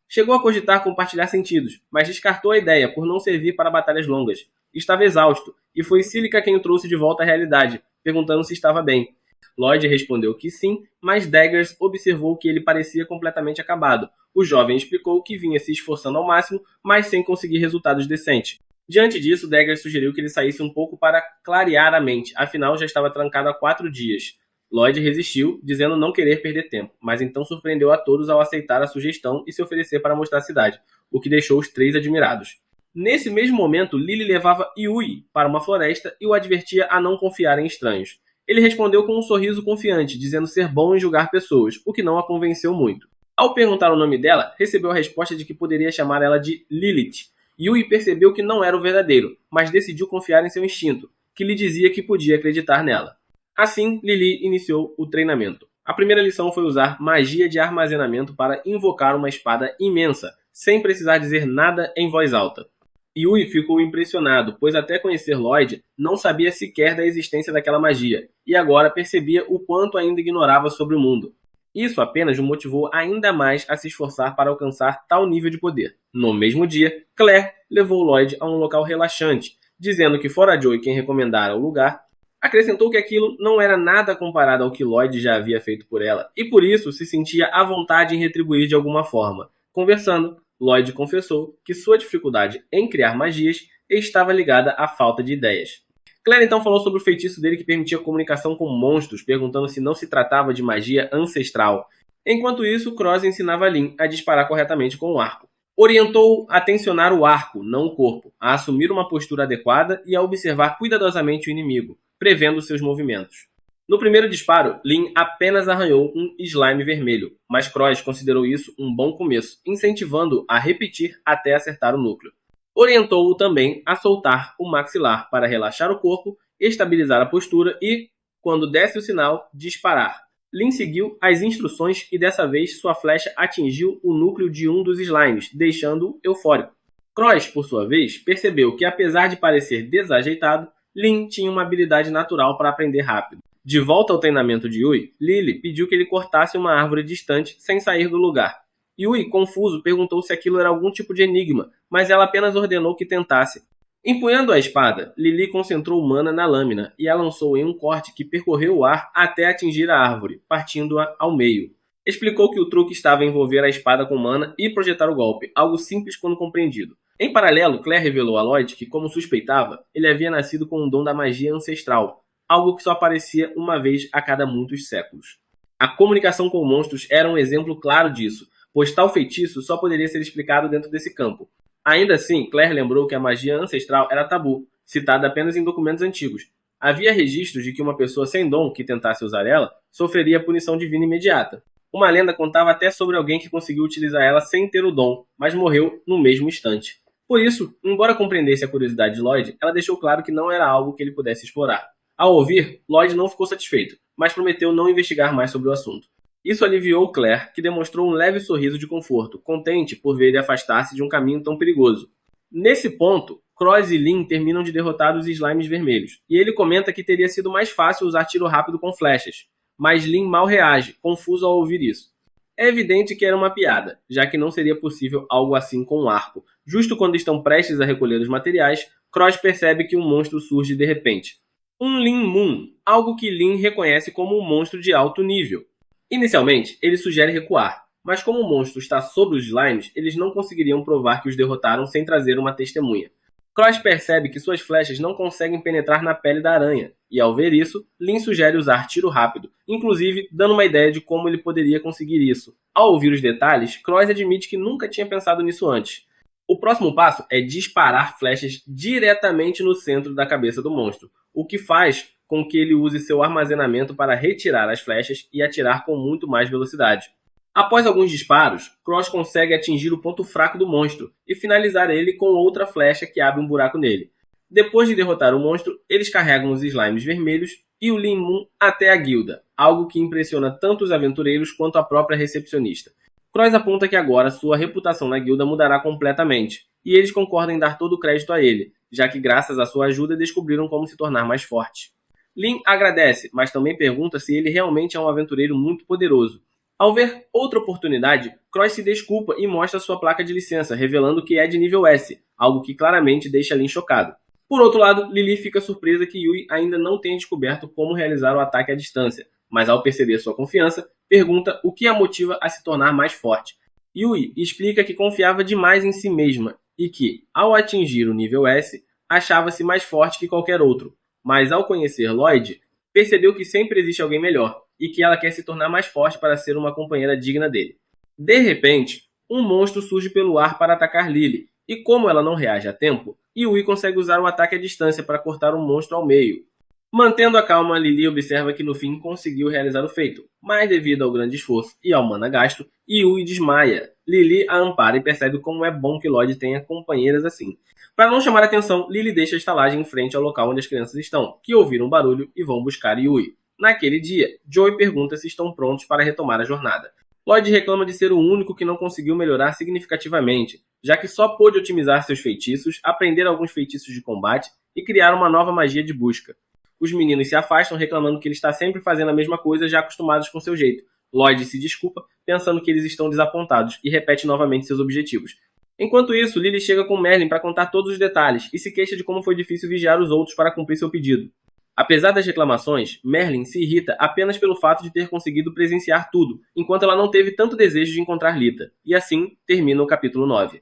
Chegou a cogitar compartilhar sentidos, mas descartou a ideia por não servir para batalhas longas. Estava exausto, e foi Cílica quem o trouxe de volta à realidade, perguntando se estava bem. Lloyd respondeu que sim, mas Daggers observou que ele parecia completamente acabado. O jovem explicou que vinha se esforçando ao máximo, mas sem conseguir resultados decentes. Diante disso, Daggers sugeriu que ele saísse um pouco para clarear a mente, afinal já estava trancado há 4 dias. Lloyd resistiu, dizendo não querer perder tempo, mas então surpreendeu a todos ao aceitar a sugestão e se oferecer para mostrar a cidade, o que deixou os 3 admirados. Nesse mesmo momento, Lily levava Yui para uma floresta e o advertia a não confiar em estranhos. Ele respondeu com um sorriso confiante, dizendo ser bom em julgar pessoas, o que não a convenceu muito. Ao perguntar o nome dela, recebeu a resposta de que poderia chamar ela de Lilith. Yui percebeu que não era o verdadeiro, mas decidiu confiar em seu instinto, que lhe dizia que podia acreditar nela. Assim, Lily iniciou o treinamento. A primeira lição foi usar magia de armazenamento para invocar uma espada imensa, sem precisar dizer nada em voz alta. Yui ficou impressionado, pois até conhecer Lloyd, não sabia sequer da existência daquela magia, e agora percebia o quanto ainda ignorava sobre o mundo. Isso apenas o motivou ainda mais a se esforçar para alcançar tal nível de poder. No mesmo dia, Claire levou Lloyd a um local relaxante, dizendo que fora Joey quem recomendara o lugar, acrescentou que aquilo não era nada comparado ao que Lloyd já havia feito por ela, e por isso se sentia à vontade em retribuir de alguma forma. Conversando, Lloyd confessou que sua dificuldade em criar magias estava ligada à falta de ideias. Claire então falou sobre o feitiço dele que permitia comunicação com monstros, perguntando se não se tratava de magia ancestral. Enquanto isso, Cross ensinava Lynn a disparar corretamente com o arco. Orientou-o a tensionar o arco, não o corpo, a assumir uma postura adequada e a observar cuidadosamente o inimigo, prevendo seus movimentos. No primeiro disparo, Lynn apenas arranhou um slime vermelho, mas Cross considerou isso um bom começo, incentivando-o a repetir até acertar o núcleo. Orientou-o também a soltar o maxilar para relaxar o corpo, estabilizar a postura e, quando desse o sinal, disparar. Lynn seguiu as instruções e dessa vez sua flecha atingiu o núcleo de um dos slimes, deixando-o eufórico. Cross, por sua vez, percebeu que apesar de parecer desajeitado, Lynn tinha uma habilidade natural para aprender rápido. De volta ao treinamento de Yui, Lily pediu que ele cortasse uma árvore distante sem sair do lugar. Yui, confuso, perguntou se aquilo era algum tipo de enigma, mas ela apenas ordenou que tentasse. Empunhando a espada, Lily concentrou mana na lâmina e a lançou em um corte que percorreu o ar até atingir a árvore, partindo-a ao meio. Explicou que o truque estava em envolver a espada com mana e projetar o golpe, algo simples quando compreendido. Em paralelo, Claire revelou a Lloyd que, como suspeitava, ele havia nascido com um dom da magia ancestral, algo que só aparecia uma vez a cada muitos séculos. A comunicação com monstros era um exemplo claro disso, pois tal feitiço só poderia ser explicado dentro desse campo. Ainda assim, Claire lembrou que a magia ancestral era tabu, citada apenas em documentos antigos. Havia registros de que uma pessoa sem dom que tentasse usar ela sofreria punição divina imediata. Uma lenda contava até sobre alguém que conseguiu utilizar ela sem ter o dom, mas morreu no mesmo instante. Por isso, embora compreendesse a curiosidade de Lloyd, ela deixou claro que não era algo que ele pudesse explorar. Ao ouvir, Lloyd não ficou satisfeito, mas prometeu não investigar mais sobre o assunto. Isso aliviou Claire, que demonstrou um leve sorriso de conforto, contente por ver ele afastar-se de um caminho tão perigoso. Nesse ponto, Cross e Lynn terminam de derrotar os slimes vermelhos, e ele comenta que teria sido mais fácil usar tiro rápido com flechas, mas Lynn mal reage, confuso ao ouvir isso. É evidente que era uma piada, já que não seria possível algo assim com um arco. Justo quando estão prestes a recolher os materiais, Cross percebe que um monstro surge de repente. Um Lin Moon, algo que Lin reconhece como um monstro de alto nível. Inicialmente, ele sugere recuar, mas como o monstro está sobre os slimes, eles não conseguiriam provar que os derrotaram sem trazer uma testemunha. Cross percebe que suas flechas não conseguem penetrar na pele da aranha, e ao ver isso, Lin sugere usar tiro rápido, inclusive dando uma ideia de como ele poderia conseguir isso. Ao ouvir os detalhes, Cross admite que nunca tinha pensado nisso antes. O próximo passo é disparar flechas diretamente no centro da cabeça do monstro, o que faz com que ele use seu armazenamento para retirar as flechas e atirar com muito mais velocidade. Após alguns disparos, Cross consegue atingir o ponto fraco do monstro e finalizar ele com outra flecha que abre um buraco nele. Depois de derrotar o monstro, eles carregam os slimes vermelhos e o Lin Moon até a guilda, algo que impressiona tanto os aventureiros quanto a própria recepcionista. Cross aponta que agora sua reputação na guilda mudará completamente, e eles concordam em dar todo o crédito a ele, já que graças à sua ajuda descobriram como se tornar mais forte. Lin agradece, mas também pergunta se ele realmente é um aventureiro muito poderoso. Ao ver outra oportunidade, Cross se desculpa e mostra sua placa de licença, revelando que é de nível S, algo que claramente deixa Lin chocado. Por outro lado, Lily fica surpresa que Yui ainda não tenha descoberto como realizar o ataque à distância, mas ao perceber sua confiança, pergunta o que a motiva a se tornar mais forte. Yui explica que confiava demais em si mesma e que, ao atingir o nível S, achava-se mais forte que qualquer outro, mas ao conhecer Lloyd, percebeu que sempre existe alguém melhor e que ela quer se tornar mais forte para ser uma companheira digna dele. De repente, um monstro surge pelo ar para atacar Lily, e como ela não reage a tempo, Yui consegue usar o ataque à distância para cortar o monstro ao meio. Mantendo a calma, Lily observa que no fim conseguiu realizar o feito, mas devido ao grande esforço e ao mana gasto, Yui desmaia. Lily a ampara e percebe como é bom que Lloyd tenha companheiras assim. Para não chamar a atenção, Lily deixa a estalagem em frente ao local onde as crianças estão, que ouviram um barulho e vão buscar Yui. Naquele dia, Joey pergunta se estão prontos para retomar a jornada. Lloyd reclama de ser o único que não conseguiu melhorar significativamente, já que só pôde otimizar seus feitiços, aprender alguns feitiços de combate e criar uma nova magia de busca. Os meninos se afastam reclamando que ele está sempre fazendo a mesma coisa já acostumados com seu jeito, Lloyd se desculpa, pensando que eles estão desapontados, e repete novamente seus objetivos. Enquanto isso, Lily chega com Merlin para contar todos os detalhes e se queixa de como foi difícil vigiar os outros para cumprir seu pedido. Apesar das reclamações, Merlin se irrita apenas pelo fato de ter conseguido presenciar tudo, enquanto ela não teve tanto desejo de encontrar Lita, e assim termina o capítulo 9.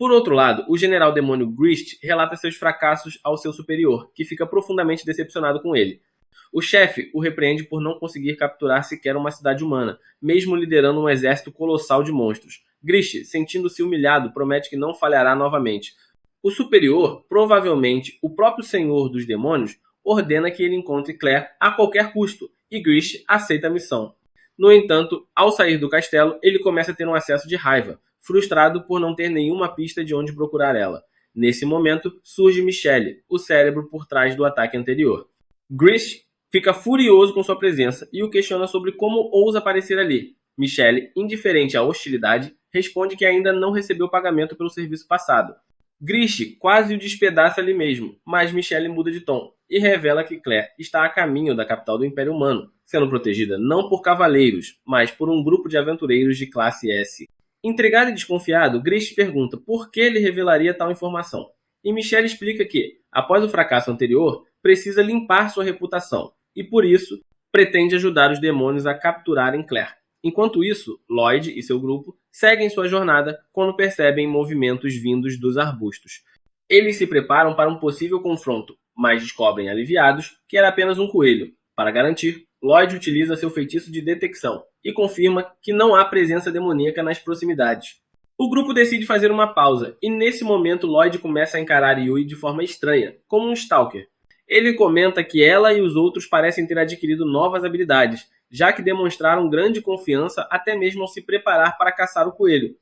Por outro lado, o general demônio Grist relata seus fracassos ao seu superior, que fica profundamente decepcionado com ele. O chefe o repreende por não conseguir capturar sequer uma cidade humana, mesmo liderando um exército colossal de monstros. Grist, sentindo-se humilhado, promete que não falhará novamente. O superior, provavelmente o próprio senhor dos demônios, ordena que ele encontre Claire a qualquer custo, e Grist aceita a missão. No entanto, ao sair do castelo, ele começa a ter um acesso de raiva, frustrado por não ter nenhuma pista de onde procurar ela. Nesse momento, surge Michelle, o cérebro por trás do ataque anterior. Grist fica furioso com sua presença e o questiona sobre como ousa aparecer ali. Michelle, indiferente à hostilidade, responde que ainda não recebeu pagamento pelo serviço passado. Grist quase o despedaça ali mesmo, mas Michelle muda de tom e revela que Claire está a caminho da capital do Império Humano, sendo protegida não por cavaleiros, mas por um grupo de aventureiros de classe S. Intrigado e desconfiado, Grist pergunta por que ele revelaria tal informação. E Michelle explica que, após o fracasso anterior, precisa limpar sua reputação, e por isso pretende ajudar os demônios a capturarem Claire. Enquanto isso, Lloyd e seu grupo seguem sua jornada quando percebem movimentos vindos dos arbustos. Eles se preparam para um possível confronto, mas descobrem aliviados que era apenas um coelho. Para garantir, Lloyd utiliza seu feitiço de detecção e confirma que não há presença demoníaca nas proximidades. O grupo decide fazer uma pausa, e nesse momento Lloyd começa a encarar Yui de forma estranha, como um stalker. Ele comenta que ela e os outros parecem ter adquirido novas habilidades, já que demonstraram grande confiança até mesmo ao se preparar para caçar o coelho.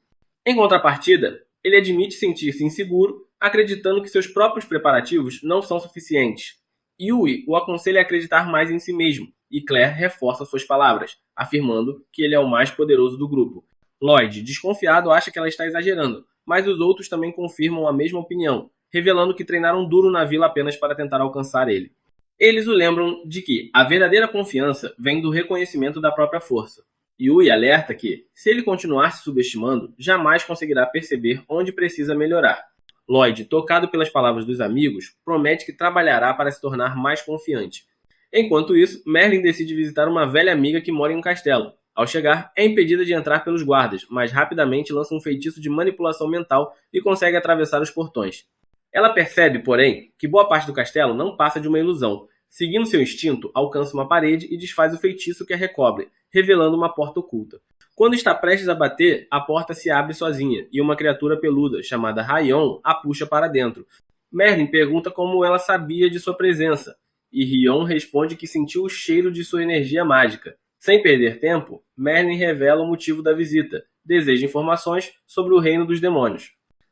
Em contrapartida, ele admite sentir-se inseguro, acreditando que seus próprios preparativos não são suficientes. Yui o aconselha a acreditar mais em si mesmo, e Claire reforça suas palavras, afirmando que ele é o mais poderoso do grupo. Lloyd, desconfiado, acha que ela está exagerando, mas os outros também confirmam a mesma opinião, revelando que treinaram duro na vila apenas para tentar alcançar ele. Eles o lembram de que a verdadeira confiança vem do reconhecimento da própria força. Yui alerta que, se ele continuar se subestimando, jamais conseguirá perceber onde precisa melhorar. Lloyd, tocado pelas palavras dos amigos, promete que trabalhará para se tornar mais confiante. Enquanto isso, Merlin decide visitar uma velha amiga que mora em um castelo. Ao chegar, é impedida de entrar pelos guardas, mas rapidamente lança um feitiço de manipulação mental e consegue atravessar os portões. Ela percebe, porém, que boa parte do castelo não passa de uma ilusão. Seguindo seu instinto, alcança uma parede e desfaz o feitiço que a recobre, revelando uma porta oculta. Quando está prestes a bater, a porta se abre sozinha e uma criatura peluda, chamada Raion, a puxa para dentro. Merlin pergunta como ela sabia de sua presença, e Rion responde que sentiu o cheiro de sua energia mágica. Sem perder tempo, Merlin revela o motivo da visita, deseja informações sobre o reino dos demônios.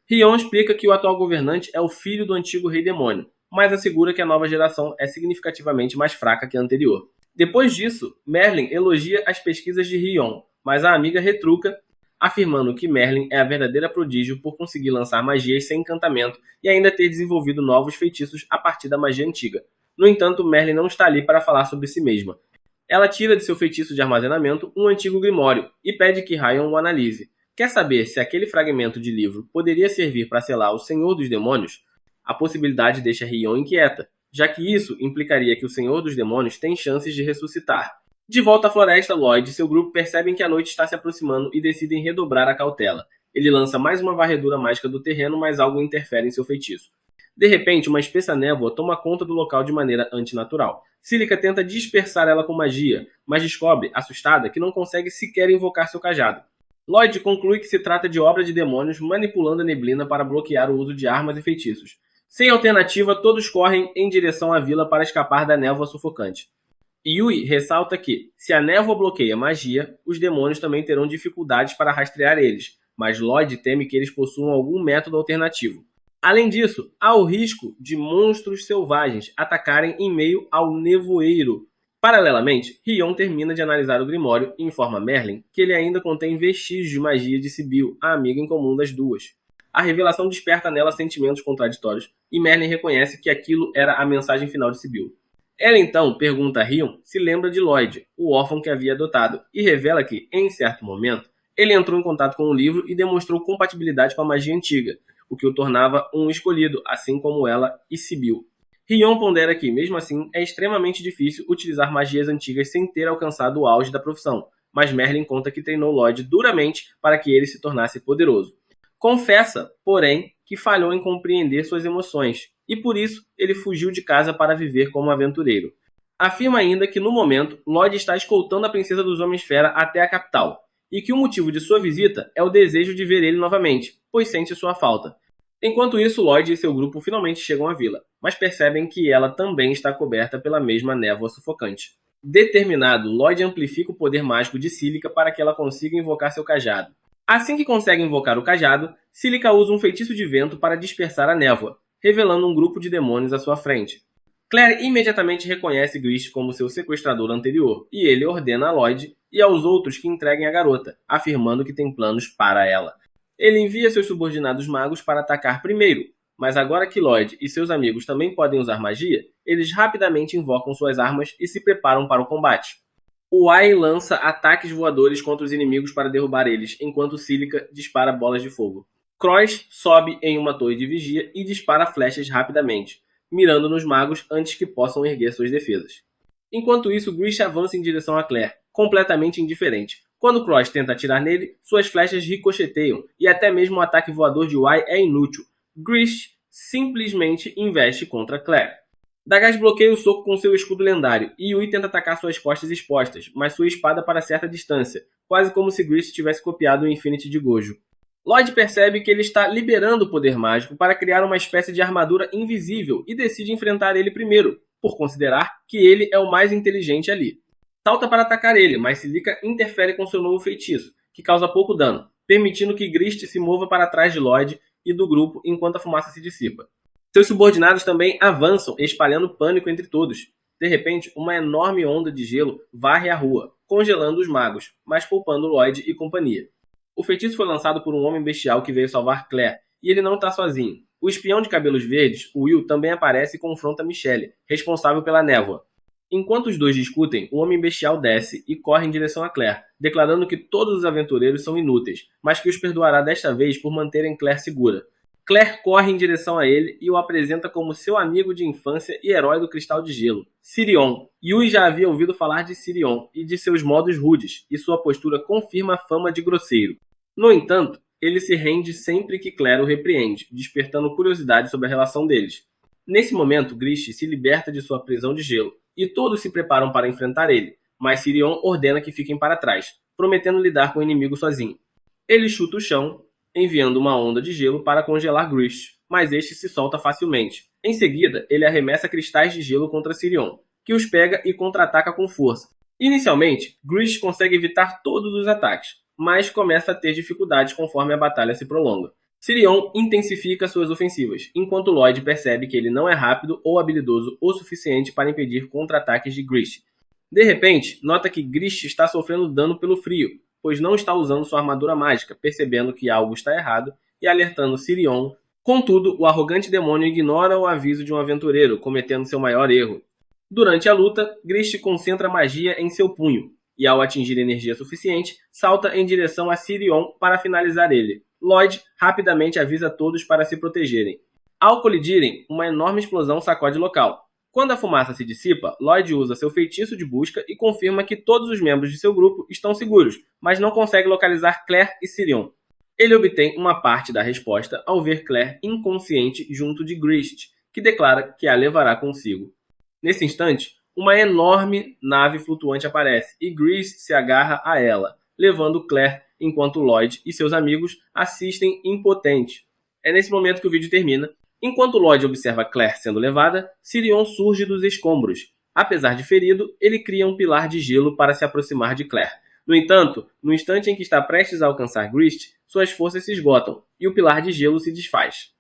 Rion explica que o atual governante é o filho do antigo rei demônio, mas assegura que a nova geração é significativamente mais fraca que a anterior. Depois disso, Merlin elogia as pesquisas de Rion, mas a amiga retruca, afirmando que Merlin é a verdadeira prodígio por conseguir lançar magias sem encantamento e ainda ter desenvolvido novos feitiços a partir da magia antiga. No entanto, Merlin não está ali para falar sobre si mesma. Ela tira de seu feitiço de armazenamento um antigo grimório e pede que Rion o analise. Quer saber se aquele fragmento de livro poderia servir para selar o Senhor dos Demônios? A possibilidade deixa Rion inquieta, já que isso implicaria que o Senhor dos Demônios tem chances de ressuscitar. De volta à floresta, Lloyd e seu grupo percebem que a noite está se aproximando e decidem redobrar a cautela. Ele lança mais uma varredura mágica do terreno, mas algo interfere em seu feitiço. De repente, uma espessa névoa toma conta do local de maneira antinatural. Cílica tenta dispersar ela com magia, mas descobre, assustada, que não consegue sequer invocar seu cajado. Lloyd conclui que se trata de obra de demônios manipulando a neblina para bloquear o uso de armas e feitiços. Sem alternativa, todos correm em direção à vila para escapar da névoa sufocante. Yui ressalta que, se a névoa bloqueia magia, os demônios também terão dificuldades para rastrear eles, mas Lloyd teme que eles possuam algum método alternativo. Além disso, há o risco de monstros selvagens atacarem em meio ao nevoeiro. Paralelamente, Rion termina de analisar o Grimório e informa Merlin que ele ainda contém vestígios de magia de Sibyl, a amiga em comum das duas. A revelação desperta nela sentimentos contraditórios e Merlin reconhece que aquilo era a mensagem final de Sibyl. Ela então pergunta a Rion se lembra de Lloyd, o órfão que havia adotado, e revela que, em certo momento, ele entrou em contato com o livro e demonstrou compatibilidade com a magia antiga, o que o tornava um escolhido, assim como ela e Sibyl. Rion pondera que, mesmo assim, é extremamente difícil utilizar magias antigas sem ter alcançado o auge da profissão, mas Merlin conta que treinou Lloyd duramente para que ele se tornasse poderoso. Confessa, porém, que falhou em compreender suas emoções, e por isso ele fugiu de casa para viver como aventureiro. Afirma ainda que, no momento, Lloyd está escoltando a princesa dos Homens-Fera até a capital, e que o motivo de sua visita é o desejo de ver ele novamente, pois sente sua falta. Enquanto isso, Lloyd e seu grupo finalmente chegam à vila, mas percebem que ela também está coberta pela mesma névoa sufocante. Determinado, Lloyd amplifica o poder mágico de Cílica para que ela consiga invocar seu cajado. Assim que consegue invocar o cajado, Cílica usa um feitiço de vento para dispersar a névoa, revelando um grupo de demônios à sua frente. Claire imediatamente reconhece Grist como seu sequestrador anterior, e ele ordena a Lloyd e aos outros que entreguem a garota, afirmando que tem planos para ela. Ele envia seus subordinados magos para atacar primeiro, mas agora que Lloyd e seus amigos também podem usar magia, eles rapidamente invocam suas armas e se preparam para o combate. Uai lança ataques voadores contra os inimigos para derrubar eles, enquanto Cílica dispara bolas de fogo. Croix sobe em uma torre de vigia e dispara flechas rapidamente, mirando nos magos antes que possam erguer suas defesas. Enquanto isso, Grist avança em direção a Claire, completamente indiferente. Quando Croix tenta atirar nele, suas flechas ricocheteiam, e até mesmo o ataque voador de Uai é inútil. Grist simplesmente investe contra Claire. Dagaz bloqueia o soco com seu escudo lendário, e Yui tenta atacar suas costas expostas, mas sua espada para certa distância, quase como se Grist tivesse copiado o Infinity de Gojo. Lloyd percebe que ele está liberando o poder mágico para criar uma espécie de armadura invisível e decide enfrentar ele primeiro, por considerar que ele é o mais inteligente ali. Salta para atacar ele, mas Cílica interfere com seu novo feitiço, que causa pouco dano, permitindo que Grist se mova para trás de Lloyd e do grupo enquanto a fumaça se dissipa. Seus subordinados também avançam, espalhando pânico entre todos. De repente, uma enorme onda de gelo varre a rua, congelando os magos, mas poupando Lloyd e companhia. O feitiço foi lançado por um homem bestial que veio salvar Claire, e ele não está sozinho. O espião de cabelos verdes, Will, também aparece e confronta Michelle, responsável pela névoa. Enquanto os dois discutem, o homem bestial desce e corre em direção a Claire, declarando que todos os aventureiros são inúteis, mas que os perdoará desta vez por manterem Claire segura. Claire corre em direção a ele e o apresenta como seu amigo de infância e herói do Cristal de Gelo, Sirion. Yui já havia ouvido falar de Sirion e de seus modos rudes, e sua postura confirma a fama de grosseiro. No entanto, ele se rende sempre que Claire o repreende, despertando curiosidade sobre a relação deles. Nesse momento, Grist se liberta de sua prisão de gelo, e todos se preparam para enfrentar ele, mas Sirion ordena que fiquem para trás, prometendo lidar com o inimigo sozinho. Ele chuta o chão, enviando uma onda de gelo para congelar Grist, mas este se solta facilmente. Em seguida, ele arremessa cristais de gelo contra Sirion, que os pega e contra-ataca com força. Inicialmente, Grist consegue evitar todos os ataques, mas começa a ter dificuldades conforme a batalha se prolonga. Sirion intensifica suas ofensivas, enquanto Lloyd percebe que ele não é rápido ou habilidoso o suficiente para impedir contra-ataques de Grist. De repente, nota que Grist está sofrendo dano pelo frio, pois não está usando sua armadura mágica, percebendo que algo está errado e alertando Sirion. Contudo, o arrogante demônio ignora o aviso de um aventureiro, cometendo seu maior erro. Durante a luta, Grist concentra magia em seu punho, e ao atingir energia suficiente, salta em direção a Sirion para finalizar ele. Lloyd rapidamente avisa todos para se protegerem. Ao colidirem, uma enorme explosão sacode o local. Quando a fumaça se dissipa, Lloyd usa seu feitiço de busca e confirma que todos os membros de seu grupo estão seguros, mas não consegue localizar Claire e Sirion. Ele obtém uma parte da resposta ao ver Claire inconsciente junto de Grist, que declara que a levará consigo. Nesse instante, uma enorme nave flutuante aparece e Grist se agarra a ela, levando Claire, enquanto Lloyd e seus amigos assistem impotentes. É nesse momento que o vídeo termina. Enquanto Lloyd observa Claire sendo levada, Sirion surge dos escombros. Apesar de ferido, ele cria um pilar de gelo para se aproximar de Claire. No entanto, no instante em que está prestes a alcançar Grist, suas forças se esgotam e o pilar de gelo se desfaz.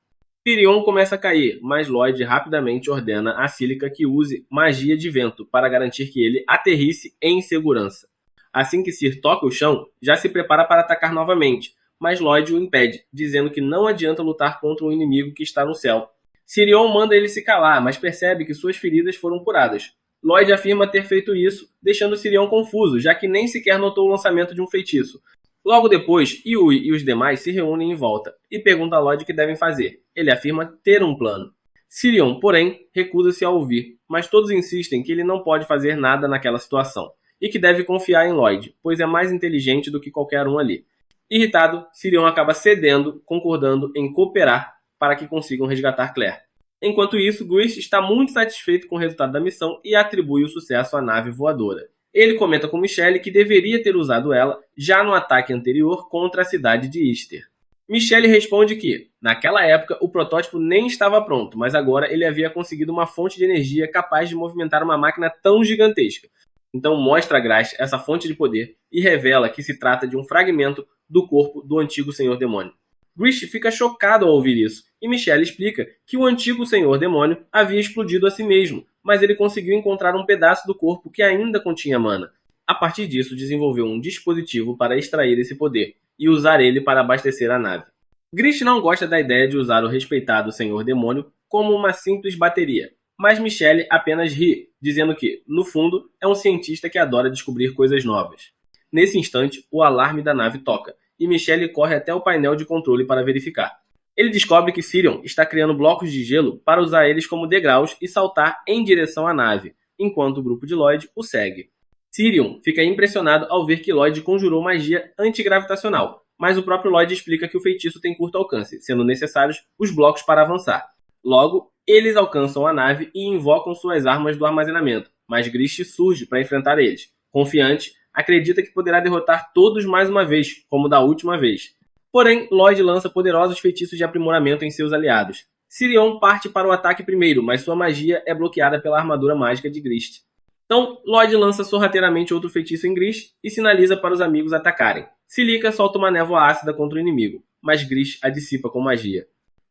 Sirion começa a cair, mas Lloyd rapidamente ordena a Cílica que use magia de vento para garantir que ele aterrisse em segurança. Assim que Cir toca o chão, já se prepara para atacar novamente, mas Lloyd o impede, dizendo que não adianta lutar contra um inimigo que está no céu. Sirion manda ele se calar, mas percebe que suas feridas foram curadas. Lloyd afirma ter feito isso, deixando Sirion confuso, já que nem sequer notou o lançamento de um feitiço. Logo depois, Yui e os demais se reúnem em volta e perguntam a Lloyd o que devem fazer. Ele afirma ter um plano. Sirion, porém, recusa-se a ouvir, mas todos insistem que ele não pode fazer nada naquela situação e que deve confiar em Lloyd, pois é mais inteligente do que qualquer um ali. Irritado, Sirion acaba cedendo, concordando em cooperar para que consigam resgatar Claire. Enquanto isso, Grist está muito satisfeito com o resultado da missão e atribui o sucesso à nave voadora. Ele comenta com Michelle que deveria ter usado ela já no ataque anterior contra a cidade de Easter. Michelle responde que, naquela época, o protótipo nem estava pronto, mas agora ele havia conseguido uma fonte de energia capaz de movimentar uma máquina tão gigantesca. Então mostra a Grast essa fonte de poder e revela que se trata de um fragmento do corpo do antigo Senhor Demônio. Grist fica chocado ao ouvir isso, e Michelle explica que o antigo Senhor Demônio havia explodido a si mesmo, mas ele conseguiu encontrar um pedaço do corpo que ainda continha mana. A partir disso, desenvolveu um dispositivo para extrair esse poder e usar ele para abastecer a nave. Grist não gosta da ideia de usar o respeitado Senhor Demônio como uma simples bateria, mas Michelle apenas ri, dizendo que, no fundo, é um cientista que adora descobrir coisas novas. Nesse instante, o alarme da nave toca, e Michelle corre até o painel de controle para verificar. Ele descobre que Sirion está criando blocos de gelo para usar eles como degraus e saltar em direção à nave, enquanto o grupo de Lloyd o segue. Sirion fica impressionado ao ver que Lloyd conjurou magia antigravitacional, mas o próprio Lloyd explica que o feitiço tem curto alcance, sendo necessários os blocos para avançar. Logo, eles alcançam a nave e invocam suas armas do armazenamento, mas Grist surge para enfrentar eles. Confiante, acredita que poderá derrotar todos mais uma vez, como da última vez. Porém, Lloyd lança poderosos feitiços de aprimoramento em seus aliados. Sirion parte para o ataque primeiro, mas sua magia é bloqueada pela armadura mágica de Grist. Então, Lloyd lança sorrateiramente outro feitiço em Grist e sinaliza para os amigos atacarem. Silica solta uma névoa ácida contra o inimigo, mas Grist a dissipa com magia.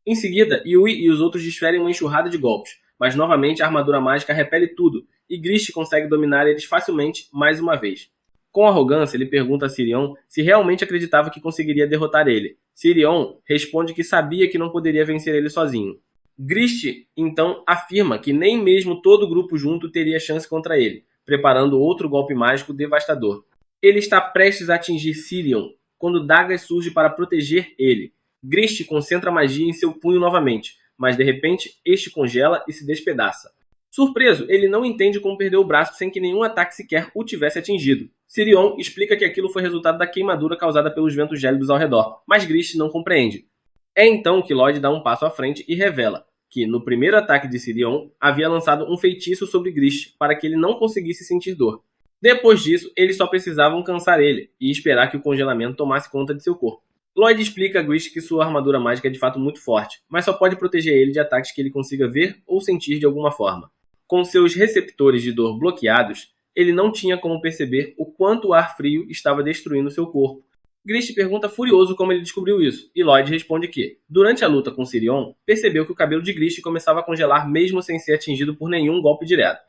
Em seguida, Yui e os outros desferem uma enxurrada de golpes, mas novamente a armadura mágica repele tudo, e Grist consegue dominar eles facilmente mais uma vez. Com arrogância, ele pergunta a Sirion se realmente acreditava que conseguiria derrotar ele. Sirion responde que sabia que não poderia vencer ele sozinho. Grist, então, afirma que nem mesmo todo o grupo junto teria chance contra ele, preparando outro golpe mágico devastador. Ele está prestes a atingir Sirion, quando Dagas surge para proteger ele. Grist concentra magia em seu punho novamente, mas de repente este congela e se despedaça. Surpreso, ele não entende como perdeu o braço sem que nenhum ataque sequer o tivesse atingido. Sirion explica que aquilo foi resultado da queimadura causada pelos ventos gélidos ao redor, mas Grist não compreende. É então que Lloyd dá um passo à frente e revela que, no primeiro ataque de Sirion, havia lançado um feitiço sobre Grist para que ele não conseguisse sentir dor. Depois disso, eles só precisavam cansar ele e esperar que o congelamento tomasse conta de seu corpo. Lloyd explica a Grist que sua armadura mágica é de fato muito forte, mas só pode proteger ele de ataques que ele consiga ver ou sentir de alguma forma. Com seus receptores de dor bloqueados, ele não tinha como perceber o quanto o ar frio estava destruindo seu corpo. Grist pergunta furioso como ele descobriu isso, e Lloyd responde que, durante a luta com Sirion, percebeu que o cabelo de Grist começava a congelar mesmo sem ser atingido por nenhum golpe direto.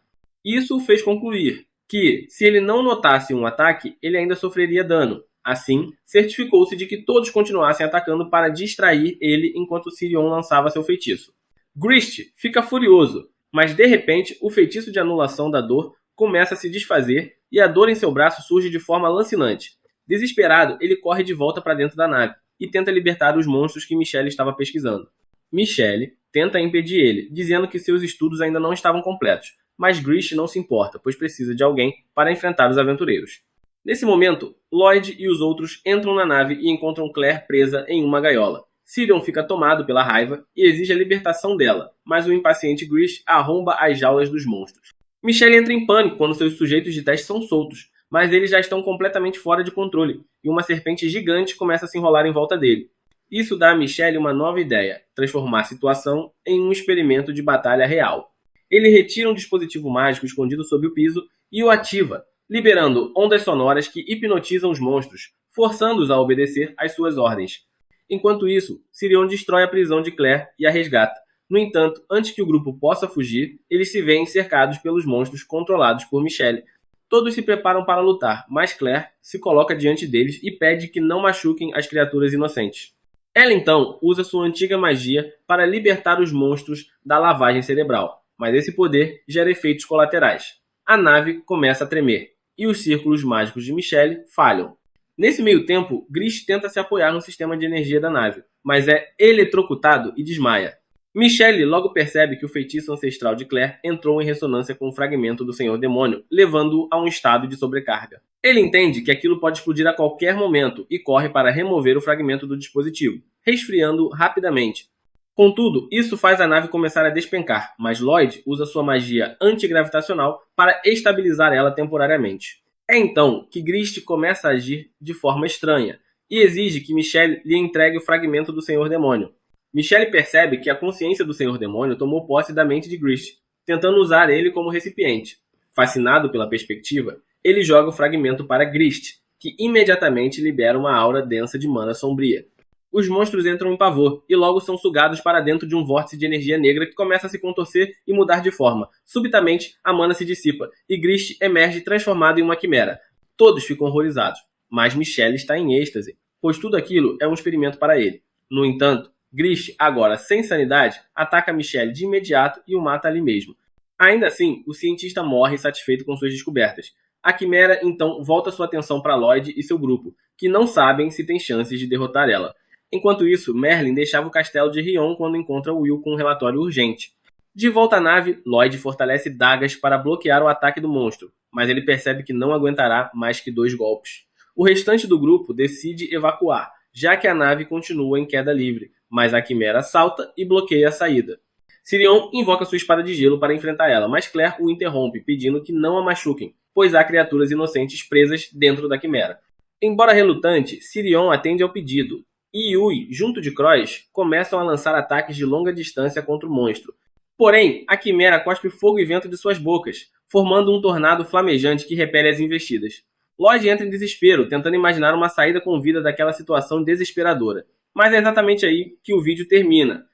Isso o fez concluir que, se ele não notasse um ataque, ele ainda sofreria dano. Assim, certificou-se de que todos continuassem atacando para distrair ele enquanto Sirion lançava seu feitiço. Grist fica furioso, mas de repente o feitiço de anulação da dor começa a se desfazer e a dor em seu braço surge de forma lancinante. Desesperado, ele corre de volta para dentro da nave e tenta libertar os monstros que Michelle estava pesquisando. Michelle tenta impedir ele, dizendo que seus estudos ainda não estavam completos, mas Grist não se importa, pois precisa de alguém para enfrentar os aventureiros. Nesse momento, Lloyd e os outros entram na nave e encontram Claire presa em uma gaiola. Sirion fica tomado pela raiva e exige a libertação dela, mas o impaciente Grist arromba as jaulas dos monstros. Michelle entra em pânico quando seus sujeitos de teste são soltos, mas eles já estão completamente fora de controle, e uma serpente gigante começa a se enrolar em volta dele. Isso dá a Michelle uma nova ideia, transformar a situação em um experimento de batalha real. Ele retira um dispositivo mágico escondido sob o piso e o ativa, liberando ondas sonoras que hipnotizam os monstros, forçando-os a obedecer às suas ordens. Enquanto isso, Sirion destrói a prisão de Claire e a resgata. No entanto, antes que o grupo possa fugir, eles se veem cercados pelos monstros controlados por Michelle. Todos se preparam para lutar, mas Claire se coloca diante deles e pede que não machuquem as criaturas inocentes. Ela então usa sua antiga magia para libertar os monstros da lavagem cerebral, mas esse poder gera efeitos colaterais. a nave começa a tremer, e os círculos mágicos de Michelle falham. Nesse meio tempo, Grist tenta se apoiar no sistema de energia da nave, mas é eletrocutado e desmaia. Michelle logo percebe que o feitiço ancestral de Claire entrou em ressonância com o fragmento do Senhor Demônio, levando-o a um estado de sobrecarga. Ele entende que aquilo pode explodir a qualquer momento e corre para remover o fragmento do dispositivo, resfriando rapidamente. Contudo, isso faz a nave começar a despencar, mas Lloyd usa sua magia antigravitacional para estabilizar ela temporariamente. É então que Grist começa a agir de forma estranha e exige que Michelle lhe entregue o fragmento do Senhor Demônio. Michelle percebe que a consciência do Senhor Demônio tomou posse da mente de Grist, tentando usar ele como recipiente. Fascinado pela perspectiva, ele joga o fragmento para Grist, que imediatamente libera uma aura densa de mana sombria. Os monstros entram em pavor e logo são sugados para dentro de um vórtice de energia negra que começa a se contorcer e mudar de forma. Subitamente, a mana se dissipa e Grist emerge transformado em uma quimera. Todos ficam horrorizados, mas Michelle está em êxtase, pois tudo aquilo é um experimento para ele. No entanto, Grist, agora sem sanidade, ataca Michelle de imediato e o mata ali mesmo. Ainda assim, o cientista morre satisfeito com suas descobertas. A Quimera então volta sua atenção para Lloyd e seu grupo, que não sabem se tem chances de derrotar ela. Enquanto isso, Merlin deixava o castelo de Rion quando encontra Will com um relatório urgente. De volta à nave, Lloyd fortalece dagas para bloquear o ataque do monstro, mas ele percebe que não aguentará mais que 2 golpes. O restante do grupo decide evacuar, já que a nave continua em queda livre, mas a Quimera salta e bloqueia a saída. Sirion invoca sua espada de gelo para enfrentar ela, mas Claire o interrompe, pedindo que não a machuquem, pois há criaturas inocentes presas dentro da Quimera. Embora relutante, Sirion atende ao pedido, e Yui, junto de Croix, começam a lançar ataques de longa distância contra o monstro. Porém, a Quimera cospe fogo e vento de suas bocas, formando um tornado flamejante que repele as investidas. Lloyd entra em desespero, tentando imaginar uma saída com vida daquela situação desesperadora. Mas é exatamente aí que o vídeo termina.